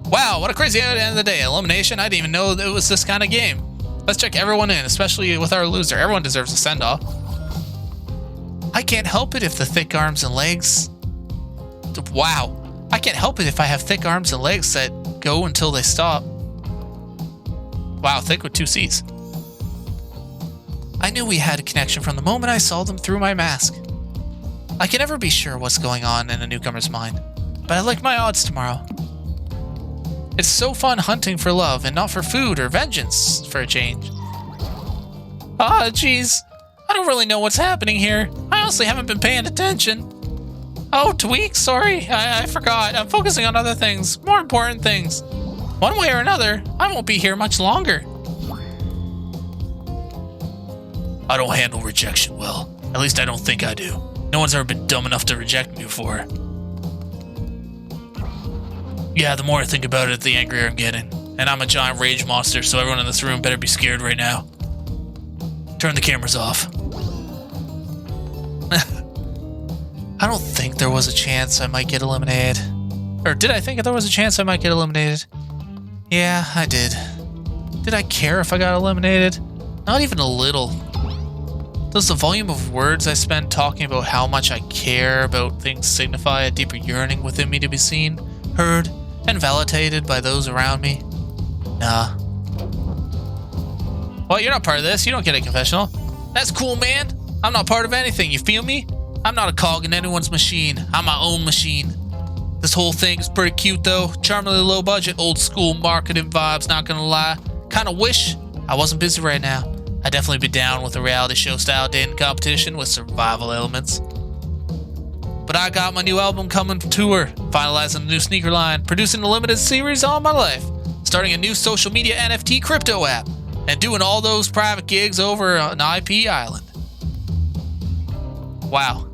A: Wow, what a crazy end of the day. Elimination? I didn't even know it was this kind of game. Let's check everyone in, especially with our loser. Everyone deserves a send-off. I can't help it if the thick arms and legs... Wow. I can't help it if I have thick arms and legs that go until they stop. Wow, thick with 2 C's. I knew we had a connection from the moment I saw them through my mask. I can never be sure what's going on in a newcomer's mind, but I like my odds tomorrow. It's so fun hunting for love and not for food or vengeance for a change. Ah, jeez. I don't really know what's happening here. I honestly haven't been paying attention. Oh, Tweak, sorry. I forgot. I'm focusing on other things, more important things. One way or another, I won't be here much longer. I don't handle rejection well. At least I don't think I do. No one's ever been dumb enough to reject me before. Yeah, the more I think about it, the angrier I'm getting. And I'm a giant rage monster, so everyone in this room better be scared right now. Turn the cameras off. I don't think there was a chance I might get eliminated. Or did I think there was a chance I might get eliminated? Yeah, I did. Did I care if I got eliminated? Not even a little. Does the volume of words I spend talking about how much I care about things signify a deeper yearning within me to be seen, heard, and validated by those around me? Nah. Well, you're not part of this. You don't get a confessional. That's cool, man. I'm not part of anything. You feel me? I'm not a cog in anyone's machine. I'm my own machine. This whole thing is pretty cute, though. Charmingly low budget, old school marketing vibes, not gonna lie. Kinda wish I wasn't busy right now. I'd definitely be down with a reality show style dating competition with survival elements. But I got my new album coming to tour, finalizing a new sneaker line, producing a limited series all my life, starting a new social media NFT crypto app, and doing all those private gigs over on IP Island. Wow.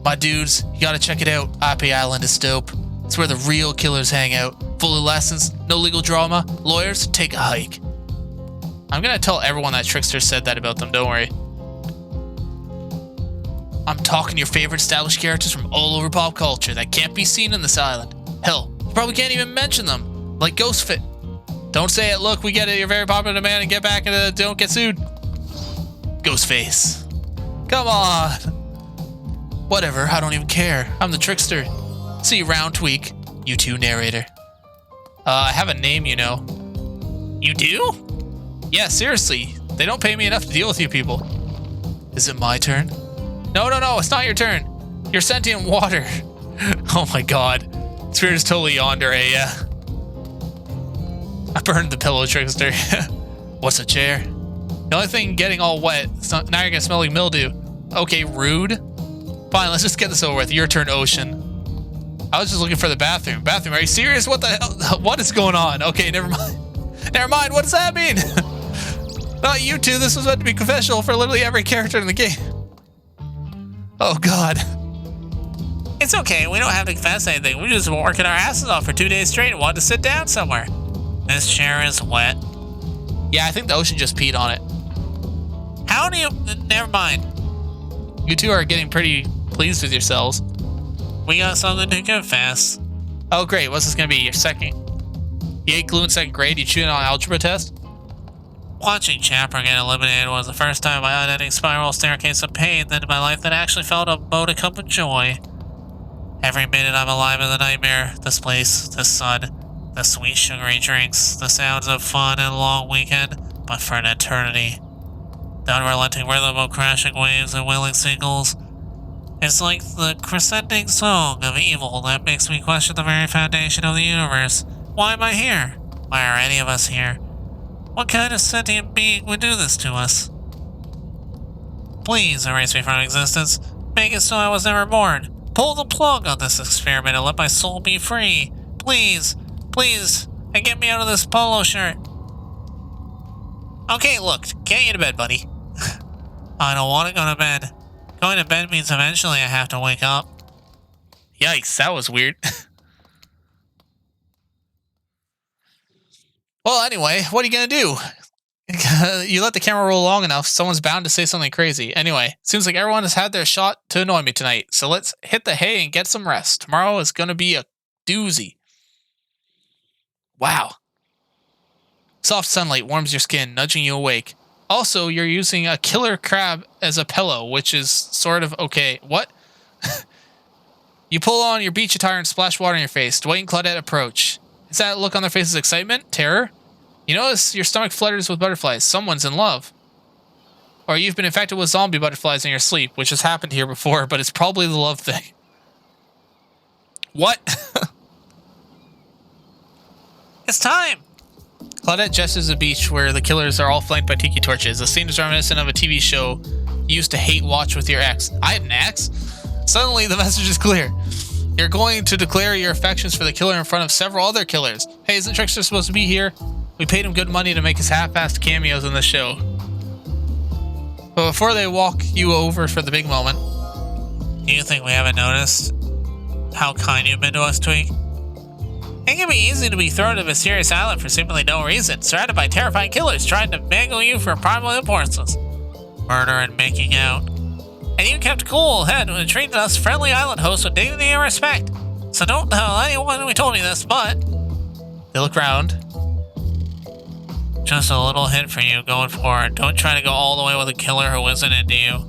A: My dudes, you gotta check it out. IP Island is dope. It's where the real killers hang out. Full of lessons, no legal drama. Lawyers, take a hike. I'm gonna tell everyone that Trickster said that about them, don't worry. I'm talking your favorite established characters from all over pop culture that can't be seen in this island. Hell, you probably can't even mention them. Like Ghostfit. Don't say it, look, we get it, you're very popular man, and get back into don't get sued. Ghostface. Come on. Whatever, I don't even care. I'm the Trickster. See you around, Tweak. You too, narrator. I have a name, you know. You do? Yeah, seriously. They don't pay me enough to deal with you people. Is it my turn? No, it's not your turn. You're sentient water. Oh my god. Spirit is totally yonder, eh? I burned the pillow, trickster. What's a chair? The only thing getting all wet, so now you're gonna smell like mildew. Okay, rude. Fine, let's just get this over with. Your turn, Ocean. I was just looking for the bathroom. Bathroom, are you serious? What the hell? What is going on? Okay, never mind. Never mind, what does that mean? Not you two, this was meant to be confessional for literally every character in the game. Oh god.
D: It's okay, we don't have to confess anything. We just been working our asses off for 2 days straight and wanted to sit down somewhere. This chair is wet.
A: Yeah, I think the Ocean just peed on it.
D: How do you... Never mind.
A: You two are getting pretty pleased with yourselves.
D: We got something to confess.
A: Oh great, what's this gonna be? Your second? You ate glue in second grade? You chewed on an algebra test?
D: Watching Chapper get eliminated was the first time my unending spiral staircase of pain in my life that actually felt a modicum of joy. Every minute I'm alive in the nightmare, this place, this sun, the sweet sugary drinks, the sounds of fun and a long weekend, but for an eternity. The unrelenting rhythm of crashing waves and wailing seagulls. It's like the crescending song of evil that makes me question the very foundation of the universe. Why am I here? Why are any of us here? What kind of sentient being would do this to us? Please erase me from existence. Make it so I was never born. Pull the plug on this experiment and let my soul be free. Please, and get me out of this polo shirt. Okay, look, get you to bed, buddy. I don't want to go to bed. Going to bed means eventually I have to wake up.
A: Yikes, that was weird. Well, anyway, what are you gonna do? You let the camera roll long enough, someone's bound to say something crazy. Anyway, seems like everyone has had their shot to annoy me tonight, so let's hit the hay and get some rest. Tomorrow is gonna be a doozy. Wow. Soft sunlight warms your skin, nudging you awake. Also, you're using a killer crab as a pillow, which is sort of okay. What? You pull on your beach attire and splash water in your face. Dwight and Claudette approach. Is that look on their faces excitement? Terror? You notice your stomach flutters with butterflies. Someone's in love. Or you've been infected with zombie butterflies in your sleep, which has happened here before, but it's probably the love thing. What?
D: It's time!
A: Claudette gestures the beach where the killers are all flanked by tiki torches. The scene is reminiscent of a TV show you used to hate watch with your ex. I had an ex? Suddenly, the message is clear. You're going to declare your affections for the killer in front of several other killers. Hey, isn't Trickster supposed to be here? We paid him good money to make his half-assed cameos in the show. But before they walk you over for the big moment...
D: Do you think we haven't noticed how kind you've been to us, Tweak? It can be easy to be thrown to a mysterious island for seemingly no reason, surrounded by terrifying killers trying to mangle you for primal importance. Murder and making out. And you kept cool head and treated us friendly island hosts with dignity and respect. So don't tell anyone we told you this, but...
A: They look round.
D: Just a little hint for you going forward. Don't try to go all the way with a killer who isn't into you.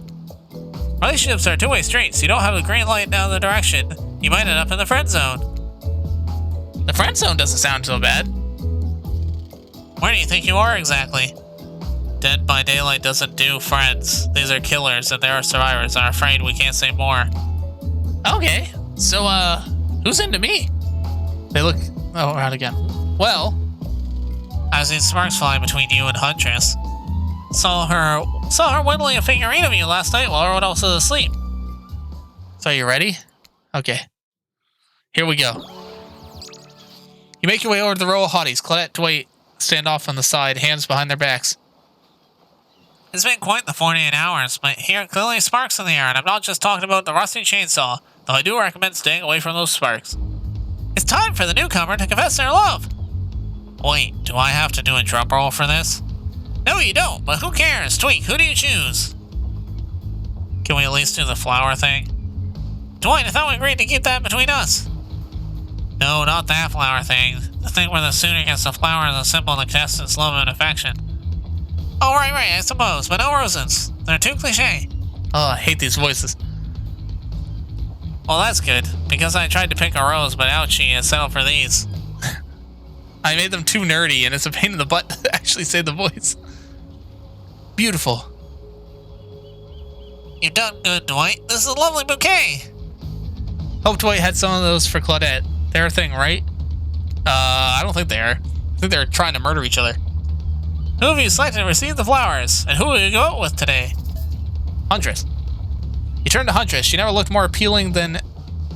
D: Relationships are two-way streets. You don't have a green light down the direction. You might end up in the friend zone.
A: The friend zone doesn't sound so bad.
D: Where do you think you are exactly? Dead by Daylight doesn't do friends. These are killers and they are survivors. I'm afraid we can't say more.
A: Okay, so who's into me? They look around again. Well,
D: I've seen sparks flying between you and Huntress. Saw her whittling a figurine of you last night while everyone else was asleep.
A: So you ready? Okay. Here we go. You make your way over to the row of hotties. Claudette, Dwight stand off on the side, hands behind their backs.
D: It's been quite the 48 hours, but here clearly sparks in the air, and I'm not just talking about the rusty chainsaw, though I do recommend staying away from those sparks. It's time for the newcomer to confess their love! Wait, do I have to do a drum roll for this? No, you don't, but who cares? Tweak, who do you choose? Can we at least do the flower thing? Dwight, I thought we agreed to keep that between us. No, not that flower thing. The thing where the suitor gets the flower as a symbol of the contestant's love and affection. Oh, right, I suppose, but no roses. They're too cliché.
A: Oh, I hate these voices.
D: Well, that's good, because I tried to pick a rose, but ouchie, I settled for these.
A: I made them too nerdy, and it's a pain in the butt actually say the voice. Beautiful.
D: You've done good, Dwight. This is a lovely bouquet.
A: Hope Dwight had some of those for Claudette. They're a thing, right? I don't think they are. I think they're trying to murder each other.
D: Who have you selected to receive the flowers? And who will you go out with today?
A: Huntress. You turn to Huntress. She never looked more appealing than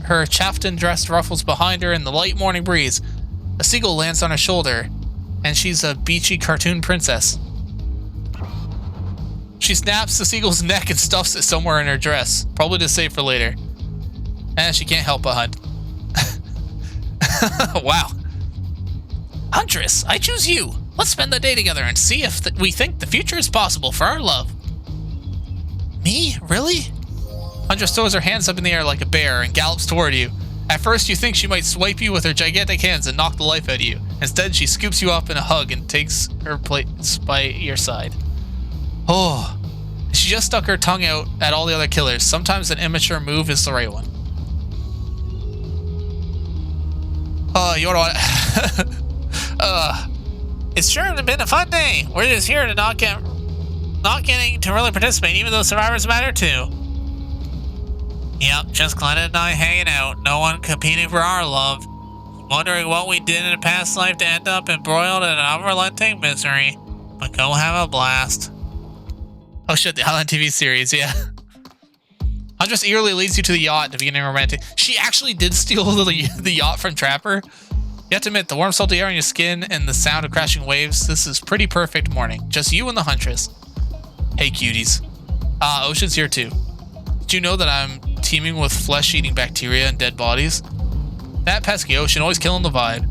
A: her chaftan-dressed ruffles behind her in the light morning breeze. A seagull lands on her shoulder, and she's a beachy cartoon princess. She snaps the seagull's neck and stuffs it somewhere in her dress, probably to save for later. And she can't help but hunt. Wow. Huntress, I choose you. Let's spend the day together and see if we think the future is possible for our love. Me? Really? Huntress throws her hands up in the air like a bear and gallops toward you. At first, you think she might swipe you with her gigantic hands and knock the life out of you. Instead, she scoops you up in a hug and takes her place by your side. Oh, she just stuck her tongue out at all the other killers. Sometimes an immature move is the right one. You want to...
D: It's sure been a fun day. We're just here to not getting to really participate, even though survivors matter too. Yep, just Claudette and I hanging out. No one competing for our love. Wondering what we did in a past life to end up embroiled in an unrelenting misery. But go have a blast.
A: Oh shit, the Island TV series, yeah. Huntress eagerly leads you to the yacht to begin a romantic. She actually did steal the yacht from Trapper. You have to admit, the warm salty air on your skin and the sound of crashing waves, this is pretty perfect morning. Just you and the Huntress. Hey cuties. Ocean's here too. Did you know that I'm teeming with flesh-eating bacteria and dead bodies? That pesky ocean always killing the vibe.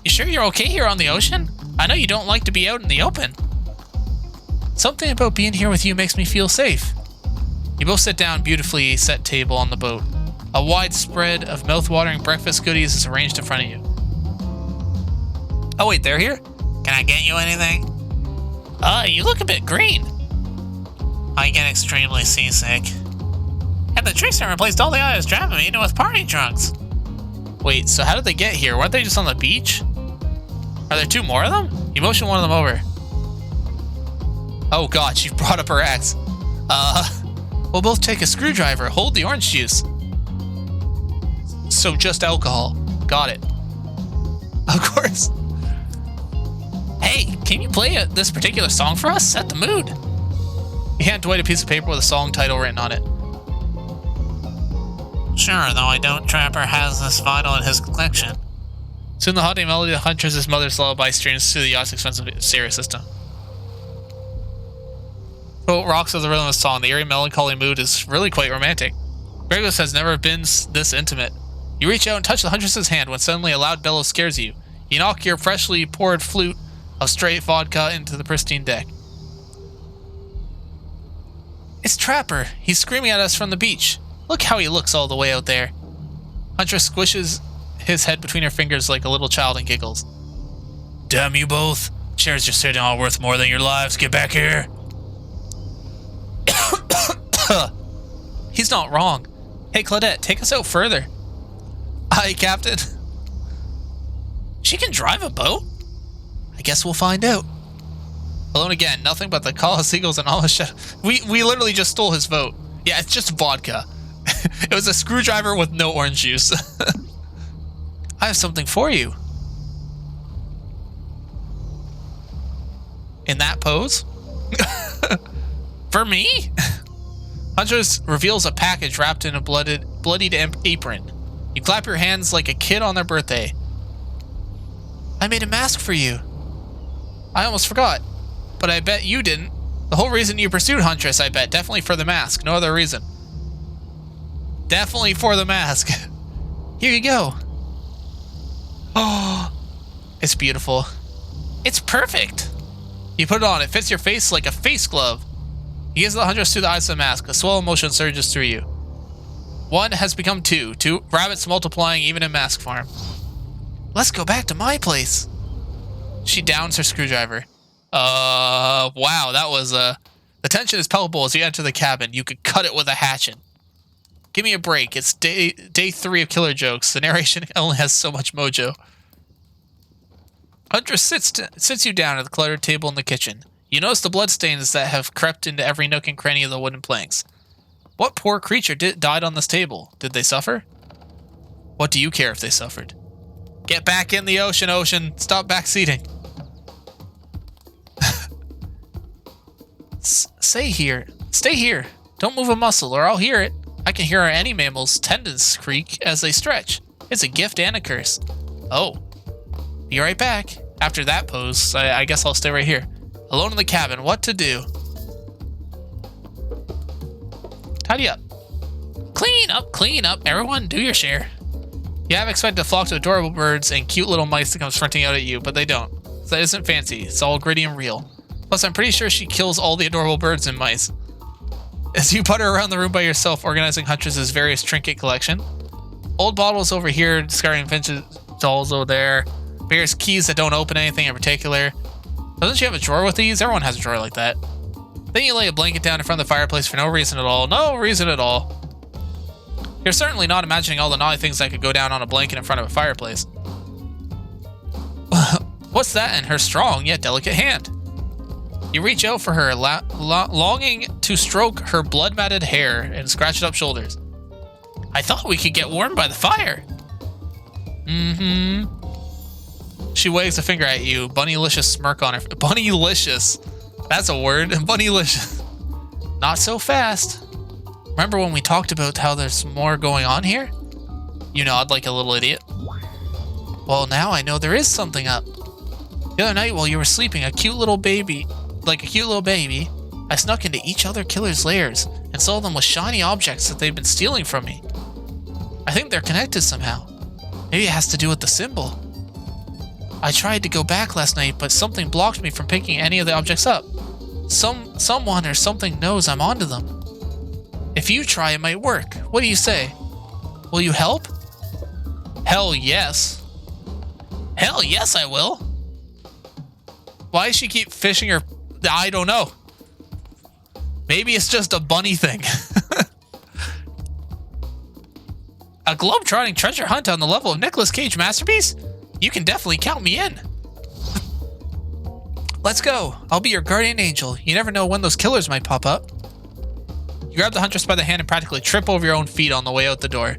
A: You sure you're okay here on the ocean? I know you don't like to be out in the open. Something about being here with you makes me feel safe. You both sit down beautifully set table on the boat. A wide spread of mouth-watering breakfast goodies is arranged in front of you. Oh wait, they're here?
D: Can I get you anything?
A: You look a bit green.
D: I get extremely seasick. And the trickster replaced all the others, trapping me into his party trunks.
A: Wait, so how did they get here? Weren't they just on the beach? Are there two more of them? You motion one of them over. Oh god, she brought up her ex. We'll both take a screwdriver. Hold the orange juice. So just alcohol. Got it. Of course. Hey, can you play this particular song for us? Set the mood. You hand Dwight a piece of paper with a song title written on it.
D: Sure, though I don't. Trapper has this vinyl in his collection.
A: Soon the haunting melody of Huntress' mother's lullaby streams through the yacht's expensive stereo system. Boat rocks with the rhythm of the song. The eerie melancholy mood is really quite romantic. Gregos has never been this intimate. You reach out and touch the Huntress' hand when suddenly a loud bellow scares you. You knock your freshly poured flute of straight vodka into the pristine deck. It's Trapper. He's screaming at us from the beach. Look how he looks all the way out there. Huntress squishes his head between her fingers like a little child and giggles. Damn you both. Shares your sitting all worth more than your lives. Get back here. He's not wrong. Hey, Claudette, take us out further. Aye, Captain. She can drive a boat? I guess we'll find out. Alone again, nothing but the call of seagulls and all his shadow. We literally just stole his vote. Yeah, it's just vodka. It was a screwdriver with no orange juice. I have something for you. In that pose? For me? Huntress reveals a package wrapped in a bloodied apron. You clap your hands like a kid on their birthday. I made a mask for you. I almost forgot. But I bet you didn't. The whole reason you pursued Huntress, I bet. Definitely for the mask. No other reason. Definitely for the mask. Here you go. Oh, it's beautiful. It's perfect. You put it on. It fits your face like a face glove. He gives the Huntress through the eyes of the mask. A swell of motion surges through you. One has become two. Two rabbits multiplying even in mask form. Let's go back to my place. She downs her screwdriver. Wow, that was, the tension is palpable as you enter the cabin. You could cut it with a hatchet. Give me a break. It's day 3 of Killer Jokes. The narration only has so much mojo. Huntress sits you down at the cluttered table in the kitchen. You notice the bloodstains that have crept into every nook and cranny of the wooden planks. What poor creature died on this table? Did they suffer? What do you care if they suffered? Get back in the ocean, Ocean. Stop backseating. Stay here. Don't move a muscle or I'll hear it. I can hear any mammal's tendons creak as they stretch. It's a gift and a curse. Oh. Be right back. After that pose, I guess I'll stay right here. Alone in the cabin, what to do? Tidy up. Clean up. Everyone, do your share. You have expected a flock of adorable birds and cute little mice to come sprinting out at you, but they don't. That isn't fancy. It's all gritty and real. Plus, I'm pretty sure she kills all the adorable birds and mice. As you putter around the room by yourself, organizing Huntress's various trinket collection. Old bottles over here, discarding vintage dolls over there. Various keys that don't open anything in particular. Doesn't she have a drawer with these? Everyone has a drawer like that. Then you lay a blanket down in front of the fireplace for no reason at all. No reason at all. You're certainly not imagining all the naughty things that could go down on a blanket in front of a fireplace. What's that in her strong yet delicate hand? You reach out for her, longing to stroke her blood-matted hair and scratched up shoulders. I thought we could get warm by the fire. Mm-hmm. She wags a finger at you, bunnylicious smirk on her. Bunnylicious. That's a word. Bunnylicious. Not so fast. Remember when we talked about how there's more going on here? You nod like a little idiot. Well, now I know there is something up. The other night while you were sleeping, a cute little baby, I snuck into each other killer's lairs and saw them with shiny objects that they'd been stealing from me. I think they're connected somehow. Maybe it has to do with the symbol. I tried to go back last night, but something blocked me from picking any of the objects up. Someone or something knows I'm onto them. If you try, it might work. What do you say? Will you help? Hell yes. Hell yes, I will. Why does she keep fishing her? I don't know. Maybe it's just a bunny thing. A globe-trotting treasure hunt on the level of Nicolas Cage masterpiece? You can definitely count me in. Let's go. I'll be your guardian angel. You never know when those killers might pop up. You grab the Huntress by the hand and practically trip over your own feet on the way out the door.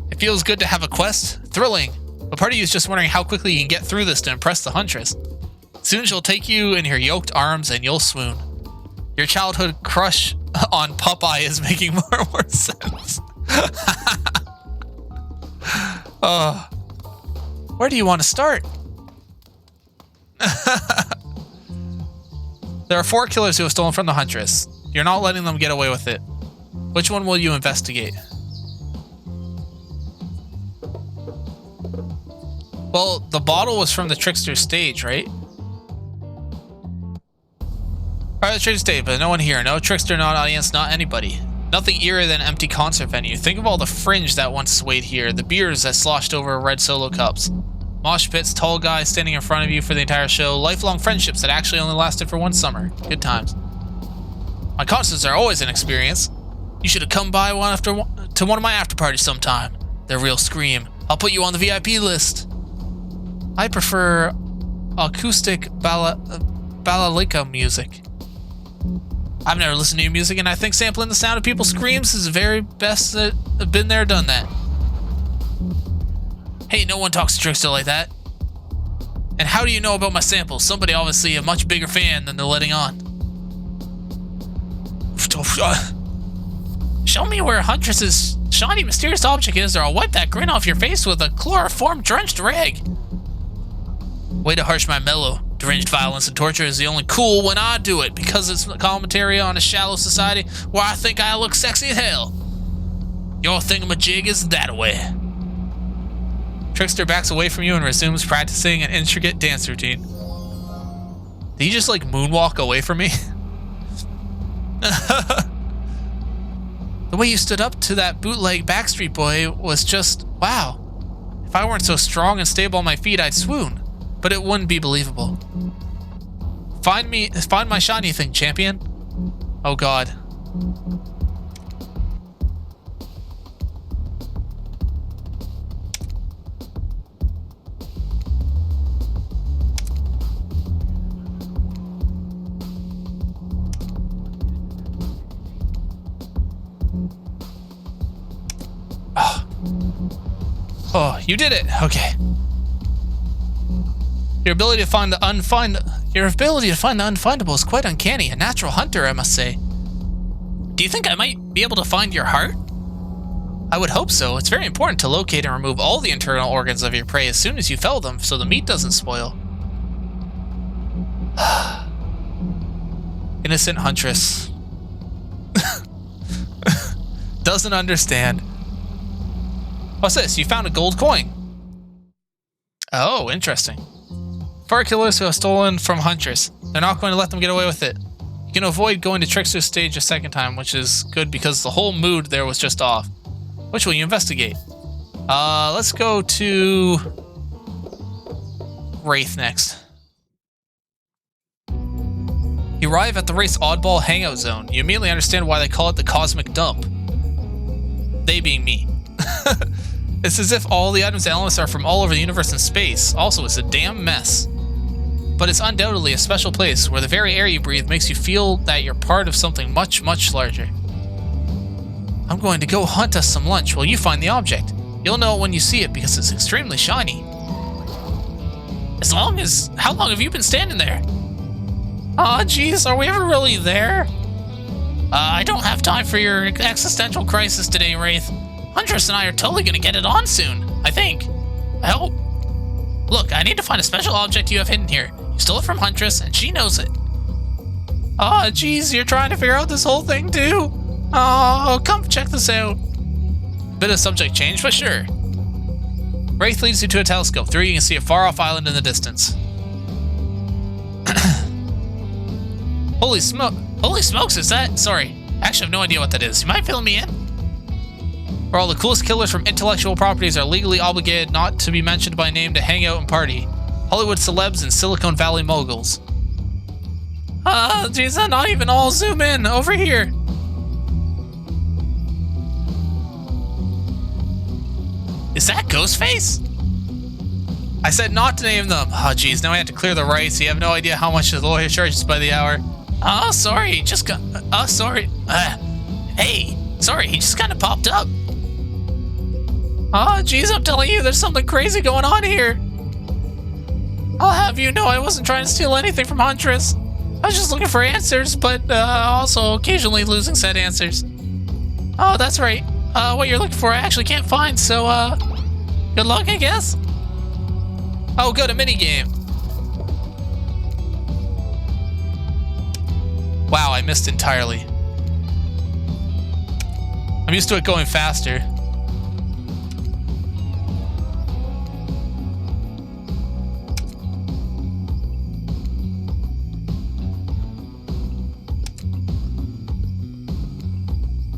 A: It feels good to have a quest. Thrilling. But part of you is just wondering how quickly you can get through this to impress the Huntress. Soon she'll take you in her yoked arms and you'll swoon. Your childhood crush on Popeye is making more and more sense. Where do you want to start? There are 4 killers who have stolen from the Huntress. You're not letting them get away with it. Which one will you investigate? Well, the bottle was from the Trickster stage, right? Alright, the Trickster stage, but no one here. No Trickster, not audience, not anybody. Nothing eerier than an empty concert venue. Think of all the fringe that once swayed here, the beers that sloshed over red solo cups. Mosh pits, tall guys standing in front of you for the entire show, lifelong friendships that actually only lasted for one summer. Good times. My concerts are always an experience. You should have come by to one of my after parties sometime. They're real scream. I'll put you on the VIP list. I prefer acoustic balalaika music. I've never listened to your music, and I think sampling the sound of people's screams is the very best that have been there, done that. Hey, no one talks to Trickster like that. And how do you know about my samples? Somebody obviously a much bigger fan than they're letting on. Show me where Huntress's shiny, mysterious object is, or I'll wipe that grin off your face with a chloroform-drenched rag. Way to harsh my mellow. Deranged violence and torture is the only cool when I do it, because it's commentary on a shallow society where I think I look sexy as hell. Your thingamajig is that way. Trickster backs away from you and resumes practicing an intricate dance routine. Did he just like moonwalk away from me? The way you stood up to that bootleg Backstreet Boy was just wow. If I weren't so strong and stable on my feet, I'd swoon. But it wouldn't be believable. Find my shiny thing, champion. Oh god. Oh, you did it. Okay. Your ability to find the unfindable is quite uncanny. A natural hunter, I must say. Do you think I might be able to find your heart? I would hope so. It's very important to locate and remove all the internal organs of your prey as soon as you fell them, so the meat doesn't spoil. Innocent huntress. Doesn't understand. What's this? You found a gold coin. Oh, interesting. Fur killers who have stolen from huntress. They're not going to let them get away with it. You can avoid going to Trickster's stage a second time, which is good because the whole mood there was just off. Which will you investigate? Let's go to Wraith next. You arrive at the Wraith's oddball hangout zone. You immediately understand why they call it the cosmic dump. They being me. It's as if all the items and elements are from all over the universe and space. Also, it's a damn mess. But it's undoubtedly a special place where the very air you breathe makes you feel that you're part of something much, much larger. I'm going to go hunt us some lunch while you find the object. You'll know it when you see it because it's extremely shiny. How long have you been standing there? Aw, jeez, are we ever really there? I don't have time for your existential crisis today, Wraith. Huntress and I are totally gonna get it on soon, I think. I hope. Look, I need to find a special object you have hidden here. You stole it from Huntress, and she knows it. Aw, jeez, you're trying to figure out this whole thing, too? Oh, come check this out. Bit of subject change, but sure. Wraith leads you to a telescope. Through you can see a far-off island in the distance. Holy smokes, is that? Sorry, I actually have no idea what that is. You mind filling me in? Where all the coolest killers from intellectual properties are legally obligated not to be mentioned by name to hang out and party. Hollywood celebs and Silicon Valley moguls. Geez, not even all zoom in. Over here. Is that Ghostface? I said not to name them. Oh, geez, now I have to clear the rights. You have no idea how much the lawyer charges by the hour. Oh, sorry, just got... Oh, sorry. Hey, sorry, he just kind of popped up. Oh, geez, I'm telling you, there's something crazy going on here. I'll have you know I wasn't trying to steal anything from Huntress. I was just looking for answers, but also occasionally losing said answers. Oh, that's right. What you're looking for I actually can't find, so, good luck, I guess? Oh, good, a minigame. Wow, I missed entirely. I'm used to it going faster.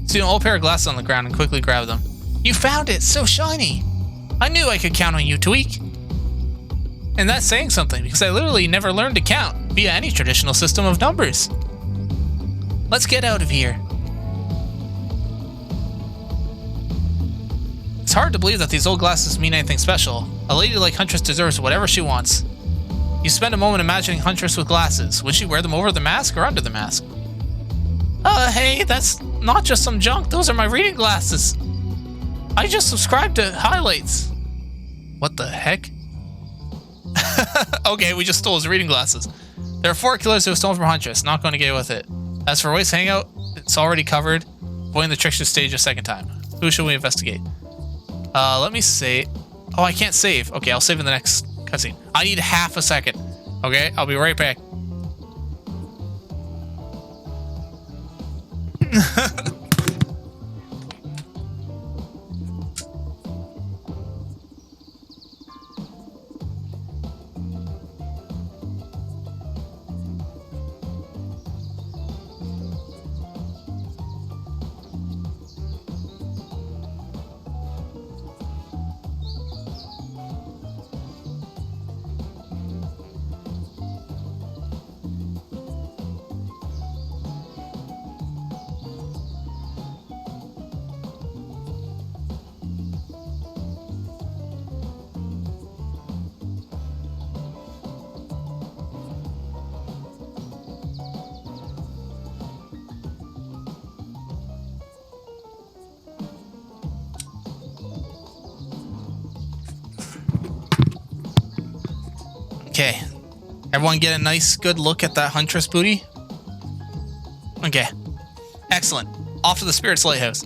A: See an old pair of glasses on the ground and quickly grab them. You found it! So shiny! I knew I could count on you, Tweak. And that's saying something, because I literally never learned to count via any traditional system of numbers. Let's get out of here. It's hard to believe that these old glasses mean anything special. A lady like Huntress deserves whatever she wants. You spend a moment imagining Huntress with glasses. Would she wear them over the mask or under the mask? Hey, that's not just some junk. Those are my reading glasses. I just subscribed to highlights. What the heck? Okay, we just stole his reading glasses. There are 4 killers who have stolen from Huntress. Not going to get with it. As for Waste's hangout, it's already covered. Avoiding the trickster stage a second time. Who should we investigate? Let me say... Oh, I can't save. Okay, I'll save in the next cutscene. I need half a second. Okay, I'll be right back. Everyone get a nice, good look at that Huntress booty? Okay. Excellent. Off to the Spirit's Lighthouse.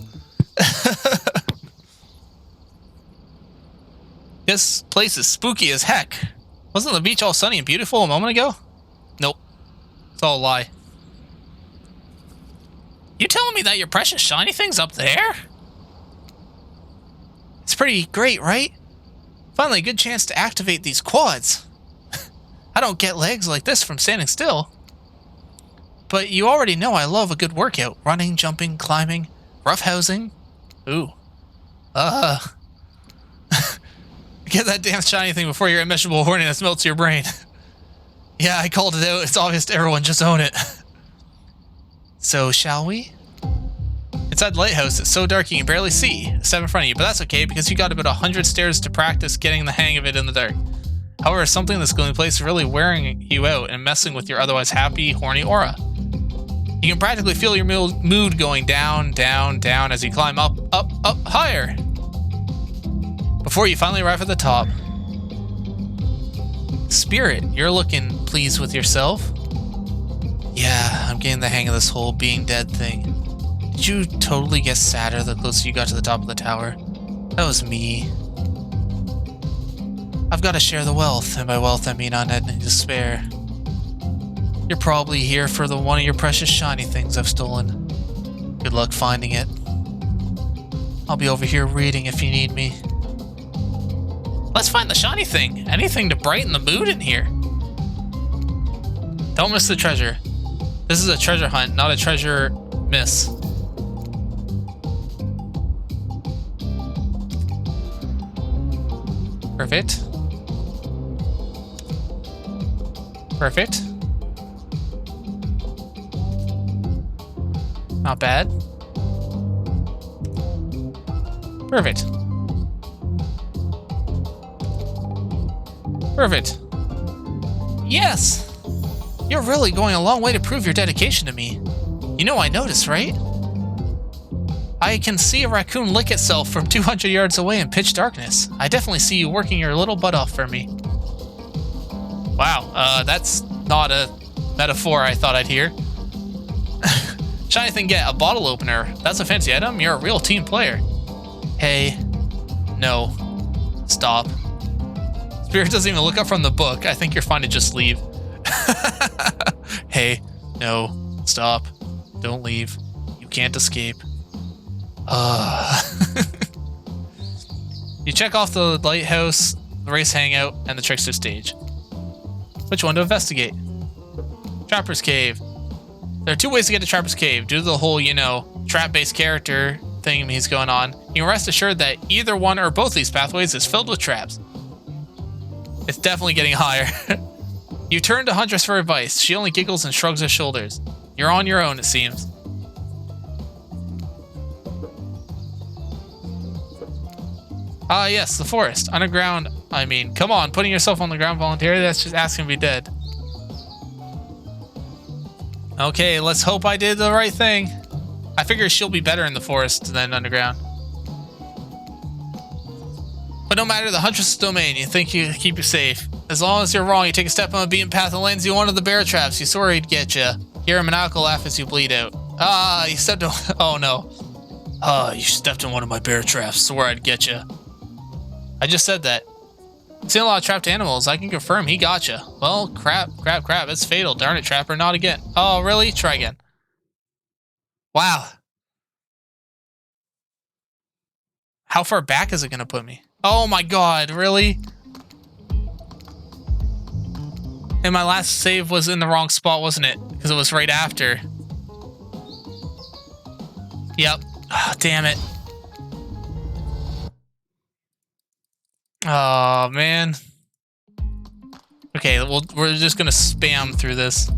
A: This place is spooky as heck. Wasn't the beach all sunny and beautiful a moment ago? Nope. It's all a lie. You telling me that your precious shiny thing's up there? It's pretty great, right? Finally, a good chance to activate these quads. I don't get legs like this from standing still. But you already know I love a good workout. Running, jumping, climbing, roughhousing. Ooh. Get that damn shiny thing before your immeasurable horniness melts your brain. Yeah, I called it out. It's obvious to everyone. Just own it. So, shall we? Inside the lighthouse, it's so dark you can barely see a step in front of you, but that's okay because you got about 100 stairs to practice getting the hang of it in the dark. However, something in this gloomy place is really wearing you out and messing with your otherwise happy, horny aura. You can practically feel your mood going down, down, down as you climb up, up, up, higher. Before you finally arrive at the top. Spirit, you're looking pleased with yourself. Yeah, I'm getting the hang of this whole being dead thing. Did you totally get sadder the closer you got to the top of the tower? That was me. I've got to share the wealth, and by wealth I mean unending despair. You're probably here for the one of your precious shiny things I've stolen. Good luck finding it. I'll be over here reading if you need me. Let's find the shiny thing. Anything to brighten the mood in here. Don't miss the treasure. This is a treasure hunt, not a treasure miss. Perfect. Perfect. Not bad. Perfect. Perfect. Yes! You're really going a long way to prove your dedication to me. You know I noticed, right? I can see a raccoon lick itself from 200 yards away in pitch darkness. I definitely see you working your little butt off for me. Wow, that's not a metaphor I thought I'd hear. Shiny thing get, a bottle opener. That's a fancy item? You're a real team player. Hey. No. Stop. Spirit doesn't even look up from the book. I think you're fine to just leave. Hey. No. Stop. Don't leave. You can't escape. You check off the lighthouse, the race hangout, and the trickster stage. Which one to investigate? Trapper's Cave. There are two ways to get to Trapper's Cave. Due to the whole, you know, trap-based character thing he's going on, you can rest assured that either one or both these pathways is filled with traps. It's definitely getting higher. You turn to Huntress for advice. She only giggles and shrugs her shoulders. You're on your own, it seems. Ah, yes, the forest. Underground, I mean, come on, putting yourself on the ground voluntarily, that's just asking to be dead. Okay, let's hope I did the right thing. I figure she'll be better in the forest than underground. But no matter the Huntress' domain, you think you keep you safe. As long as you're wrong, you take a step on a beaten path and lands you one of the bear traps. You swore he'd get you. Hear a maniacal laugh as you bleed out. Ah, you stepped on... Oh, no. Ah, you stepped in one of my bear traps. Swore I'd get you. I just said that. Seen a lot of trapped animals. I can confirm he got you. Well, crap. It's fatal. Darn it, Trapper. Not again. Oh, really? Try again. Wow. How far back is it going to put me? Oh my god, really? And my last save was in the wrong spot, wasn't it? Because it was right after. Yep. Oh, damn it. Oh, man. Okay, well, we're just gonna spam through this.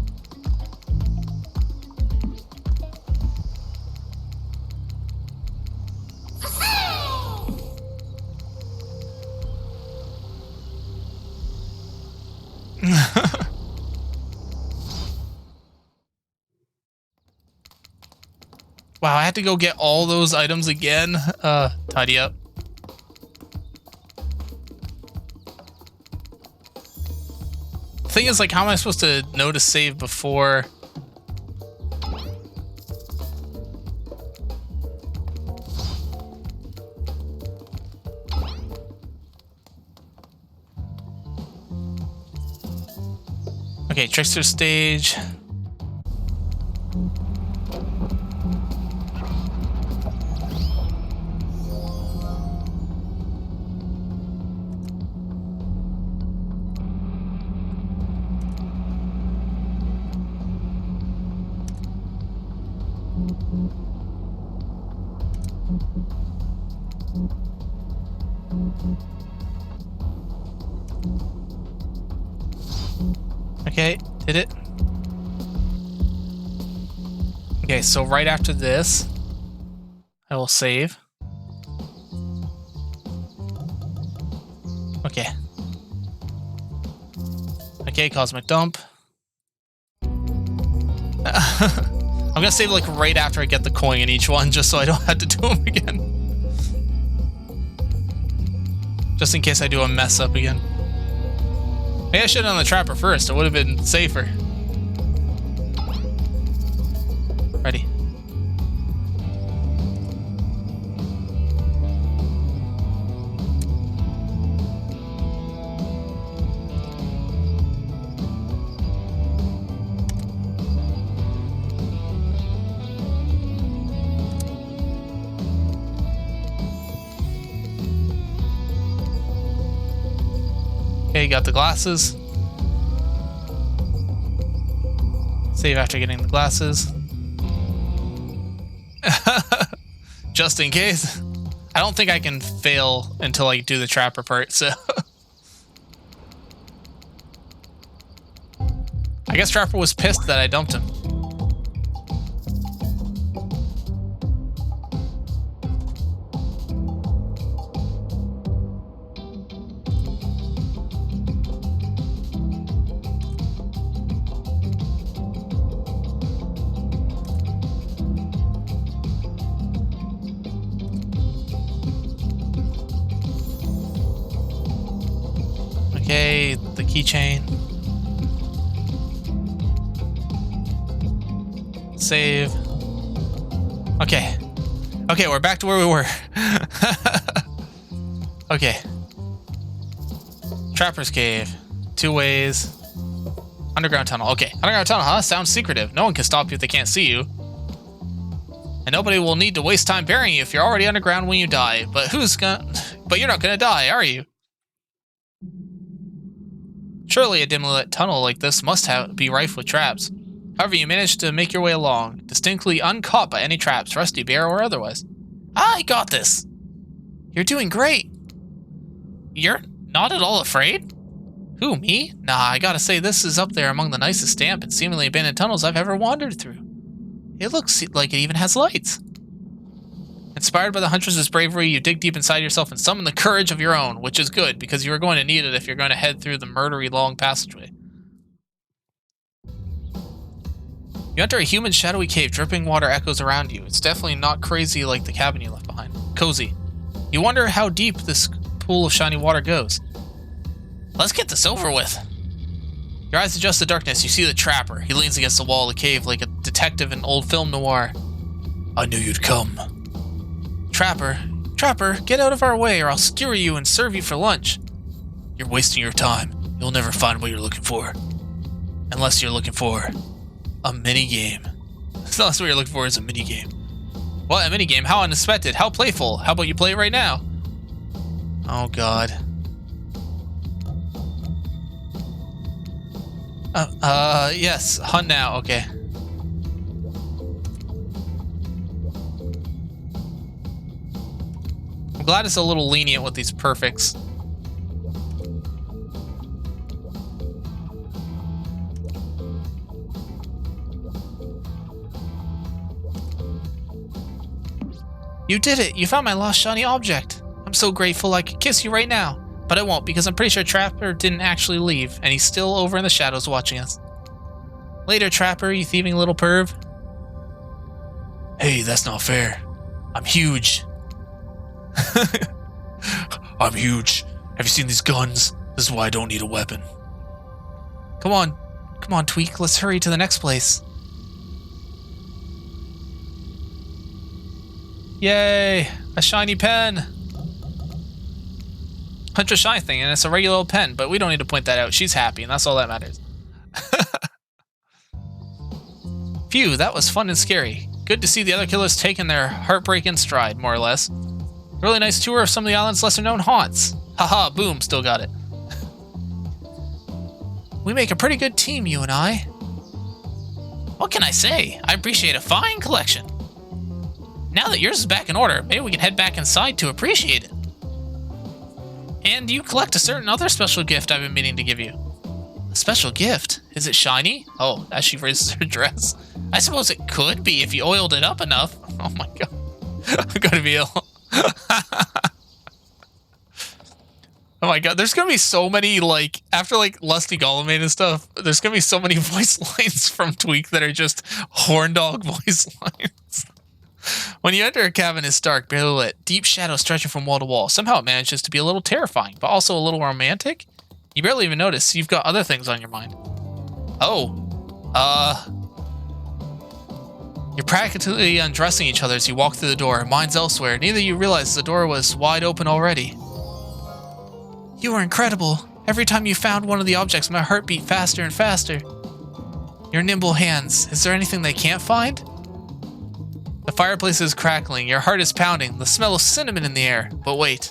A: Wow, I had to go get all those items again. Tidy up. The thing is, like, how am I supposed to know to save before? Okay, trickster stage. Okay, did it? Okay, so right after this, I will save. Okay. Okay, cosmic dump. I'm gonna save like right after I get the coin in each one, just so I don't have to do them again. Just in case I do a mess up again. Maybe I should have done the trapper first. It would have been safer. Ready. Okay, got the glasses. Save after getting the glasses. Just in case. I don't think I can fail until I do the trapper part, so. I guess Trapper was pissed that I dumped him. Okay, the keychain. Save. Okay. Okay, we're back to where we were. Okay. Trapper's Cave. 2 ways. Underground tunnel. Okay, underground tunnel, huh? Sounds secretive. No one can stop you if they can't see you. And nobody will need to waste time burying you if you're already underground when you die. But you're not gonna die, are you? Surely a dimly lit tunnel like this must be rife with traps. However, you managed to make your way along, distinctly uncaught by any traps, rusty, bare, or otherwise. I got this! You're doing great! You're not at all afraid? Who, me? Nah, I gotta say this is up there among the nicest damp and seemingly abandoned tunnels I've ever wandered through. It looks like it even has lights. Inspired by the Huntress's bravery, you dig deep inside yourself and summon the courage of your own, which is good, because you are going to need it if you're going to head through the murdery long passageway. You enter a human shadowy cave, dripping water echoes around you. It's definitely not crazy like the cabin you left behind. Cozy. You wonder how deep this pool of shiny water goes. Let's get this over with. Your eyes adjust to darkness. You see the Trapper. He leans against the wall of the cave like a detective in old film noir. I knew you'd come. Trapper, get out of our way or I'll skewer you and serve you for lunch. You're wasting your time. You'll never find what you're looking for. Unless you're looking for a mini-game. Unless what you're looking for is a mini-game. What, a mini-game? How unexpected, how playful. How about you play it right now? Oh, God. Yes, hunt now, okay. I'm glad it's a little lenient with these perfects. You did it! You found my lost shiny object! I'm so grateful I could kiss you right now. But I won't, because I'm pretty sure Trapper didn't actually leave, and he's still over in the shadows watching us. Later, Trapper, you thieving little perv. Hey, that's not fair. I'm huge. I'm huge. Have you seen these guns? This is why I don't need a weapon. Come on. Come on, Tweak. Let's hurry to the next place. Yay! A shiny pen! Huntress shiny thing, and it's a regular old pen, but we don't need to point that out. She's happy, and that's all that matters. Phew, that was fun and scary. Good to see the other killers taking their heartbreak in stride, more or less. Really nice tour of some of the island's lesser-known haunts. Haha, boom, still got it. We make a pretty good team, you and I. What can I say? I appreciate a fine collection. Now that yours is back in order, maybe we can head back inside to appreciate it. And you collect a certain other special gift I've been meaning to give you. A special gift? Is it shiny? Oh, as she raises her dress. I suppose it could be if you oiled it up enough. Oh my god. I'm gonna be ill. Oh my god, there's gonna be so many, like, after, like, Lusty Gollum and stuff, there's gonna be so many voice lines from Tweak that are just horn dog voice lines. When you enter a cabin, it's dark, barely lit, deep shadows stretching from wall to wall. Somehow it manages to be a little terrifying, but also a little romantic. You barely even notice, you've got other things on your mind. You're practically undressing each other as you walk through the door, minds elsewhere. Neither of you realize the door was wide open already. You were incredible. Every time you found one of the objects, my heart beat faster and faster. Your nimble hands. Is there anything they can't find? The fireplace is crackling. Your heart is pounding. The smell of cinnamon in the air. But wait.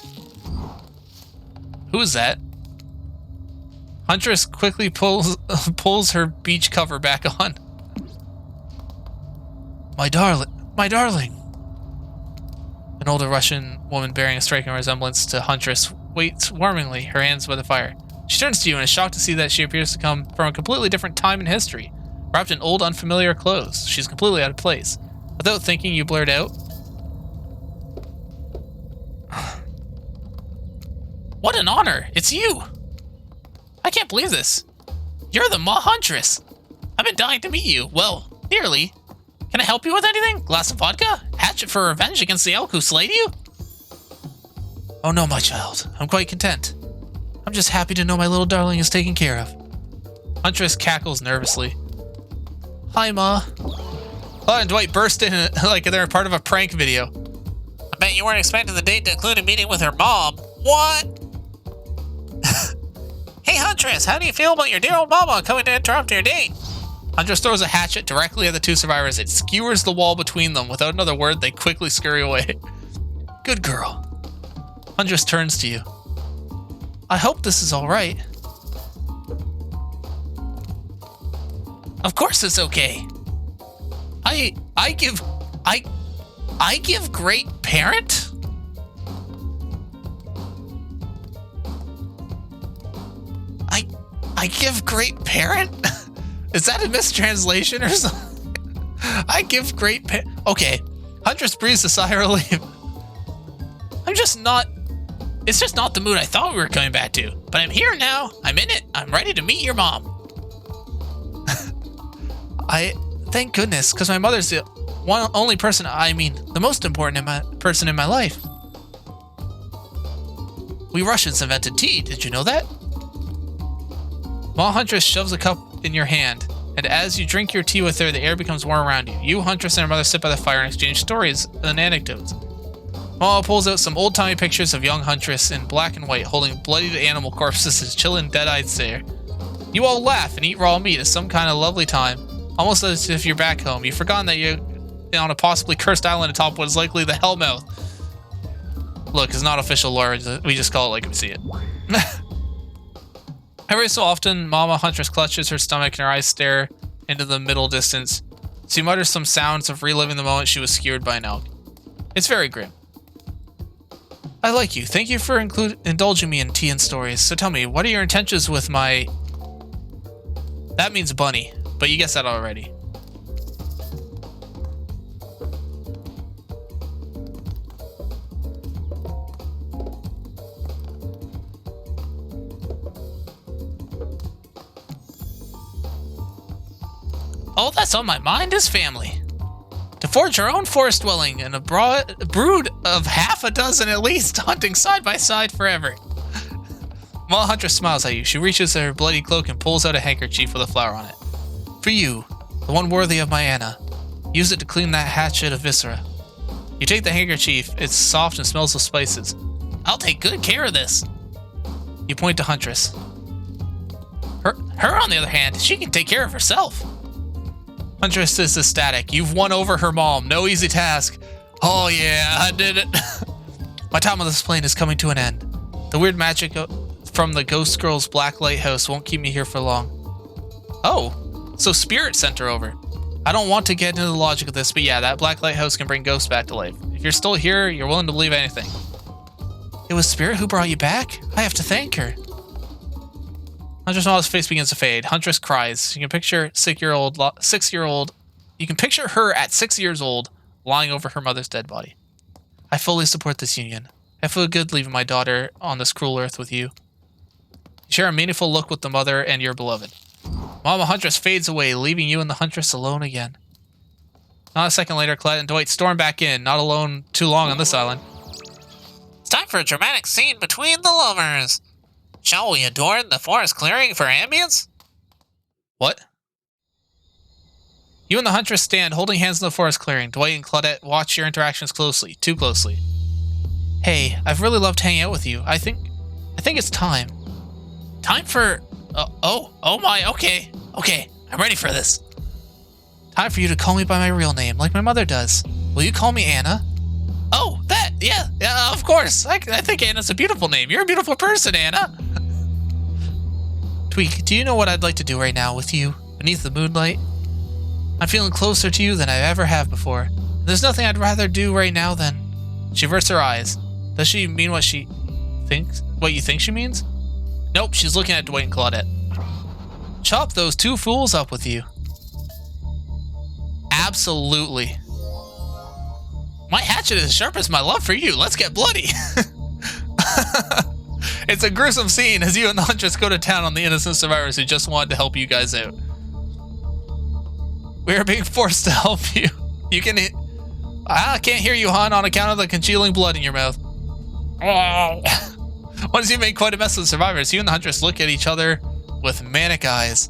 A: Who is that? Huntress quickly pulls her beach cover back on. My darling. An older Russian woman bearing a striking resemblance to Huntress waits warmingly, her hands by the fire. She turns to you and is shocked to see that she appears to come from a completely different time in history. Wrapped in old, unfamiliar clothes, she's completely out of place. Without thinking, you blurt out, "What an honor! It's you! I can't believe this. You're the Ma Huntress. I've been dying to meet you. Well, nearly. Can I help you with anything? Glass of vodka? Hatchet for revenge against the elk who slayed you?" "Oh no, my child. I'm quite content. I'm just happy to know my little darling is taken care of." Huntress cackles nervously. "Hi, Ma." Claude and Dwight burst in like they're part of a prank video.
D: I bet you weren't expecting the date to include a meeting with her mom. What? Hey, Huntress, how do you feel about your dear old mama coming to interrupt your date?
A: Huntress throws a hatchet directly at the two survivors. It skewers the wall between them. Without another word, they quickly scurry away. Good girl. Huntress turns to you. I hope this is all right. Of course it's okay. I give great parent? I give great parent? Is that a mistranslation or something? I give great okay. Huntress breathes a sigh of relief. It's just not the mood I thought we were coming back to. But I'm here now. I'm in it. I'm ready to meet your mom. Thank goodness, because my mother's the only person, the most important person in my life. We Russians invented tea. Did you know that? Ma Huntress shoves a cup in your hand, and as you drink your tea with her, the air becomes warm around you. You, Huntress, and her mother sit by the fire and exchange stories and anecdotes. Ma pulls out some old-timey pictures of young Huntress in black and white, holding bloodied animal corpses as chill and dead-eyed stare. You all laugh and eat raw meat as some kind of lovely time, almost as if you're back home. You've forgotten that you're on a possibly cursed island atop what is likely the Hellmouth. Look, it's not official lore, we just call it like we see it. Every so often, Mama Huntress clutches her stomach and her eyes stare into the middle distance. She mutters some sounds of reliving the moment she was skewered by an elk. It's very grim. I like you. Thank you for indulging me in tea and stories. So tell me, what are your intentions with my... That means bunny, but you guessed that already. All that's on my mind is family. To forge our own forest dwelling and a brood of half a dozen at least, hunting side by side forever. While Huntress smiles at you, she reaches her bloody cloak and pulls out a handkerchief with a flower on it. For you, the one worthy of my Anna. Use it to clean that hatchet of viscera. You take the handkerchief, it's soft and smells of spices. I'll take good care of this. You point to Huntress. Her on the other hand, she can take care of herself. Huntress is ecstatic. You've won over her mom. No easy task. Oh yeah, I did it. My time on this plane is coming to an end. The weird magic from the Ghost Girl's Black Lighthouse won't keep me here for long. Oh, so Spirit sent her over. I don't want to get into the logic of this, but yeah, that Black Lighthouse can bring ghosts back to life. If you're still here, you're willing to believe anything. It was Spirit who brought you back? I have to thank her. Huntress Mall's face begins to fade. Huntress cries. You can picture you can picture her at 6 years old, lying over her mother's dead body. I fully support this union. I feel good leaving my daughter on this cruel earth with you. You share a meaningful look with the mother and your beloved. Mama Huntress fades away, leaving you and the Huntress alone again. Not a second later, Colette and Dwight storm back in, not alone too long on this island.
D: It's time for a dramatic scene between the lovers. Shall we adorn the forest clearing for ambience?
A: What? You and the Huntress stand holding hands in the forest clearing. Dwight and Claudette watch your interactions closely, too closely. Hey, I've really loved hanging out with you. I think it's time.
D: Time for... oh my, okay, I'm ready for this.
A: Time for you to call me by my real name, like my mother does. Will you call me Anna?
D: Oh, that, yeah, of course. I think Anna's a beautiful name. You're a beautiful person, Anna.
A: Tweak, do you know what I'd like to do right now with you, beneath the moonlight? I'm feeling closer to you than I ever have before. There's nothing I'd rather do right now than... She averts her eyes. Does she mean what she thinks? What you think she means? Nope, she's looking at Dwight and Claudette. Chop those two fools up with you. Absolutely. My hatchet is as sharp as my love for you. Let's get bloody. It's a gruesome scene as you and the Huntress go to town on the innocent survivors who just wanted to help you guys out. We are being forced to help you. You can... I can't hear you, hon, on account of the congealing blood in your mouth. Once you make quite a mess of the survivors, you and the Huntress look at each other with manic eyes.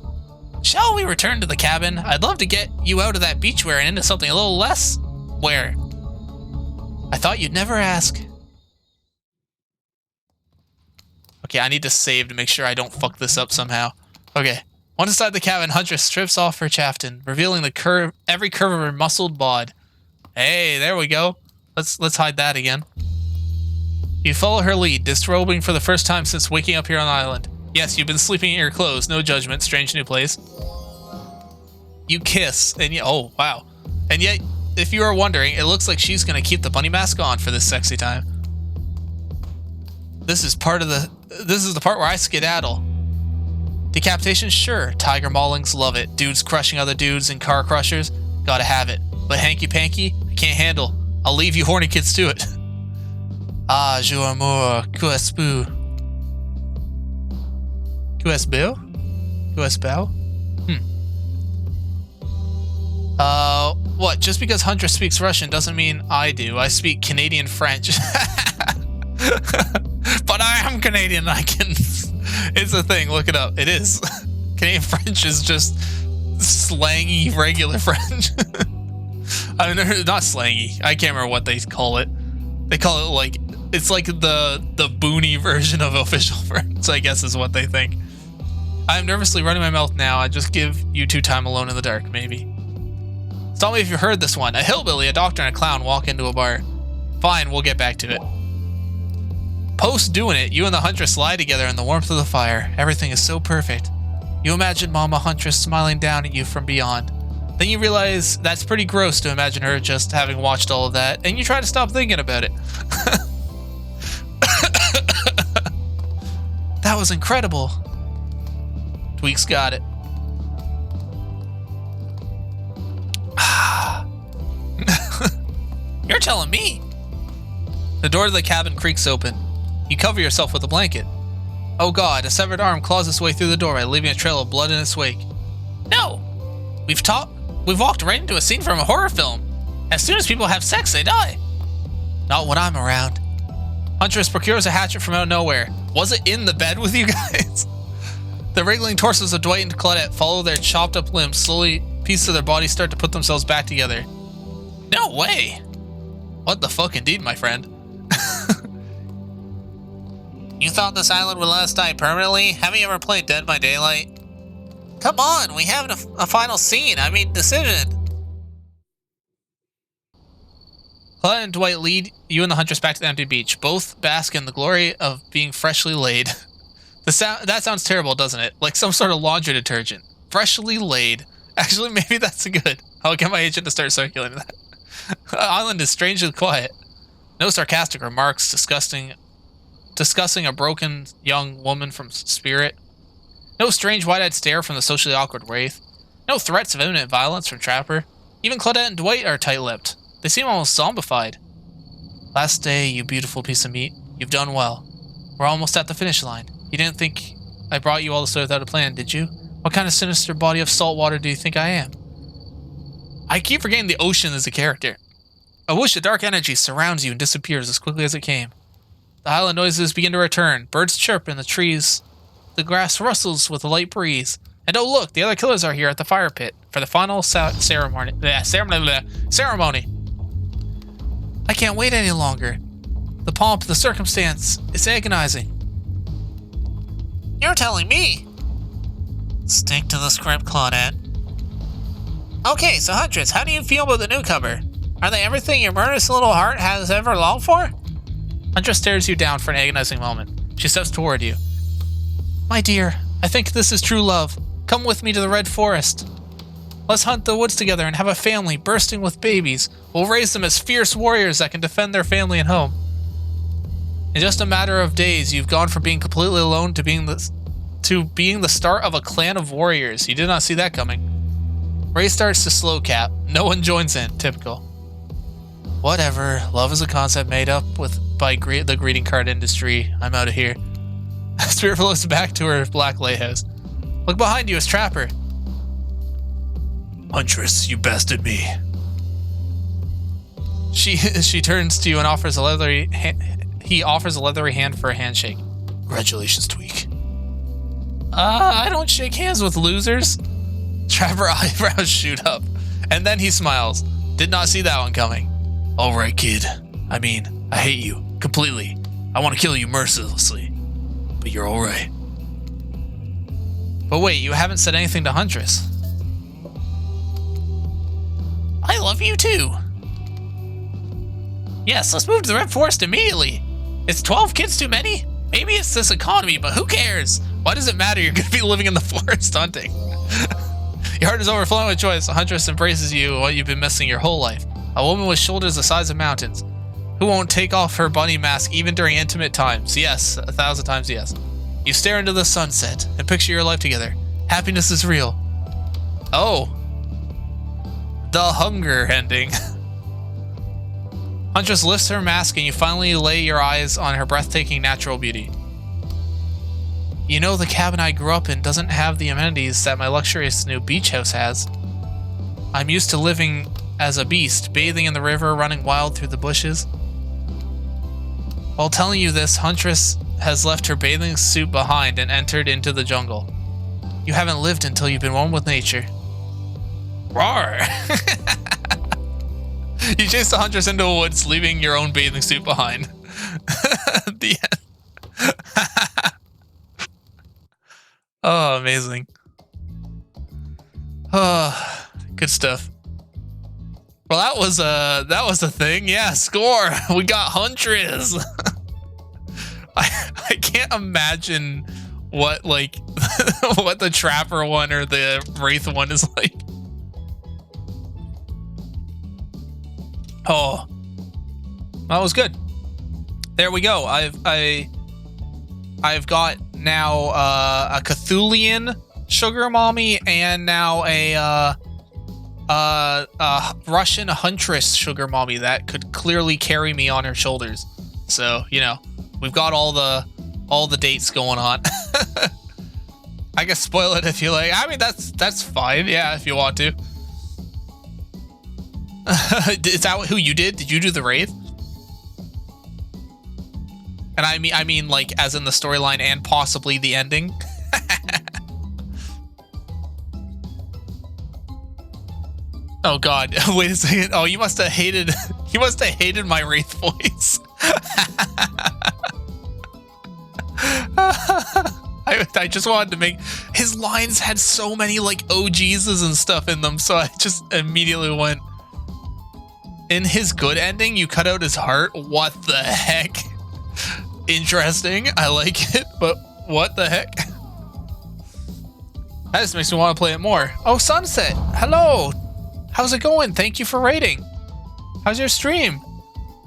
A: Shall we return to the cabin? I'd love to get you out of that beachwear and into something a little less... Where? I thought you'd never ask. Okay, I need to save to make sure I don't fuck this up somehow. Okay. Once inside the cabin, Huntress strips off her chaftan, revealing every curve of her muscled bod. Hey, there we go. Let's hide that again. You follow her lead, disrobing for the first time since waking up here on the island. Yes, you've been sleeping in your clothes, no judgment, strange new place. You kiss, and oh, wow. And yet, if you are wondering, it looks like she's gonna keep the bunny mask on for this sexy time. This is the part where I skedaddle. Decapitation, sure. Tiger maulings, love it. Dudes crushing other dudes in car crushers, gotta have it. But hanky-panky, I can't handle. I'll leave you horny kids to it. Ah, je amour, que est-ce? Que est-ce beau? Que est-ce beau? What? Just because Huntress speaks Russian doesn't mean I do. I speak Canadian French. But I am Canadian, I can... It's a thing, look it up. It is. Canadian French is just slangy, regular French. I mean, not slangy. I can't remember what they call it. They call it like... It's like the boony version of official French, I guess is what they think. I'm nervously running my mouth now. I just give you two time alone in the dark, maybe. Tell me if you've heard this one. A hillbilly, a doctor, and a clown walk into a bar. Fine, we'll get back to it. Post doing it, you and the Huntress lie together in the warmth of the fire. Everything is so perfect. You imagine Mama Huntress smiling down at you from beyond. Then you realize that's pretty gross to imagine her just having watched all of that, and you try to stop thinking about it. That was incredible. Tweak's got it. You're telling me. The door to the cabin creaks open. You cover yourself with a blanket. Oh god, a severed arm claws its way through the doorway, leaving a trail of blood in its wake. No! We've walked right into a scene from a horror film. As soon as people have sex, they die. Not when I'm around. Huntress procures a hatchet from out of nowhere. Was it in the bed with you guys? The wriggling torsos of Dwight and Claudette follow their chopped up limbs. Slowly, pieces of their bodies start to put themselves back together. No way! What the fuck indeed, my friend.
D: You thought this island would let us die permanently? Have you ever played Dead by Daylight? Come on, we have a final scene. I mean, decision.
A: Claudette and Dwight lead you and the Huntress back to the empty beach. Both bask in the glory of being freshly laid. That sounds terrible, doesn't it? Like some sort of laundry detergent. Freshly laid. Actually, maybe that's good. I'll get my agent to start circulating that. The island is strangely quiet. No sarcastic remarks discussing a broken young woman from Spirit. No strange wide-eyed stare from the socially awkward Wraith. No threats of imminent violence from Trapper. Even Claudette and Dwight are tight-lipped. They seem almost zombified. Last day, you beautiful piece of meat. You've done well. We're almost at the finish line. You didn't think I brought you all this way without a plan, did you? What kind of sinister body of salt water do you think I am? I keep forgetting the ocean is a character. A whoosh of dark energy surrounds you and disappears as quickly as it came. The island noises begin to return. Birds chirp in the trees. The grass rustles with a light breeze. And oh look, the other killers are here at the fire pit for the final ceremony. I can't wait any longer. The pomp, the circumstance, it's agonizing.
D: You're telling me. Stick to the script, Claudette. Okay, so Huntress, how do you feel about the newcomer? Are they everything your murderous little heart has ever longed for?
A: Huntress stares you down for an agonizing moment. She steps toward you. My dear, I think this is true love. Come with me to the Red Forest. Let's hunt the woods together and have a family bursting with babies. We'll raise them as fierce warriors that can defend their family and home. In just a matter of days, you've gone from being completely alone to being the start of a clan of warriors. You did not see that coming. Ray starts to slow cap. No one joins in. Typical. Whatever. Love is a concept made up by the greeting card industry. I'm out of here. Spirit floats back to her black lighthouse. Look behind you, it's Trapper. Huntress, you bested me. She turns to you and offers a leathery he offers a leathery hand for a handshake. Congratulations, Tweak. I don't shake hands with losers. Trapper eyebrows shoot up, and then he smiles. Did not see that one coming. All right, kid. I mean, I hate you completely. I want to kill you mercilessly, but you're all right. But wait, you haven't said anything to Huntress.
D: I love you too. Yes, let's move to the Red Forest immediately. Is 12 kids too many? Maybe it's this economy, but who cares? Why does it matter? You're going to be living in the forest hunting. Your heart is overflowing with joy as the Huntress embraces you and what you've been missing your whole life. A woman with shoulders the size of mountains, who won't take off her bunny mask even during intimate times. Yes, 1,000 times yes. You stare into the sunset and picture your life together. Happiness is real. Oh. The hunger ending. Huntress lifts her mask and you finally lay your eyes on her breathtaking natural beauty. You know, the cabin I grew up in doesn't have the amenities that my luxurious new beach house has. I'm used to living as a beast, bathing in the river, running wild through the bushes. While telling you this, Huntress has left her bathing suit behind and entered into the jungle. You haven't lived until you've been one with nature. Roar! You chase the Huntress into the woods, leaving your own bathing suit behind. The end. Oh, amazing. Oh, good stuff. Well, that was a thing. Yeah, score. We got Huntress. I can't imagine what like what the Trapper one or the Wraith one is like. Oh, that was good. There we go. I've got now a Cthulian sugar mommy and now a Russian Huntress sugar mommy that could clearly carry me on her shoulders. So, you know, we've got all the dates going on. I guess spoil it if you like. I mean, that's fine. Yeah, if you want to. Is that who you did? Did you do the Wraith?
A: And I mean like as in the storyline and possibly the ending. Oh god, wait a second. Oh, you must have hated my Wraith voice. I just wanted to make his lines had so many like oh Jesus and stuff in them, so I just immediately went. In his good ending, you cut out his heart. What the heck? Interesting. I like it, but what the heck? That just makes me want to play it more. Oh, Sunset. Hello. How's it going? Thank you for rating. How's your stream?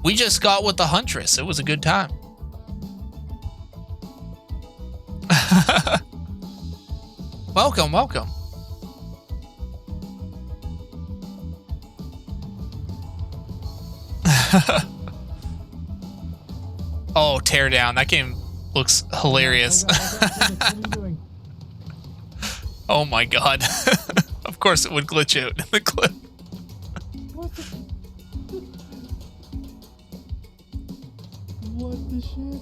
A: We just got with the Huntress. It was a good time. Welcome, welcome. Oh, Teardown. That game looks hilarious. Oh my god. Of course it would glitch out in the clip.
E: What the shit?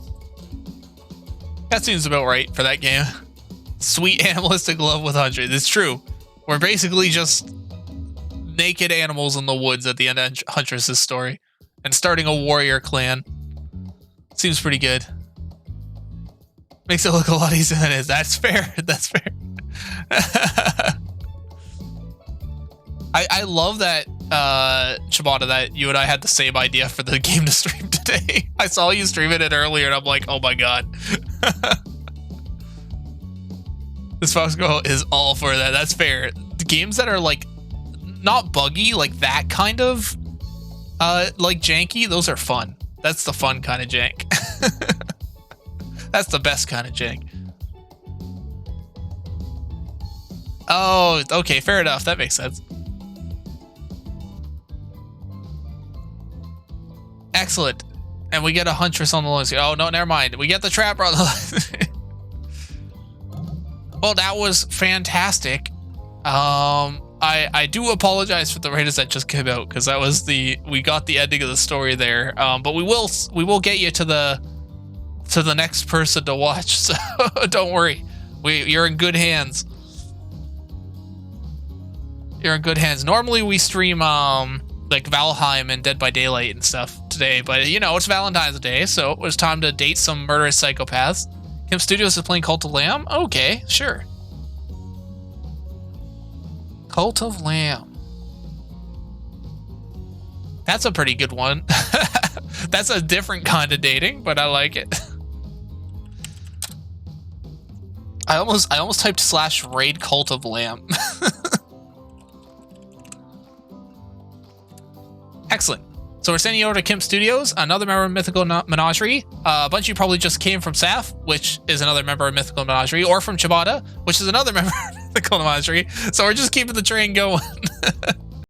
A: That seems about right for that game. Sweet animalistic love with 100. It's true. We're basically just naked animals in the woods at the end of Huntress's story. And starting a warrior clan. Seems pretty good. Makes it look a lot easier than it is. That's fair. That's fair. I love that, Chibata, that you and I had the same idea for the game to stream today. I saw you streaming it earlier and I'm like, oh my god. This Fox Girl is all for that. That's fair. The games that are like, not buggy, like that kind of, like janky, those are fun. That's the fun kind of jank. That's the best kind of jank. Oh, okay, fair enough. That makes sense. Excellent. And we get a Huntress on the loan. Oh, no, never mind. We get the Trapper on the Well, that was fantastic. I do apologize for the ratings that just came out, because that was we got the ending of the story there. But we will get you to the next person to watch, so don't worry. You're in good hands. You're in good hands. Normally we stream like Valheim and Dead by Daylight and stuff today, but you know, it's Valentine's Day, so it was time to date some murderous psychopaths. Kim Studios is playing Cult of Lamb? Okay, sure. Cult of Lamb. That's a pretty good one. That's a different kind of dating, but I like it. I almost typed /raid Cult of Lamb. Excellent. So we're sending you over to Kim Studios, another member of Mythical Menagerie. A bunch of you probably just came from Saf, which is another member of Mythical Menagerie, or from Chibata, which is another member of Mythical Menagerie. So we're just keeping the train going.